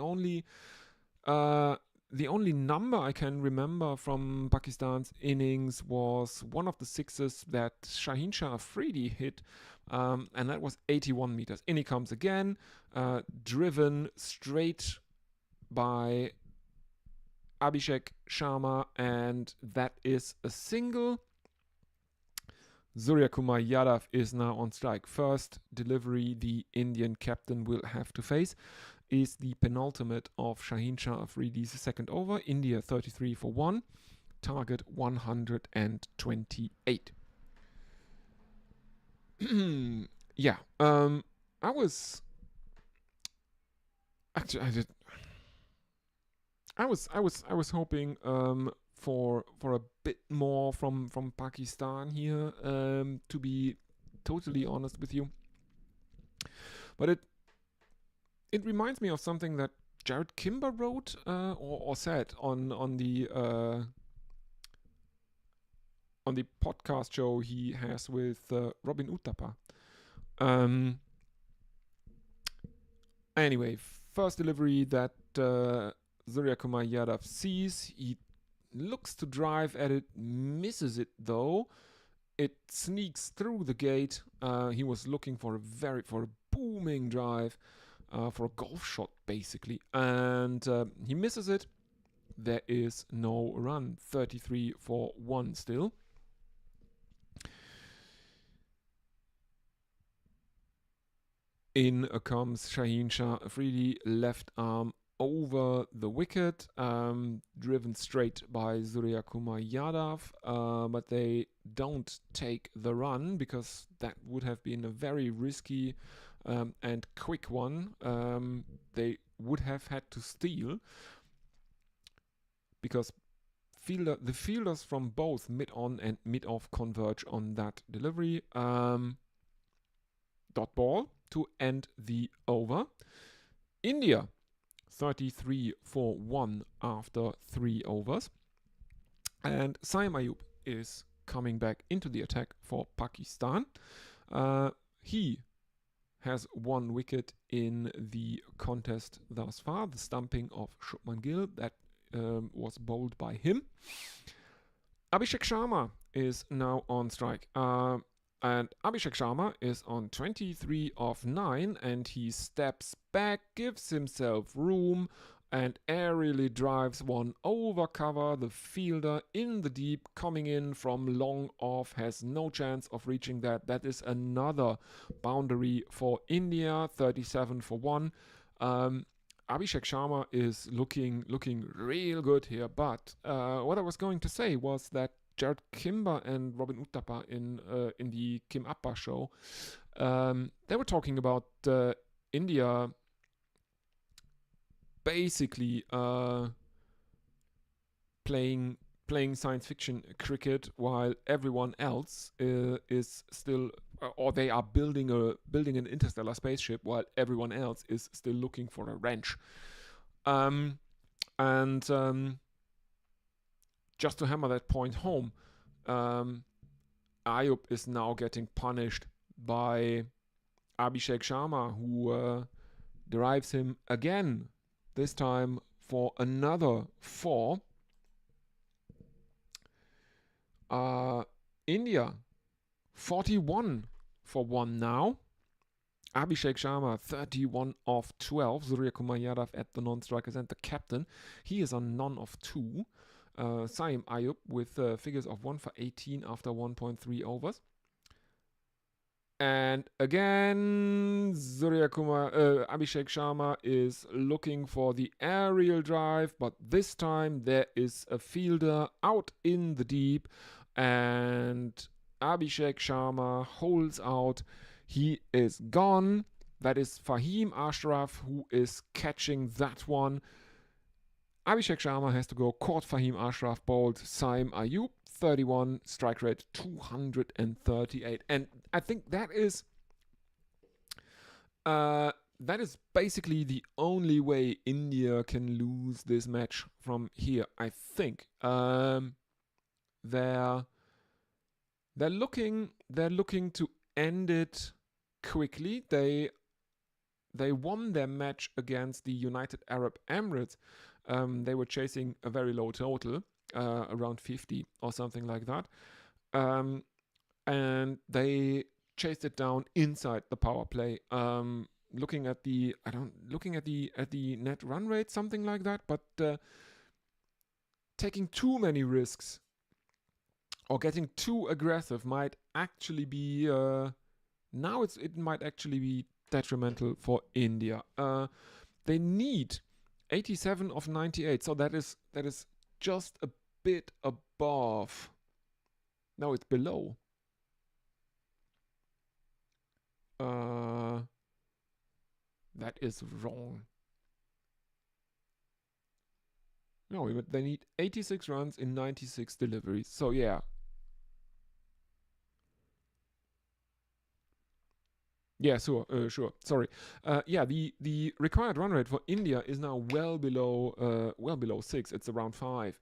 only number I can remember from Pakistan's innings was one of the 6s that Shaheen Shah Afridi hit, and that was 81 meters. In he comes again, driven straight by Abhishek Sharma, and that is a single. Surya Kumar Yadav is now on strike. First delivery the Indian captain will have to face is the penultimate of Shaheen Shah Afridi's second over. India 33 for 1, target 128. Yeah, I was hoping for a bit more from Pakistan here, to be totally honest with you. But it reminds me of something that Jared Kimber wrote or said on the podcast show he has with Robin Uthappa. Anyway, first delivery that Surya Kumar Yadav sees. He looks to drive at it, misses it though. It sneaks through the gate. He was looking for a booming drive, for a golf shot basically, and he misses it. There is no run. 33 for 1 still. In comes Shaheen Shah Afridi, left arm over the wicket, driven straight by Surya Kumar Yadav, but they don't take the run because that would have been a very risky and quick one. They would have had to steal because the fielders from both mid-on and mid-off converge on that delivery. Dot ball to end the over. India 33 for 1 after 3 overs. And Saim Ayub is coming back into the attack for Pakistan. He has 1 wicket in the contest thus far. The stumping of Shubman Gill that was bowled by him. Abhishek Sharma is now on strike. And Abhishek Sharma is on 23 of 9, and he steps back, gives himself room, and aerially drives one over cover. The fielder in the deep, coming in from long off, has no chance of reaching that. That is another boundary for India, 37 for 1. Abhishek Sharma is looking real good here, but what I was going to say was that Jared Kimber and Robin Uthappa in the Kim Appa show, they were talking about India basically playing science fiction cricket while everyone else is still, or they are building an interstellar spaceship while everyone else is still looking for a wrench. Just to hammer that point home, Ayub is now getting punished by Abhishek Sharma, who drives him again, this time for another 4. India, 41 for 1 now. Abhishek Sharma, 31 of 12. Surya Kumar Yadav at the non-strikers and the captain. He is on none of 2. Saim Ayub with figures of 1 for 18 after 1.3 overs. And again, Abhishek Sharma is looking for the aerial drive, but this time there is a fielder out in the deep, and Abhishek Sharma holds out. He is gone. That is Fahim Ashraf who is catching that one. Abhishek Sharma has to go. Caught Fahim Ashraf, bowled Saim Ayub, 31, strike rate 238. And I think that is basically the only way India can lose this match from here. I think they're looking to end it quickly. They won their match against the United Arab Emirates. They were chasing a very low total, around 50 or something like that, and they chased it down inside the power play. Looking at the net run rate, something like that, but taking too many risks or getting too aggressive might actually be it might actually be detrimental for India. They need 87 of 98, so that is just a bit above. No, it's below. That is wrong. No, but they need 86 runs in 96 deliveries. So yeah. Yeah, sure. Sorry. Yeah, the required run rate for India is now well below 6. It's around 5.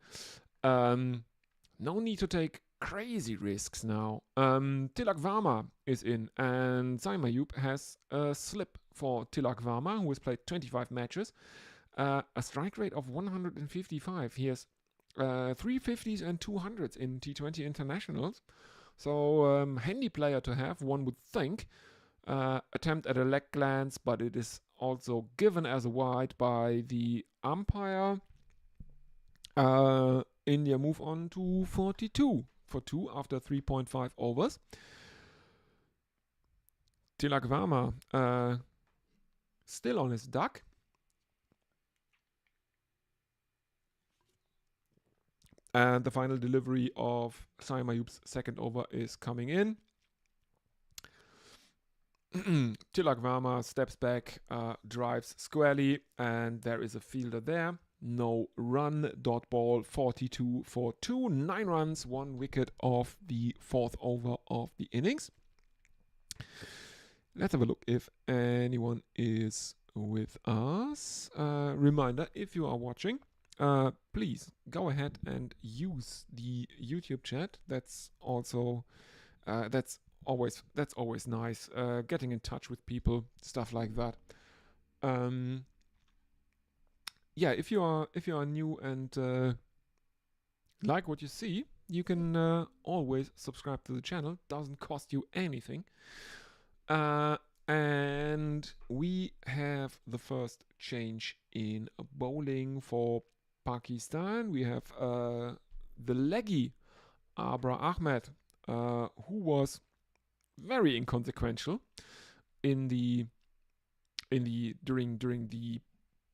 No need to take crazy risks now. Tilak Varma is in, and Saim Ayub has a slip for Tilak Varma, who has played 25 matches. A strike rate of 155. He has 350s and 200s in T20 internationals. So, handy player to have, one would think. Attempt at a leg glance, but it is also given as a wide by the umpire. India move on to 42 for 2 after 3.5 overs. Tilak Varma still on his duck. And the final delivery of Saim Ayub's second over is coming in. Tilak Varma steps back, drives squarely, and there is a fielder there. No run, dot ball, 42 for 2, 9 runs, 1 wicket off the 4th over of the innings. Let's have a look if anyone is with us. Reminder, if you are watching, please go ahead and use the YouTube chat. That's also that's always nice. Getting in touch with people, stuff like that. Yeah, if you are new and like what you see, you can always subscribe to the channel. Doesn't cost you anything. And we have the first change in bowling for Pakistan. We have the leggy Abra Ahmed, who was very inconsequential during the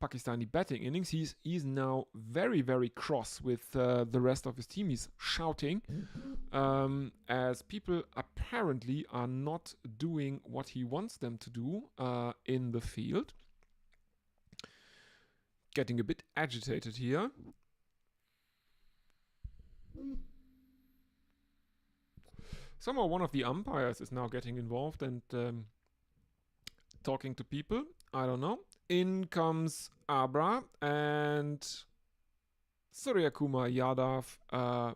Pakistani batting innings. He's now very cross with the rest of his team. He's shouting as people apparently are not doing what he wants them to do in the field. Getting a bit agitated here. Somehow one of the umpires is now getting involved and talking to people. I don't know. In comes Abra, and Suryakumar Yadav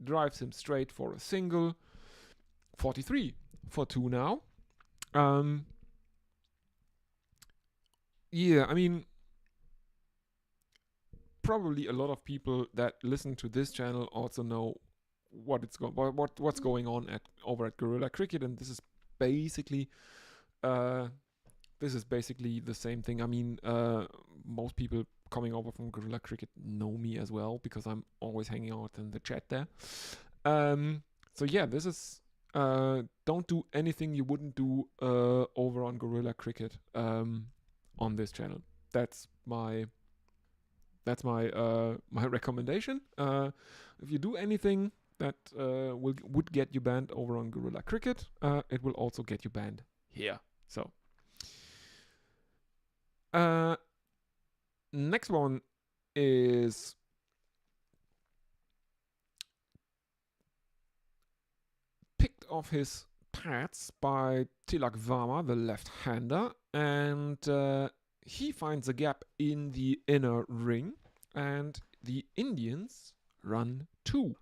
drives him straight for a single. 43 for 2 now. Yeah, I mean, probably a lot of people that listen to this channel also know what's going on over at Gorilla Cricket, and this is basically the same thing. I mean, most people coming over from Gorilla Cricket know me as well because I'm always hanging out in the chat there. So yeah, this is don't do anything you wouldn't do over on Gorilla Cricket on this channel. That's my my recommendation. If you do anything that would get you banned over on Gorilla Cricket, it will also get you banned here. So next one is picked off his pads by Tilak Varma, the left-hander, and he finds a gap in the inner ring, and the Indians run 2.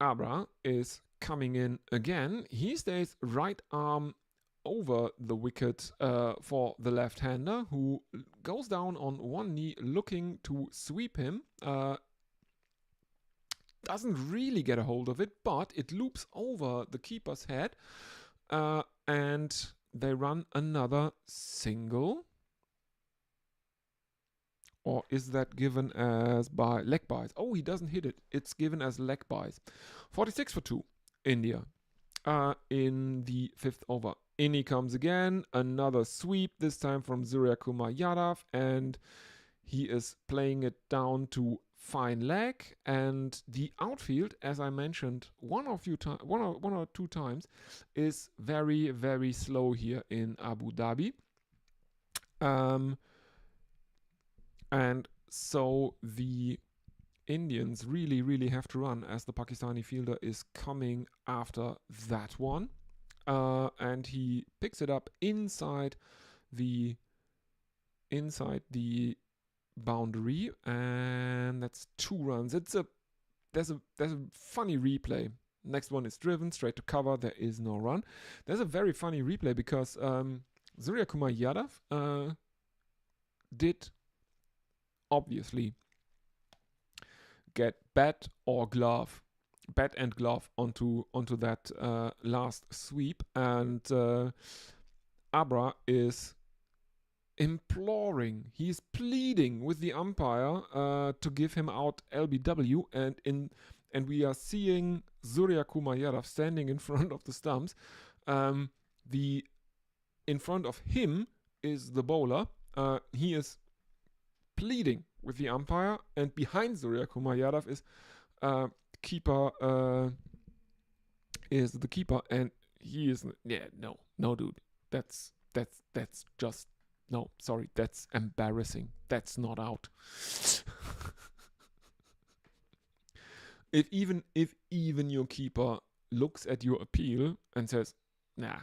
Abra is coming in again. He stays right arm over the wicket for the left-hander, who goes down on one knee looking to sweep him. Doesn't really get a hold of it, but it loops over the keeper's head, and they run another single. Or is that given as by leg byes? Oh, he doesn't hit it. It's given as leg byes. 46 for 2, India. In the 5th over. In he comes again. Another sweep, this time from Suryakumar Yadav. And he is playing it down to fine leg. And the outfield, as I mentioned one or two times, is very slow here in Abu Dhabi. And so the Indians really have to run as the Pakistani fielder is coming after that one. and he picks it up inside the boundary, and that's 2 runs. There's a funny replay. Next one is driven straight to cover. There is no run. There's a very funny replay because Surya Kumar Yadav did obviously get bat and glove onto that last sweep, and Abra is imploring, he's pleading with the umpire to give him out LBW, and we are seeing Surya Kumar Yadav standing in front of the stumps. In front of him is the bowler. He is pleading with the umpire, and behind Surya Kumar Yadav is the keeper, and he is no dude. That's just no, sorry, that's embarrassing. That's not out. If even your keeper looks at your appeal and says, nah,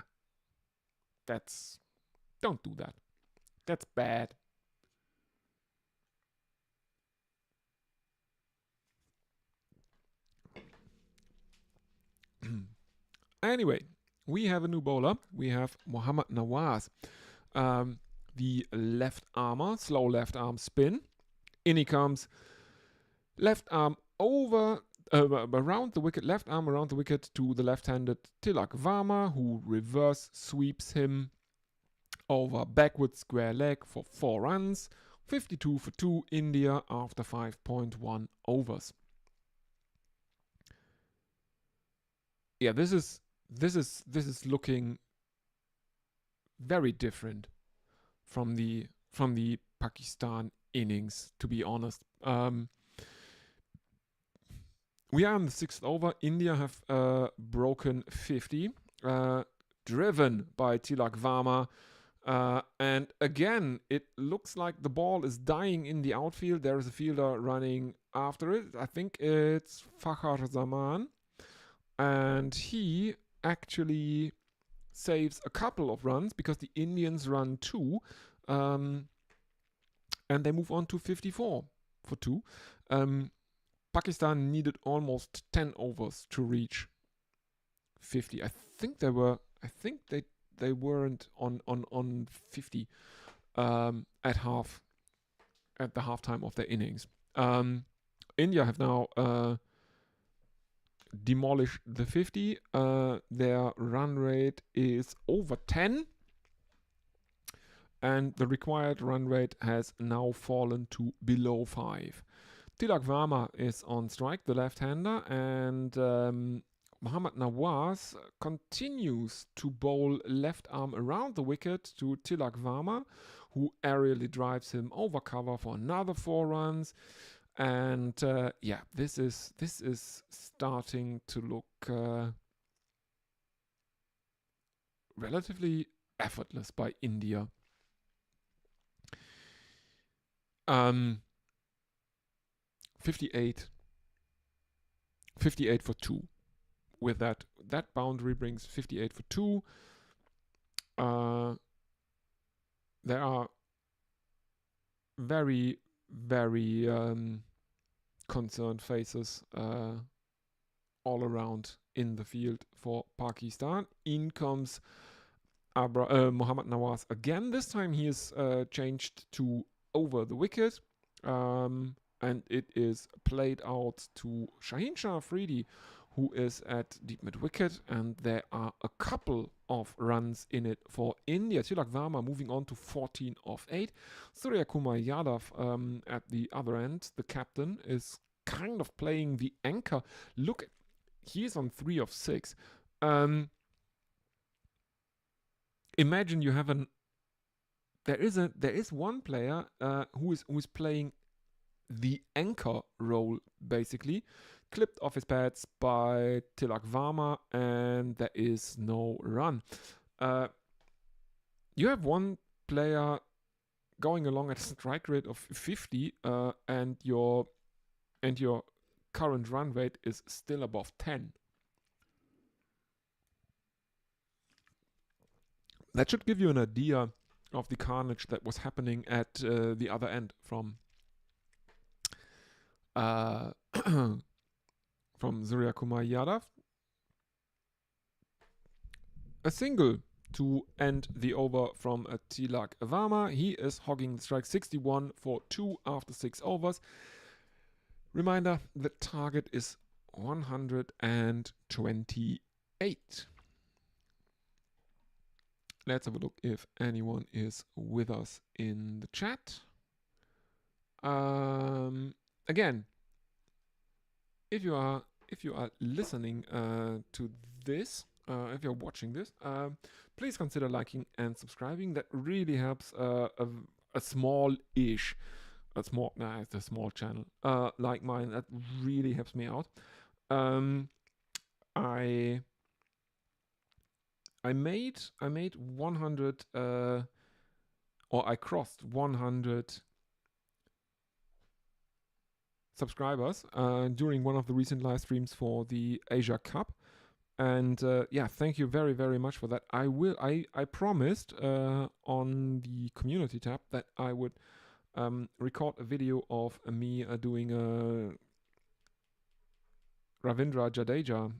don't do that. That's bad. Anyway, we have a new bowler. We have Mohammad Nawaz. The left armer, slow left arm spin. In he comes, left arm over, around the wicket, left arm around the wicket to the left-handed Tilak Varma, who reverse sweeps him over backward square leg for 4 runs. 52 for 2 India after 5.1 overs. Yeah, this is looking very different from the Pakistan innings, to be honest. We are in the 6th over. India have broken 50, driven by Tilak Varma. And again, it looks like the ball is dying in the outfield. There is a fielder running after it. I think it's Fakhar Zaman. And he actually saves a couple of runs because the Indians run 2. And they move on to 54 for 2. Pakistan needed almost 10 overs to reach 50. I think they weren't on 50 at the halftime of their innings. India have now demolished the 50. Their run rate is over 10. And the required run rate has now fallen to below 5. Tilak Varma is on strike, the left-hander, and Mohammad Nawaz continues to bowl left arm around the wicket to Tilak Varma, who aerially drives him over cover for another 4 runs. And this is starting to look relatively effortless by India. 58 for 2. With that boundary brings 58 for 2. There are very, very concerned faces all around in the field for Pakistan. In comes Mohammad Nawaz again. This time he is changed to over the wicket. And it is played out to Shaheen Shah Afridi, who is at deep mid-wicket, and there are a couple of runs in it for India. Tilak Varma moving on to 14 of 8. Surya Kumar Yadav at the other end, the captain, is kind of playing the anchor. Look, he's on 3 of 6. Imagine you have there is one player who is playing the anchor role, basically, clipped off his pads by Tilak Varma, and there is no run. You have one player going along at a strike rate of 50, and your current run rate is still above 10. that should give you an idea of the carnage that was happening at the other end from from Surya Kumar Yadav. A single to end the over from Tilak Varma. He is hogging the strike 61 for 2 after 6 overs. Reminder, the target is 128. Let's have a look if anyone is with us in the chat. Again, if you are listening to this, if you're watching this, please consider liking and subscribing. That really helps a small-ish, it's a small channel like mine. That really helps me out. I made 100 or I crossed 100 subscribers during one of the recent live streams for the Asia Cup, and yeah, thank you very, very much for that. I promised on the community tab that I would record a video of me doing a Ravindra Jadeja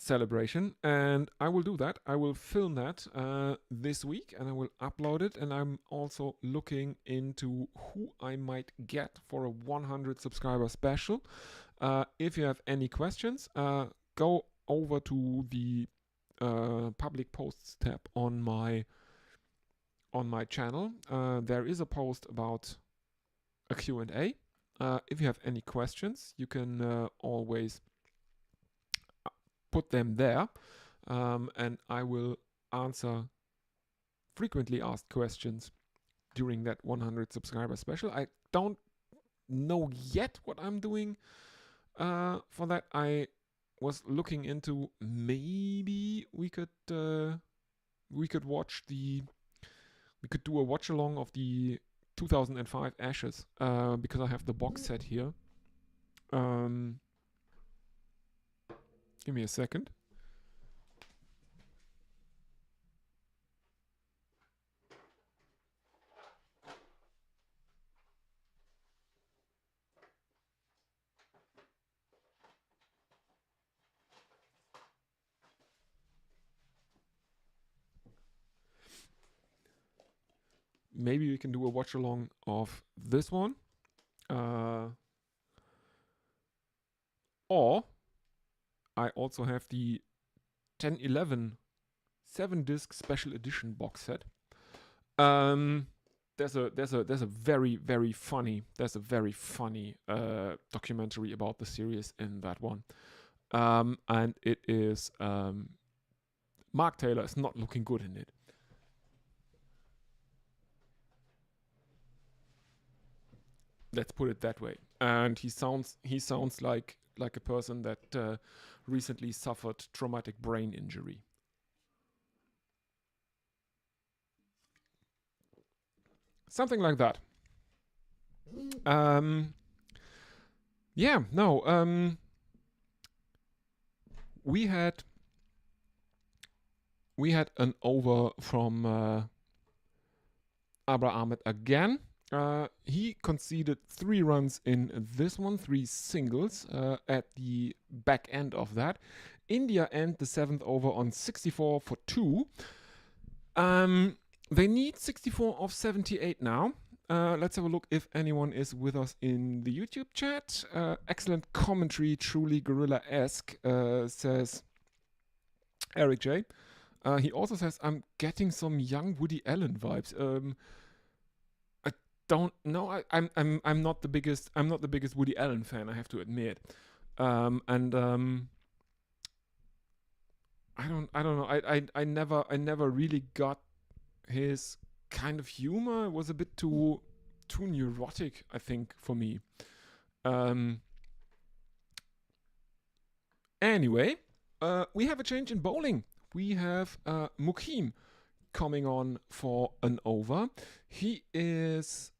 celebration, and I will do that. I will film that this week and I will upload it, and I'm also looking into who I might get for a 100 subscriber special. If you have any questions, go over to the public posts tab on my channel. There is a post about a Q&A. If you have any questions, you can always put them there, and I will answer frequently asked questions during that 100 subscriber special. I don't know yet what I'm doing for that. I was looking into maybe we could do a watch along of the 2005 Ashes because I have the box set here. Give me a second. Maybe we can do a watch along of this one. Or I also have the 1011 7-disc special edition box set. There's a very, very funny documentary about the series in that one, and it is Mark Taylor is not looking good in it. Let's put it that way. And he sounds like a person that recently suffered traumatic brain injury. Something like that. We had an over from Abra Ahmed again. He conceded 3 runs in this one, 3 singles at the back end of that. India end the 7th over on 64 for 2. They need 64 of 78 now. Let's have a look if anyone is with us in the YouTube chat. Excellent commentary, truly gorilla-esque, says Eric J. He also says, I'm getting some young Woody Allen vibes. Don't know. I'm not the biggest Woody Allen fan, I have to admit. I don't know. I never really got his kind of humor. It was a bit too neurotic, I think, for me. Anyway, we have a change in bowling. We have Mukim coming on for an over. He is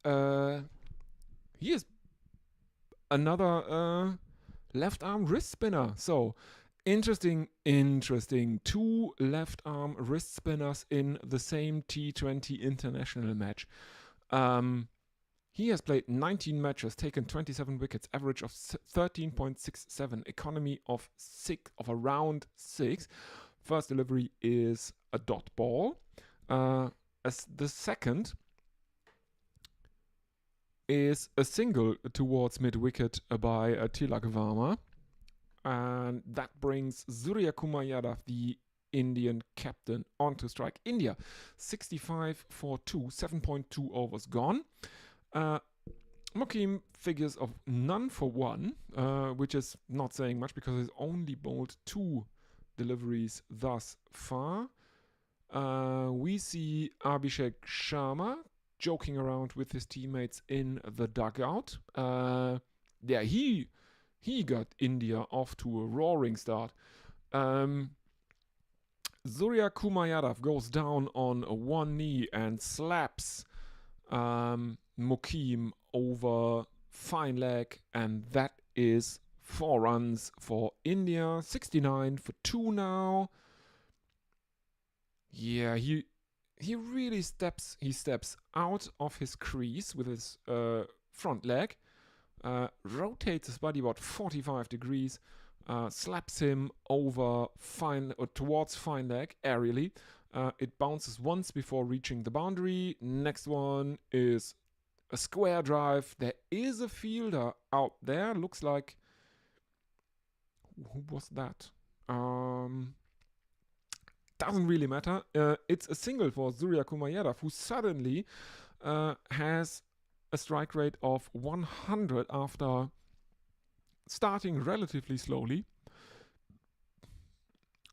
another left arm wrist spinner. So Interesting. Two left arm wrist spinners in the same T20 international match. He has played 19 matches, taken 27 wickets, average of 13.67, economy of around 6. First delivery is a dot ball. As the second is a single towards mid-wicket by Tilak Varma. And that brings Surya Kumar Yadav, the Indian captain, onto strike. India, 65 for 2, 7.2 overs gone. Mokim figures of none for 1, which is not saying much because he's only bowled 2 deliveries thus far. We see Abhishek Sharma joking around with his teammates in the dugout. He got India off to a roaring start. Surya Kumar Yadav goes down on one knee and slaps Mokim over fine leg, and that is 4 runs for India. 69 for 2 now. Yeah, he really steps out of his crease with his front leg, rotates his body about 45 degrees, slaps him over towards fine leg aerially. It bounces once before reaching the boundary. Next one is a square drive. There is a fielder out there. Looks like... Who was that? Doesn't really matter. It's a single for Surya Kumar Yadav, who suddenly has a strike rate of 100 after starting relatively slowly.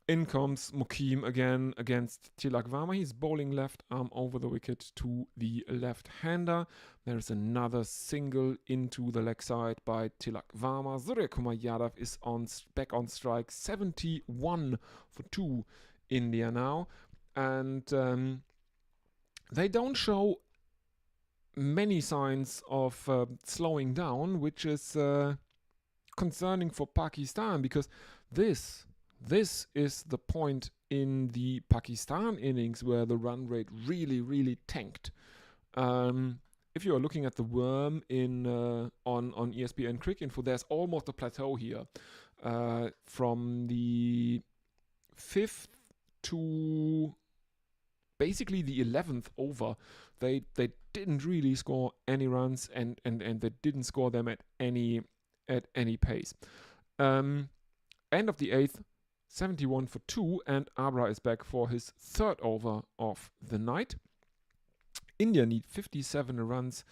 In comes Mokim again against Tilak Varma. He's bowling left arm over the wicket to the left-hander. There's another single into the leg side by Tilak Varma. Surya Kumar Yadav is back on strike. 71 for 2 India now. And they don't show many signs of slowing down, which is concerning for Pakistan, because this is the point in the Pakistan innings where the run rate really tanked. If you are looking at the worm on ESPN Cricket Info, there's almost a plateau here. From the 5th to basically the 11th over, they didn't really score any runs, and they didn't score them at any pace. End of the 8th, 71 for 2, and Bumrah is back for his 3rd over of the night. India need 57 runs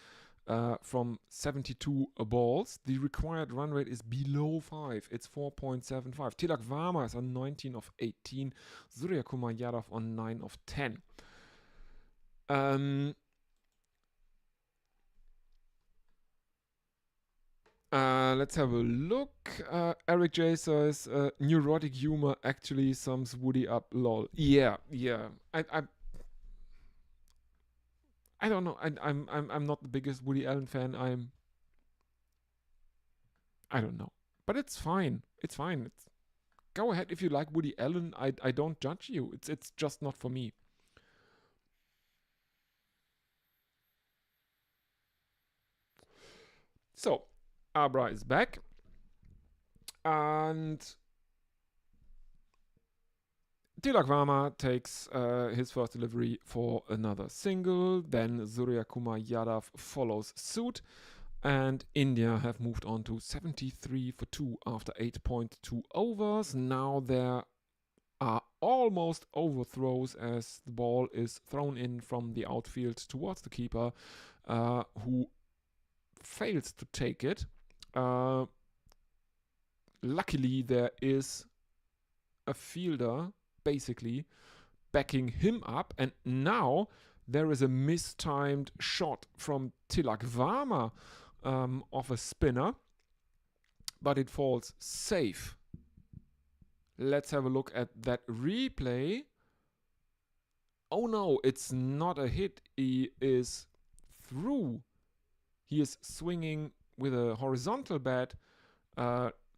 from 72 balls. The required run rate is below 5. It's 4.75. Tilak Varma is on 19 of 18. Surya Kumar Yadav on 9 of 10. Let's have a look. Eric J says, neurotic humor actually sums Woody up, lol. Yeah. I don't know. I'm not the biggest Woody Allen fan. I don't know. But it's fine. Go ahead if you like Woody Allen. I don't judge you. It's just not for me. So, Bumrah is back. And Tilak Varma takes his first delivery for another single. Then Surya Kumar Yadav follows suit. And India have moved on to 73 for 2 after 8.2 overs. Now there are almost overthrows as the ball is thrown in from the outfield towards the keeper, who fails to take it. Luckily, there is a fielder basically backing him up, and now there is a mistimed shot from Tilak Varma of a spinner, but it falls safe. Let's have a look at that replay. Oh no, it's not a hit. He is through. He is swinging with a horizontal bat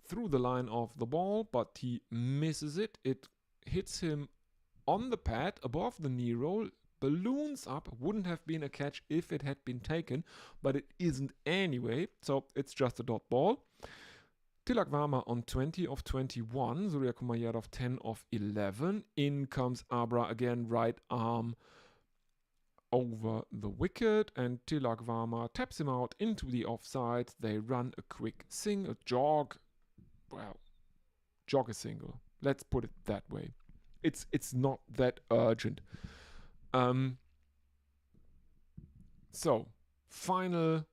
through the line of the ball, but he misses it. It hits him on the pad above the knee roll, balloons up. Wouldn't have been a catch if it had been taken, but it isn't anyway, so it's just a dot ball. Tilak Varma on 20 of 21, Surya Kumar Yadav 10 of 11. In comes Abra again, right arm over the wicket, and Tilak Varma taps him out into the offside. They run a quick jog a single. Let's put it that way. It's not that urgent. So, final.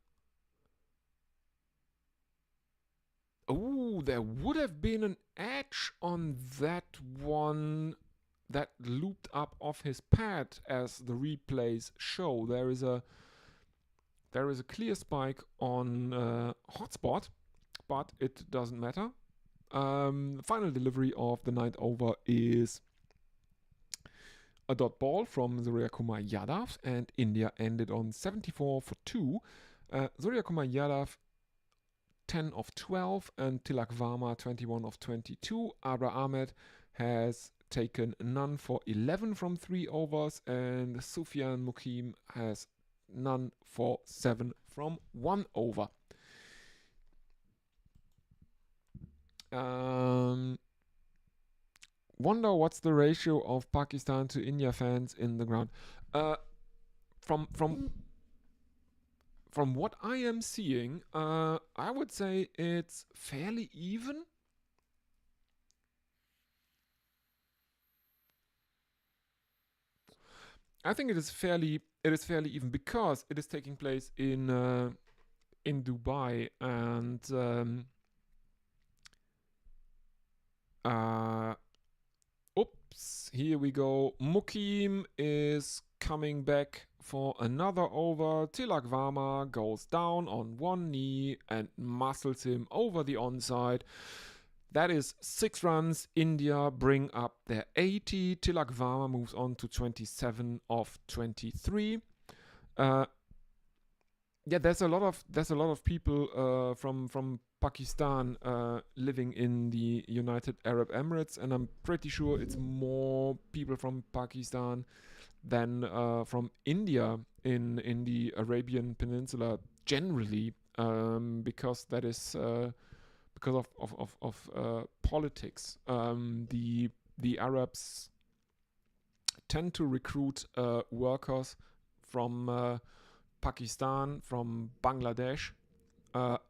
Oh, there would have been an edge on that one that looped up off his pad, as the replays show. There is a clear spike on hotspot, but it doesn't matter. The final delivery of the ninth over is a dot ball from Surya Kumar Yadav, and India ended on 74 for 2. Surya Kumar Yadav 10 of 12 and Tilak Varma 21 of 22. Abra Ahmed has taken none for 11 from 3 overs, and Sufyan Mukim has none for 7 from 1 over. Wonder what's the ratio of Pakistan to India fans in the ground. From what I am seeing, I would say it's fairly even. I think it is fairly even, because it is taking place in Dubai, and oops, here we go. Mukim is coming back for another over. Tilak Varma goes down on one knee and muscles him over the onside. That is 6 runs. India bring up their 80. Tilak Varma moves on to 27 of 23. There's a lot of people from Pakistan living in the United Arab Emirates, and I'm pretty sure it's more people from Pakistan than from India in the Arabian Peninsula generally, because that is because of politics. The Arabs tend to recruit workers from Pakistan, from Bangladesh,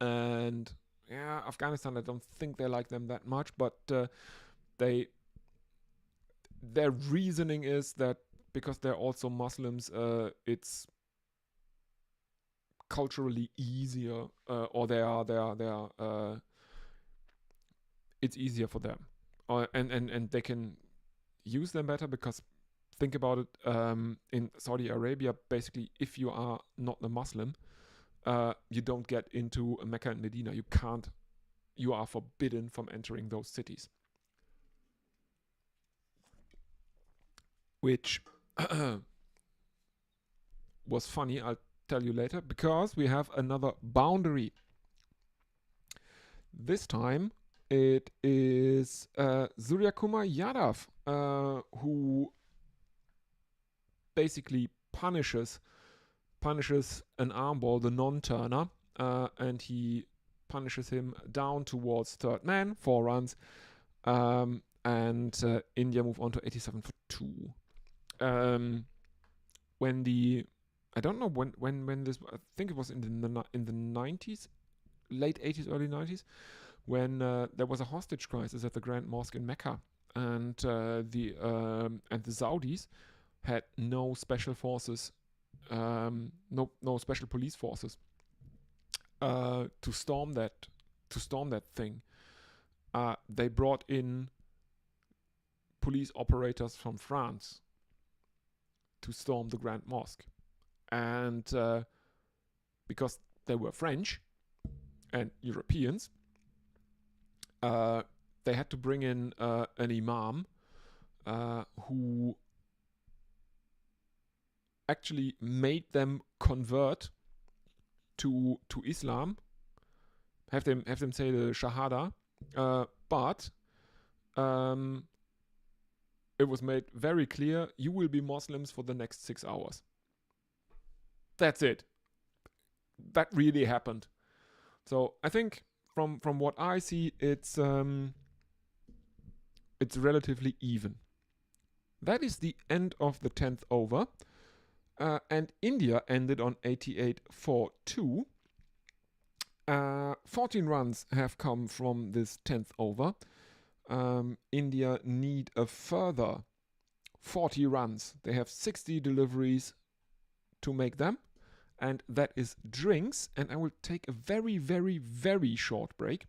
and Afghanistan. I don't think they like them that much, but their reasoning is that because they're also Muslims, it's culturally easier, or it's easier for them, and they can use them better, because think about it, in Saudi Arabia, basically, if you are not a Muslim, you don't get into Mecca and Medina. You are forbidden from entering those cities. Which was funny, I'll tell you later, because we have another boundary. This time it is Surya Kumar Yadav who basically punishes an arm ball, the non-turner, and he punishes him down towards third man, 4 runs, and India move on to 87 for 2. I don't know when this, I think it was in the 90s, late 80s, early 90s, when there was a hostage crisis at the Grand Mosque in Mecca, and the Saudis had no special forces, no special police forces to storm that thing. They brought in police operators from France to storm the Grand Mosque, and because they were French and Europeans, they had to bring in an imam who actually made them convert to Islam, have them say the Shahada, But it was made very clear, you will be Muslims for the next 6 hours. That's it. That really happened. So I think from what I see, it's relatively even. That is the end of the 10th over. And India ended on 88 for 2. 14 runs have come from this 10th over. India need a further 40 runs. They have 60 deliveries to make them. And that is drinks. And I will take a very, very, very short break.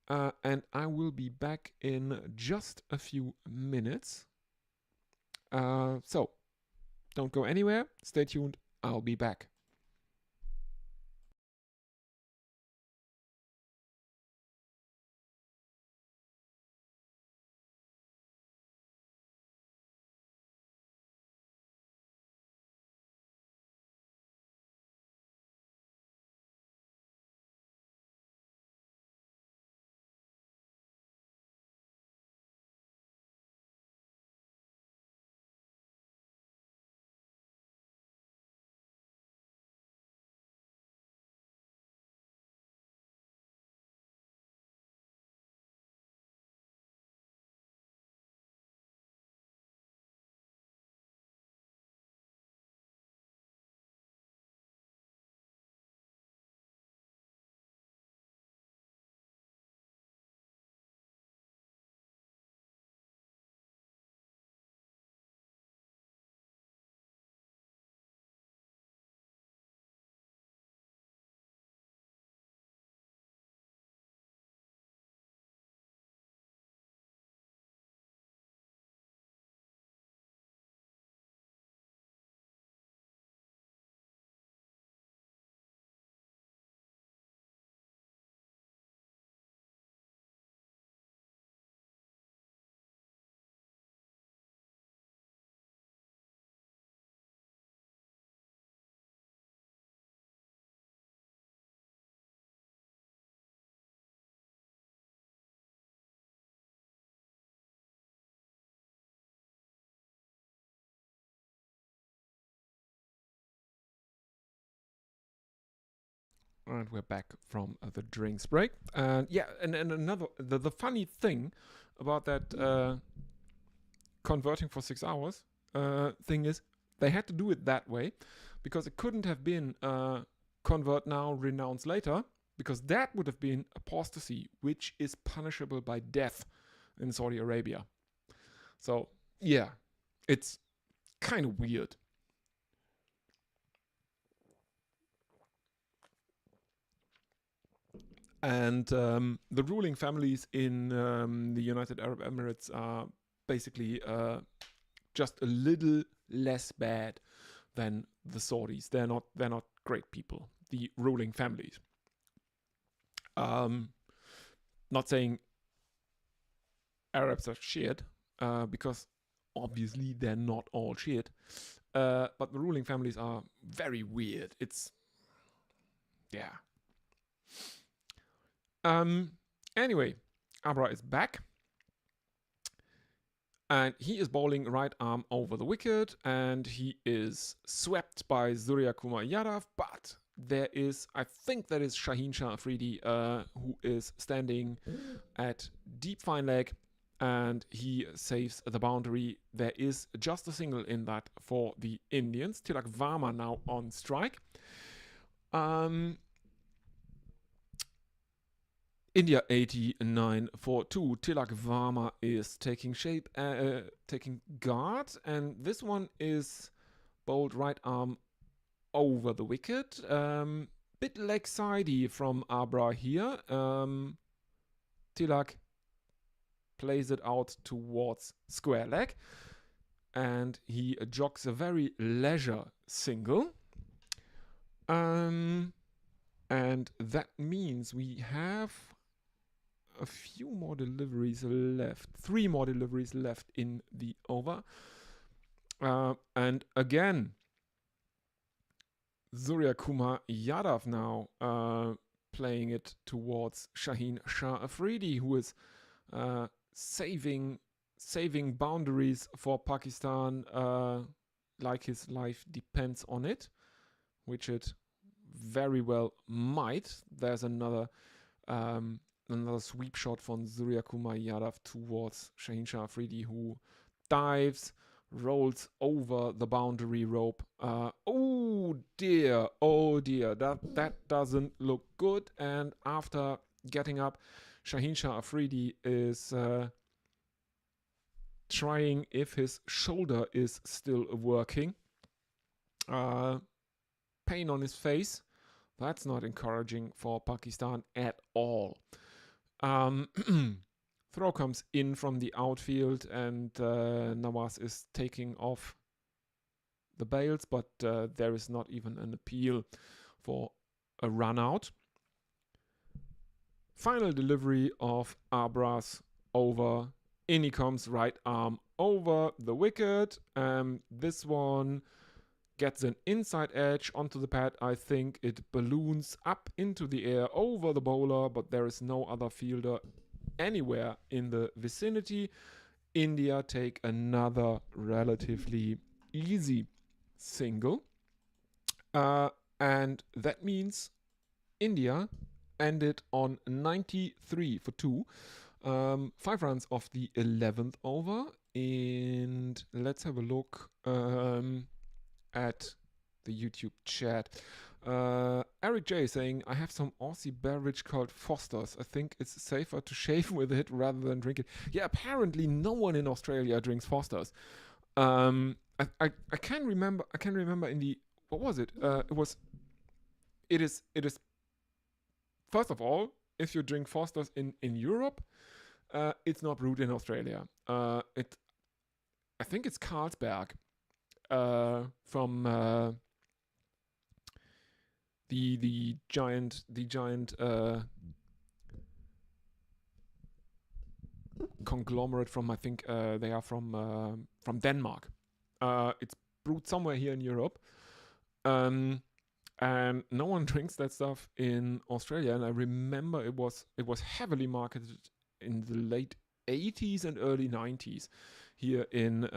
And I will be back in just a few minutes. So, don't go anywhere. Stay tuned. I'll be back. And we're back from the drinks break. And yeah, and another, the funny thing about that converting for 6 hours thing is they had to do it that way because it couldn't have been convert now, renounce later, because that would have been apostasy, which is punishable by death in Saudi Arabia. So yeah, it's kind of weird. And the ruling families in the United Arab Emirates are basically just a little less bad than the Saudis. They're not great people, the ruling families. Not saying Arabs are shit, because obviously they're not all shit. But the ruling families are very weird. It's, yeah. Anyway, Abra is back. And he is bowling right arm over the wicket. And he is swept by Surya Kumar Yadav. But there is, I think that is Shaheen Shah Afridi, who is standing at deep fine leg. And he saves the boundary. There is just a single in that for the Indians. Tilak Varma now on strike. India 89 for 2. Tilak Varma is taking shape, taking guard, and this one is bowled right arm over the wicket. Bit leg sidey from Abra here. Tilak plays it out towards square leg, and he jogs a very leisure single. And that means we have a few more deliveries left. 3 more deliveries left in the over. And again, Surya Kumar Yadav now playing it towards Shaheen Shah Afridi, who is saving boundaries for Pakistan like his life depends on it, which it very well might. There's another sweep shot from Surya Kumar Yadav towards Shaheen Shah Afridi, who dives, rolls over the boundary rope. Oh dear, that doesn't look good. And after getting up, Shaheen Shah Afridi is trying if his shoulder is still working. Pain on his face. That's not encouraging for Pakistan at all. Throw comes in from the outfield, and Nawaz is taking off the bails, but there is not even an appeal for a run out. Final delivery of Abras over. In he comes, right arm over the wicket. This one gets an inside edge onto the pad. I think it balloons up into the air over the bowler, but there is no other fielder anywhere in the vicinity. India take another relatively easy single. And that means India ended on 93 for 2. 5 runs off the 11th over. And let's have a look at the YouTube chat. Eric J saying, I have some Aussie beverage called Foster's. I think it's safer to shave with it rather than drink it. Yeah, apparently no one in Australia drinks Foster's. I can remember in the, what was it? It is first of all, if you drink Foster's in Europe, it's not brewed in Australia. I think it's Carlsberg. From the giant conglomerate from, I think they are from Denmark. It's brewed somewhere here in Europe, and no one drinks that stuff in Australia. And I remember it was heavily marketed in the late 80s and early 90s here in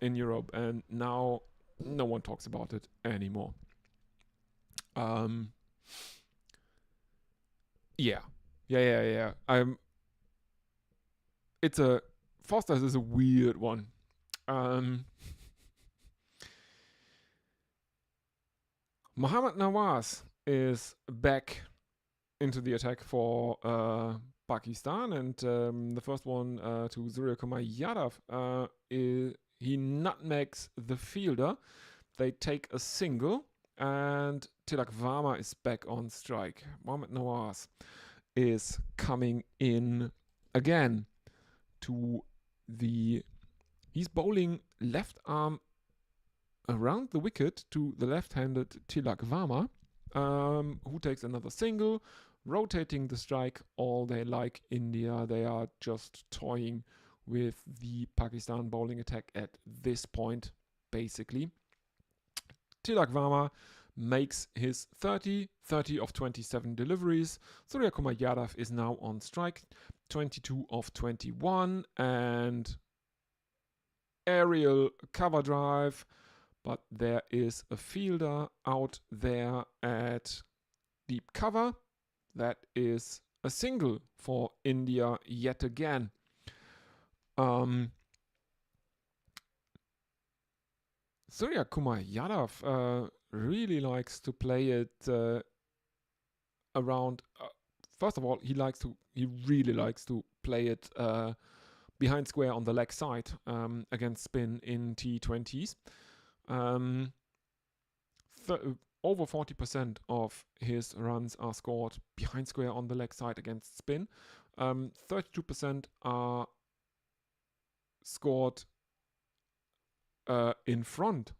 Europe, and now no one talks about it anymore. Yeah. Foster's is a weird one. Mohammad Nawaz is back into the attack for Pakistan, and the first one to Surya Kumar Yadav, he nutmegs the fielder. They take a single, and Tilak Varma is back on strike. Mohammad Nawaz is coming in again to he's bowling left arm around the wicket to the left-handed Tilak Varma, who takes another single, rotating the strike all they like. India, they are just toying with the Pakistan bowling attack at this point, basically. Tilak Varma makes his 30 of 27 deliveries. Surya Kumar Yadav is now on strike, 22 of 21, and aerial cover drive, but there is a fielder out there at deep cover. That is a single for India yet again. Surya Kumar Yadav really likes to play it around. First of all, he really likes to play it behind square on the leg side against spin in T20s. Over 40% of his runs are scored behind square on the leg side against spin. 32% are scored in front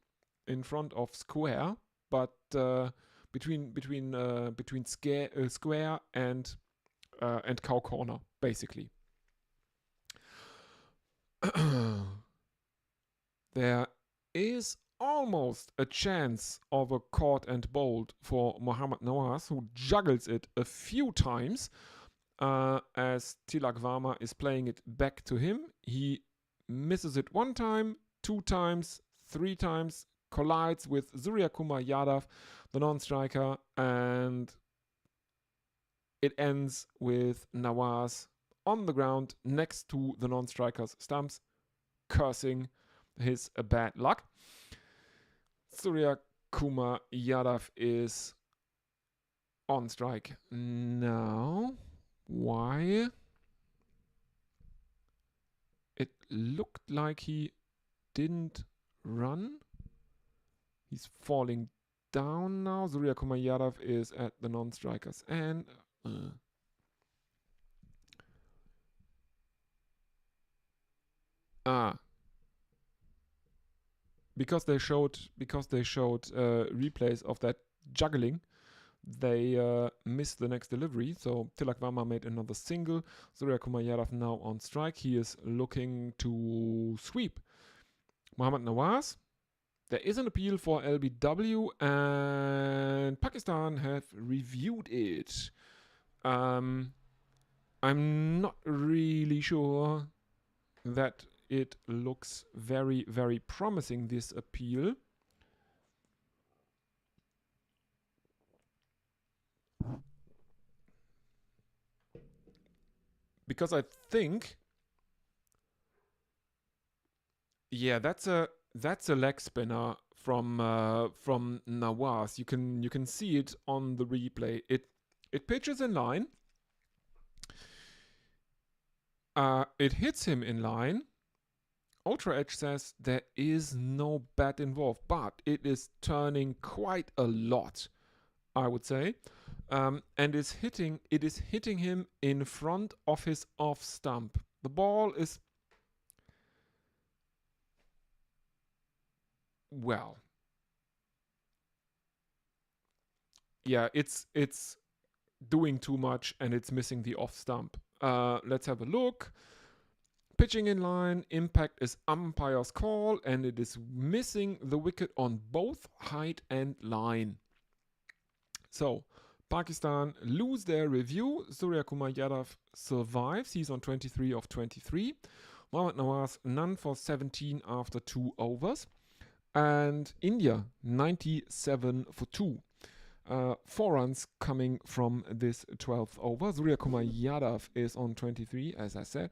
of square, but between square and cow corner, basically. There is almost a chance of a caught and bowled for Mohammad Nawaz, who juggles it a few times as Tilak Varma is playing it back to him. He misses it 1 time, 2 times, 3 times, collides with Surya Kumar Yadav, the non-striker, and it ends with Nawaz on the ground next to the non-striker's stumps, cursing his bad luck. Surya Kumar Yadav is on strike now. Why? It looked like he didn't run. He's falling down now. Surya Kumar Yadav is at the non-striker's end. Because they showed replays of that juggling, they missed the next delivery. So Tilak Varma made another single. Surya Kumar Yadav now on strike. He is looking to sweep Mohammad Nawaz. There is an appeal for LBW, and Pakistan have reviewed it. I'm not really sure that it looks very, very promising, this appeal. Because I think, yeah, that's a leg spinner from Nawaz. You can see it on the replay. It pitches in line. It hits him in line. Ultra Edge says there is no bat involved, but it is turning quite a lot, I would say, and it is hitting him in front of his off stump. The ball is, well, yeah, it's doing too much and it's missing the off stump. Let's have a look. Pitching in line, impact is umpire's call, and it is missing the wicket on both height and line. So, Pakistan lose their review. Surya Kumar Yadav survives. He's on 23 of 23. Mohammad Nawaz, none for 17 after 2 overs. And India, 97 for 2. 4 runs coming from this 12th over. Surya Kumar Yadav is on 23, as I said.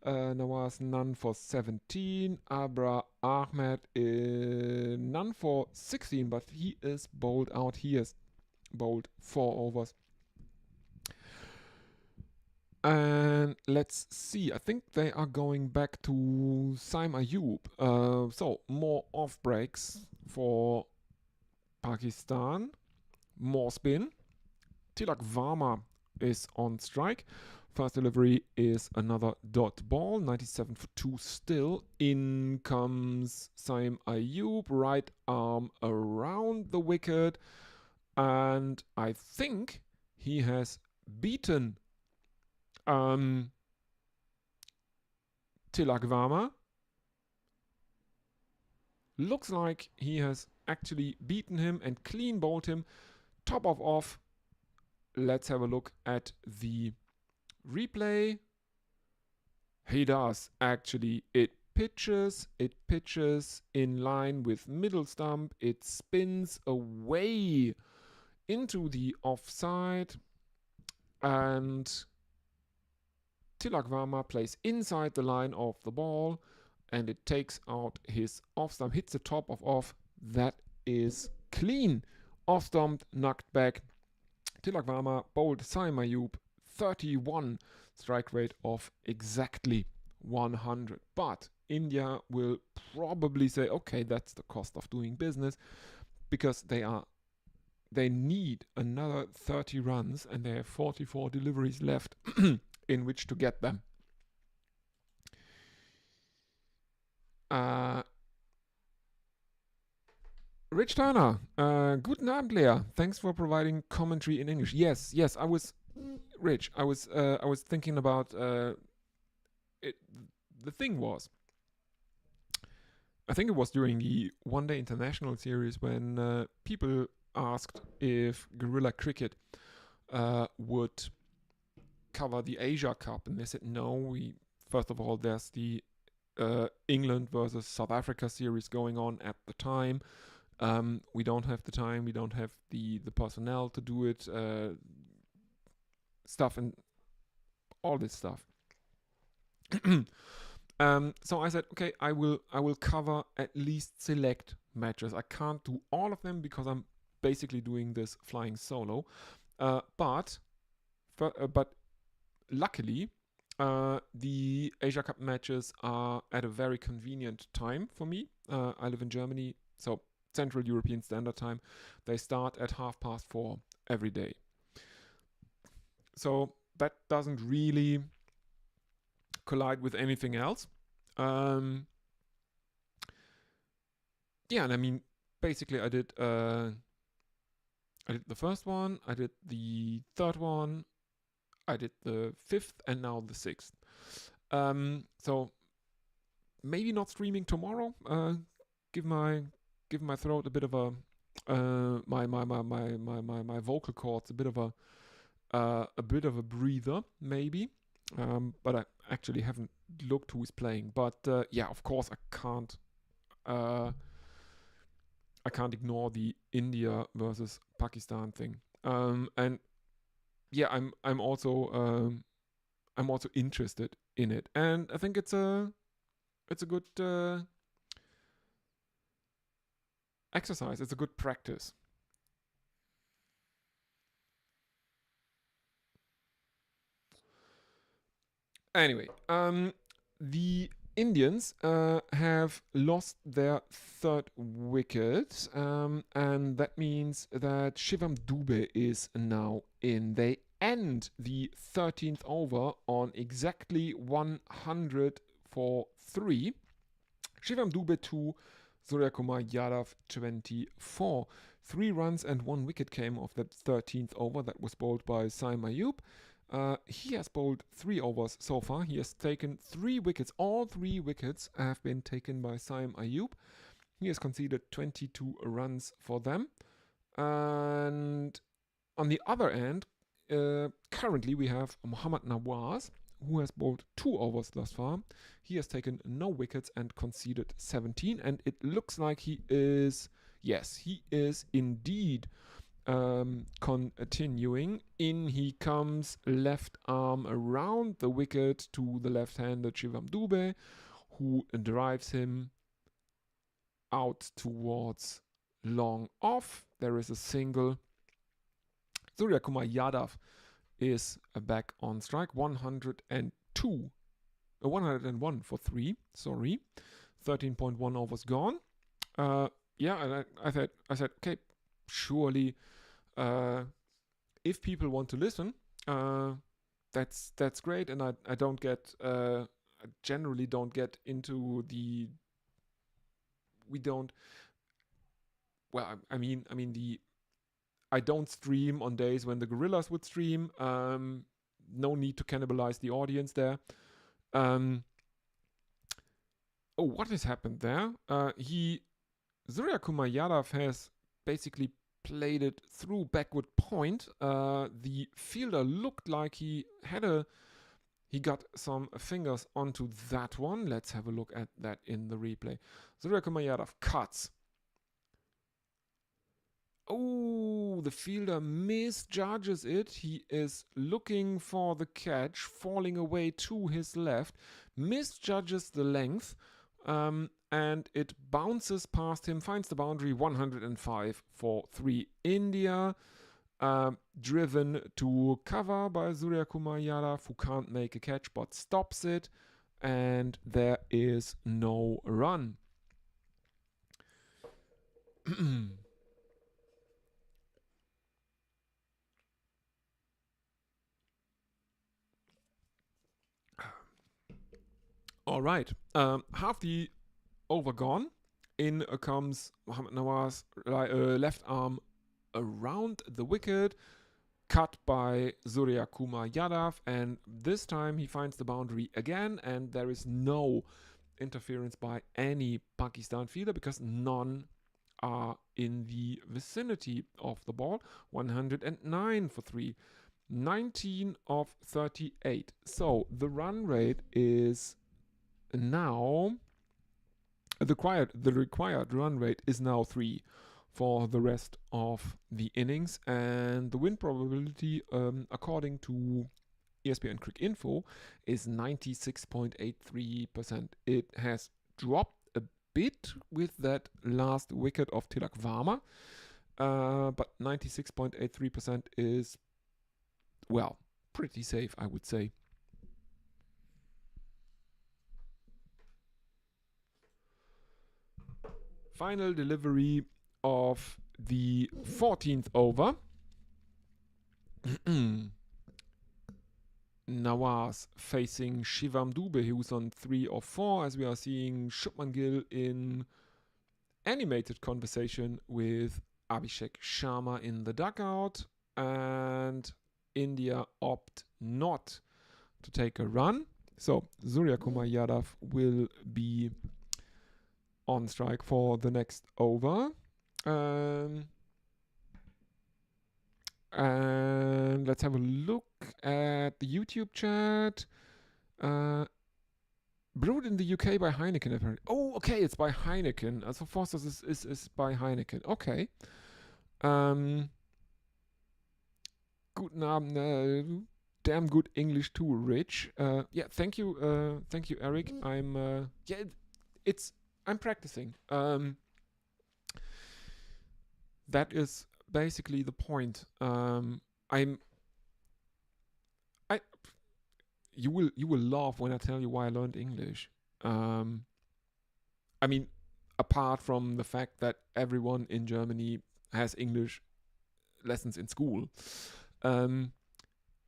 Nawaz, none for 17. Abra Ahmed, none for 16, but he is bowled out. He has bowled 4 overs. And let's see. I think they are going back to Saim Ayub. So, more off breaks for Pakistan. More spin. Tilak Varma is on strike. First delivery is another dot ball. 97 for 2 still. In comes Saim Ayub. Right arm around the wicket. And I think he has beaten Tilak Varma. Looks like he has actually beaten him and clean bowled him. Top of off. Let's have a look at the replay. He does actually. It pitches in line with middle stump. It spins away into the offside, and Tilak Varma plays inside the line of the ball, and it takes out his off stump, hits the top of off. That is clean. Off stump, knocked back. Tilak Varma bowled Saim Ayub 31, strike rate of exactly 100. But India will probably say, okay, that's the cost of doing business, because they need another 30 runs and they have 44 deliveries left in which to get them. Rich Turner, guten Abend, Lea. Thanks for providing commentary in English. Yes, I was, Rich. I was thinking about it. The thing was, I think it was during the One Day International series when people asked if Guerrilla Cricket would cover the Asia Cup, and they said no. First of all, there's the England versus South Africa series going on at the time. We don't have the time. We don't have the personnel to do it. Stuff and all this stuff. So I said, okay, I will cover at least select matches. I can't do all of them because I'm basically doing this flying solo. But luckily, the Asia Cup matches are at a very convenient time for me. I live in Germany, so Central European Standard Time. They start at 4:30 every day. So that doesn't really collide with anything else. And I mean, basically, I did the first one, I did the third one, I did the fifth, and now the sixth. So maybe not streaming tomorrow. Give my throat a bit of a my vocal cords a bit of a breather, maybe. But I actually haven't looked who is playing. But of course, I can't ignore the India versus Pakistan thing. And yeah, I'm also interested in it, and I think it's a good exercise. It's a good practice. Anyway, the Indians have lost their third wicket, and that means that Shivam Dube is now in. They end the 13th over on exactly 100 for 3. Shivam Dube 2, Surya Kumar Yadav 24. 3 runs and 1 wicket came off that 13th over that was bowled by Saim Ayub. He has bowled 3 overs so far. He has taken 3 wickets. All 3 wickets have been taken by Saim Ayub. He has conceded 22 runs for them. And on the other end, currently we have Mohammad Nawaz, who has bowled 2 overs thus far. He has taken no wickets and conceded 17. And it looks like he is indeed continuing. In he comes, left arm around the wicket to the left-handed Shivam Dube, who drives him out towards long off. There is a single. Surya Kumar Yadav is back on strike. 101 for 3. Sorry, 13.1 overs gone. And I said, okay, surely. If people want to listen, that's great, and I generally don't get into the. I don't stream on days when the Gorillas would stream. No need to cannibalize the audience there. What has happened there? Surya Kumar Yadav has basically played it through backward point. The fielder looked like he got some fingers onto that one. Let's have a look at that in the replay. Surya Kumar Yadav cuts. The fielder misjudges it. He is looking for the catch, falling away to his left, misjudges the length, and it bounces past him, finds the boundary. 105 for 3. India, driven to cover by Surya Kumar Yadav, who can't make a catch but stops it, and there is no run. All right, half the over gone. In comes Mohammad Nawaz, left arm around the wicket, cut by Surya Kumar Yadav, and this time he finds the boundary again, and there is no interference by any Pakistan fielder because none are in the vicinity of the ball. 109 for 3. 19 of 38. So the run rate is now the required run rate is now 3 for the rest of the innings, and the win probability, according to ESPN Cricinfo, is 96.83%. It has dropped a bit with that last wicket of Tilak Varma, but 96.83% is, well, pretty safe, I would say. Final delivery of the 14th over. Nawaz facing Shivam Dube, who's on 3 or 4, as we are seeing Shubman Gill in animated conversation with Abhishek Sharma in the dugout, and India opt not to take a run. So Surya Kumar Yadav will be on strike for the next over. And let's have a look at the YouTube chat. Brewed in the UK by Heineken, apparently. Oh, okay, it's by Heineken. Also, Foster's is by Heineken. Okay. Guten Abend. Damn good English too, Rich. Yeah, thank you, Eric. I'm I'm practicing. That is basically the point. You will laugh when I tell you why I learned English. I mean, apart from the fact that everyone in Germany has English lessons in school.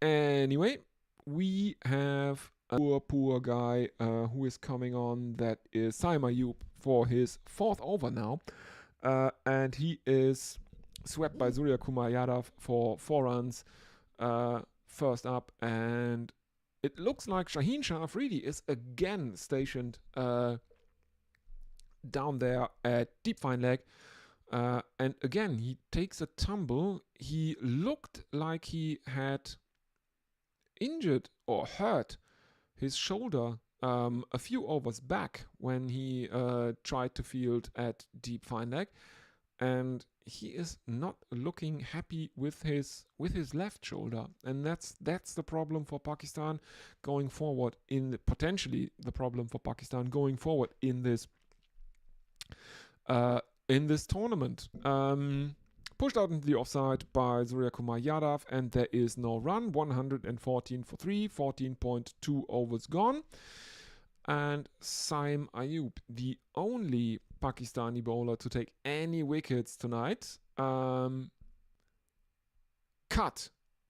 Anyway, we have a poor guy who is coming on. That is Saim Ayub for his 4th over now. And he is swept by Surya Kumar Yadav for 4 runs first up. And it looks like Shaheen Shah Afridi is again stationed down there at deep fine leg. And again, he takes a tumble. He looked like he had injured or hurt his shoulder a few overs back when he tried to field at deep fine leg, and he is not looking happy with his left shoulder, and that's the problem for Pakistan going forward. Potentially the problem for Pakistan going forward in this tournament. Pushed out into the offside by Surya Kumar Yadav, and there is no run. 114 for 3, 14.2 overs gone. And Saim Ayub, the only Pakistani bowler to take any wickets tonight, cut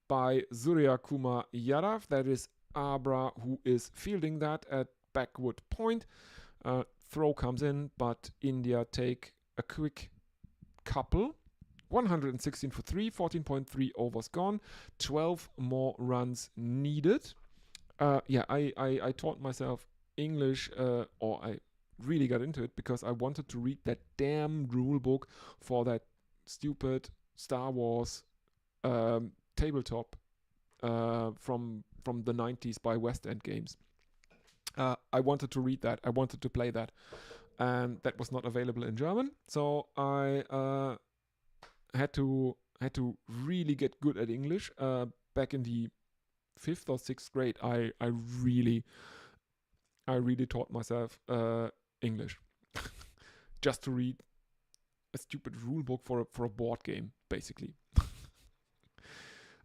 by Surya Kumar Yadav. That is Abra who is fielding that at backward point. Throw comes in, but India take a quick couple. 116 for 3, 14.3 overs gone, 12 more runs needed. I taught myself English, or I really got into it because I wanted to read that damn rule book for that stupid Star Wars tabletop from the 90s by West End Games. I wanted to read that. I wanted to play that. And that was not available in German. So I had to really get good at English. Back in the 5th or 6th grade, I really taught myself English just to read a stupid rule book for a board game, basically.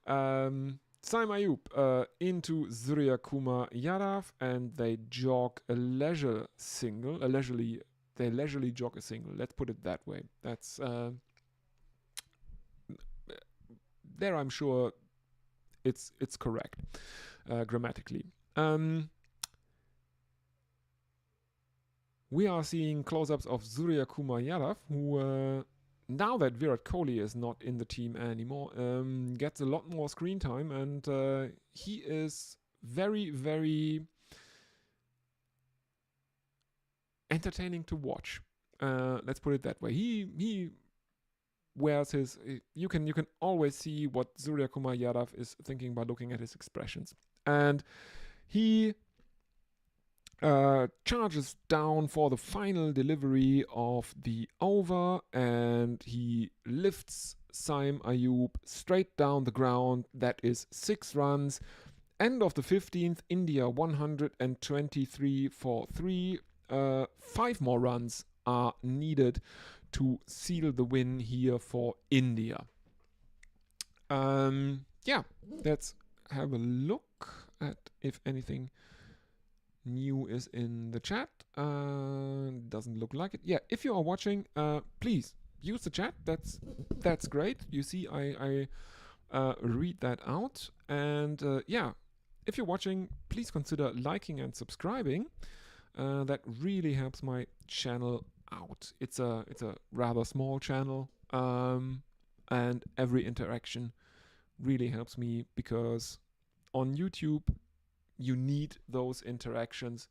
Saim Ayub into Surya Kumar Yadav, and they jog a leisure single. They leisurely jog a single. Let's put it that way. That's there. I'm sure it's correct grammatically. We are seeing close-ups of Surya Kumar Yadav, who now that Virat Kohli is not in the team anymore, gets a lot more screen time, and he is very, very entertaining to watch. Let's put it that way. He wears his. You can always see what Surya Kumar Yadav is thinking by looking at his expressions, and he charges down for the final delivery of the over, and he lifts Saim Ayub straight down the ground. That is 6 runs. End of the 15th, India 123 for 3. 5 more runs are needed to seal the win here for India. Let's have a look at if anything new is in the chat. Doesn't look like it. Yeah, if you are watching, please use the chat. That's great. You see, I read that out. And if you're watching, please consider liking and subscribing. That really helps my channel out. It's a rather small channel, and every interaction really helps me, because on YouTube you need those interactions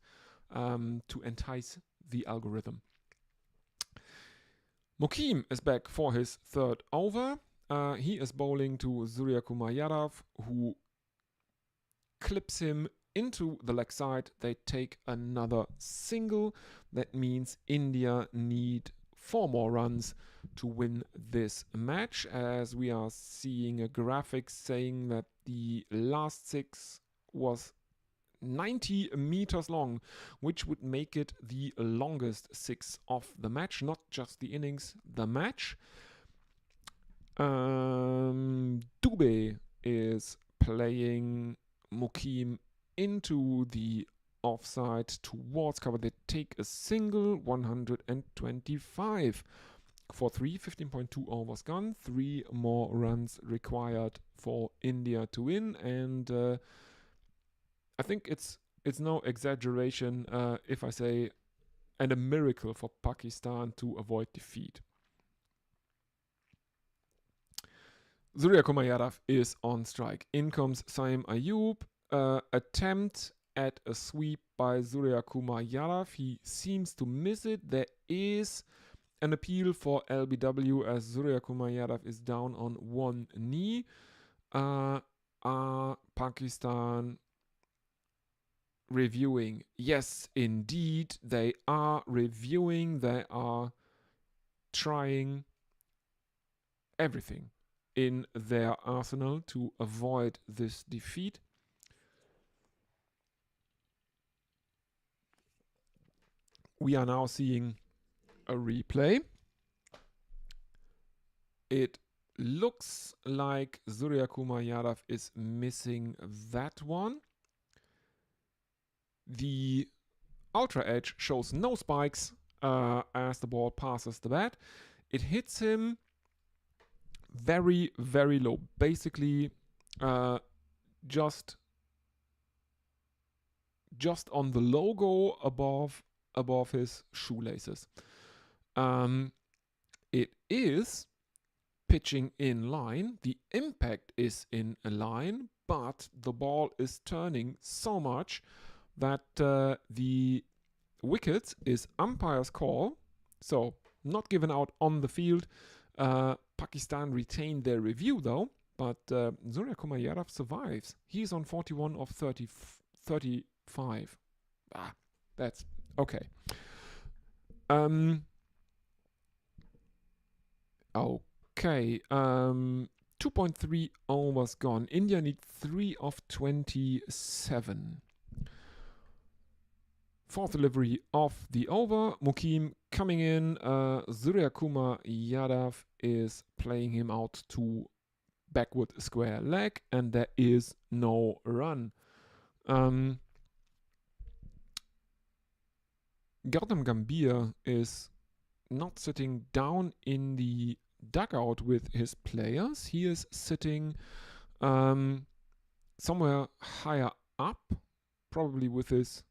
to entice the algorithm. Mokim is back for his 3rd over. He is bowling to Surya Kumar Yadav, who clips him into the leg side. They take another single. That means India need 4 more runs to win this match, as we are seeing a graphic saying that the last 6 was 90 meters long, which would make it the longest 6 of the match, not just the innings, the match. Dubey is playing Mokim into the offside towards cover. They take a single, 125 for 3, 15.2 overs gone. 3 more runs required for India to win, and I think it's no exaggeration if I say, and a miracle for Pakistan to avoid defeat. Surya Kumar Yadav is on strike. In comes Saim Ayub. Attempt at a sweep by Surya Kumar Yadav. He seems to miss it. There is an appeal for LBW as Surya Kumar Yadav is down on one knee. Pakistan reviewing? Yes, indeed, they are reviewing. They are trying everything in their arsenal to avoid this defeat. We are now seeing a replay. It looks like Surya Kumar Yadav is missing that one. The Ultra Edge shows no spikes as the ball passes the bat. It hits him very, very low. Basically, just on the logo above his shoelaces. It is pitching in line. The impact is in a line, but the ball is turning so much that the wickets is umpire's call. So not given out on the field. Pakistan retained their review though, but Surya Kumar Yadav survives. He's on 41 of 35. That's okay. Okay. 2.3 overs gone. India need 3 of 27. 4th delivery of the over. Mokim coming in. Surya Kumar Yadav is playing him out to backward square leg, and there is no run. Gautam Gambhir is not sitting down in the dugout with his players. He is sitting somewhere higher up, probably with his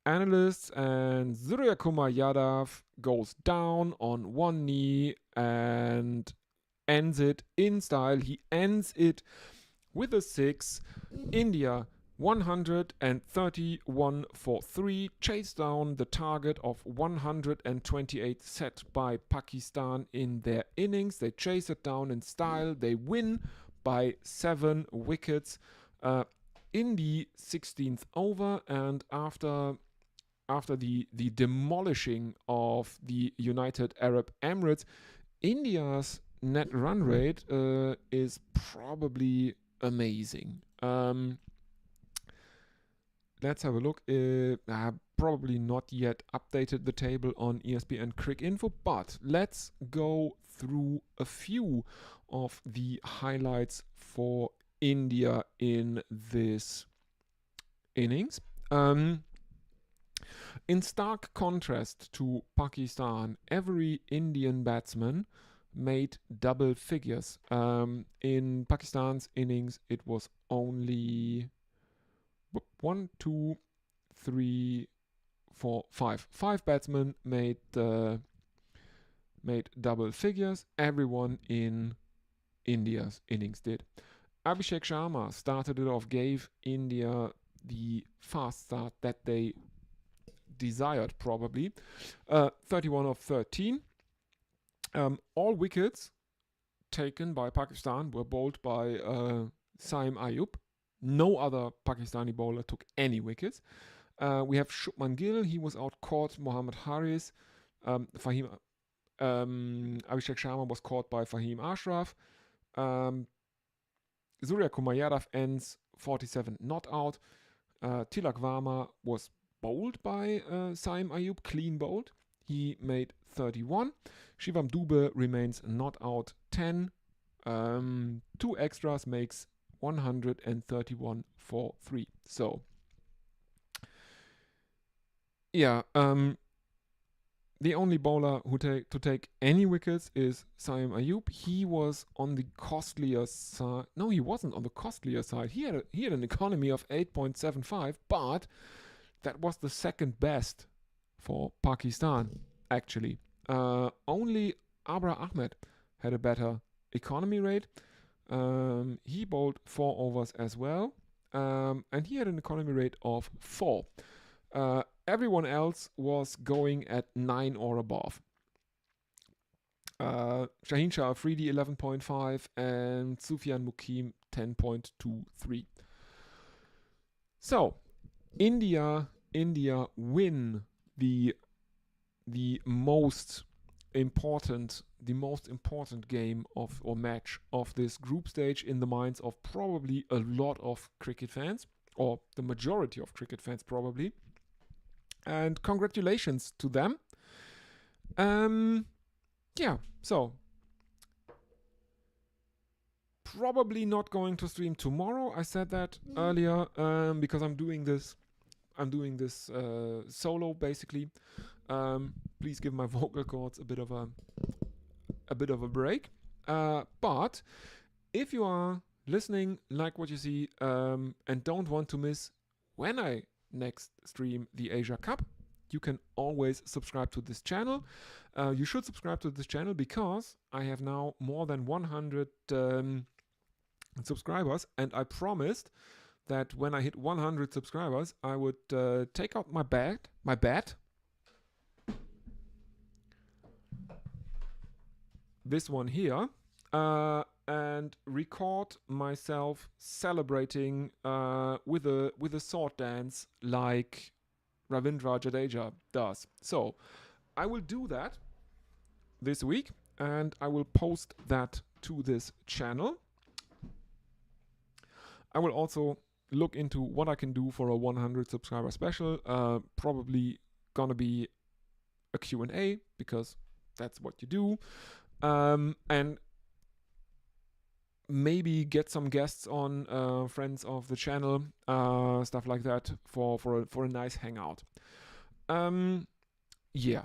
analysts, and Surya Kumar Yadav goes down on one knee and ends it in style. He ends it with a 6. India 131 for 3, chased down the target of 128 set by Pakistan in their innings. They chase it down in style. They win by 7 wickets in the 16th over, and after the demolishing of the United Arab Emirates, India's net run rate is probably amazing. Let's have a look. Probably not yet updated the table on ESPN Cricinfo, but let's go through a few of the highlights for India in this innings. In stark contrast to Pakistan, every Indian batsman made double figures. In Pakistan's innings, it was only 1, 2, 3, 4, 5. 5 batsmen made double figures. Everyone in India's innings did. Abhishek Sharma started it off, gave India the fast start that they desired, probably. 31 of 13. All wickets taken by Pakistan were bowled by Saim Ayub. No other Pakistani bowler took any wickets. We have Shubman Gill. He was out caught. Mohammad Haris. Abhishek Sharma was caught by Fahim Ashraf. Surya Kumar Yadav ends 47 not out. Tilak Varma was bowled by Saim Ayub, clean bowled. He made 31. Shivam Dube remains not out, 10. 2 extras makes 131 for 3. So, yeah, the only bowler to take any wickets is Saim Ayub. He was on the costlier side. No, he wasn't on the costlier side. He had an economy of 8.75, but that was the second best for Pakistan, actually. Only Abra Ahmed had a better economy rate. He bowled 4 overs as well, and he had an economy rate of 4. Everyone else was going at 9 or above. Shaheen Shah Afridi 11.5 and Sufyan Mukim 10.23. So, India win the most important game or match of this group stage in the minds of probably a lot of cricket fans, or the majority of cricket fans probably. And congratulations to them. So probably not going to stream tomorrow. I said that earlier because I'm doing this solo basically. Please give my vocal cords a bit of a break. But if you are listening, like what you see, and don't want to miss when I next stream the Asia Cup, you can always subscribe to this channel. You should subscribe to this channel because I have now more than 100 subscribers, and I promised that when I hit 100 subscribers, I would take out my bat, this one here, and record myself celebrating with a sword dance like Ravindra Jadeja does. So I will do that this week, and I will post that to this channel. I will also look into what I can do for a 100 subscriber special. Probably gonna be a Q&A because that's what you do. And maybe get some guests on, friends of the channel, stuff like that for a nice hangout. Yeah.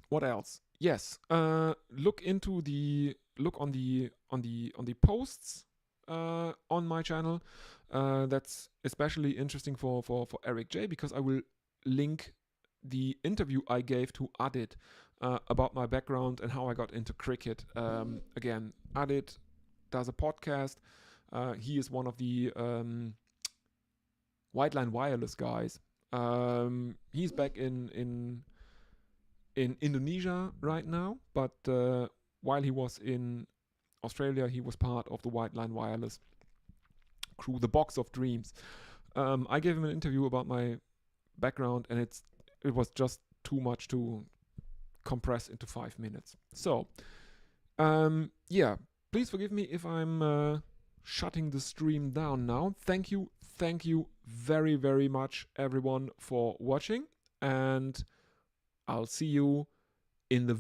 What else? Yes. Look on the posts on my channel. That's especially interesting for Eric J, because I will link the interview I gave to Adit about my background and how I got into cricket. Again, Adit does a podcast. He is one of the White Line Wireless guys. He's back in Indonesia right now, but while he was in Australia, he was part of the White Line Wireless crew, the Box of Dreams. I gave him an interview about my background, and it was just too much to compress into 5 minutes. So, yeah, please forgive me if I'm shutting the stream down now. Thank you very, very much, everyone, for watching, and I'll see you in the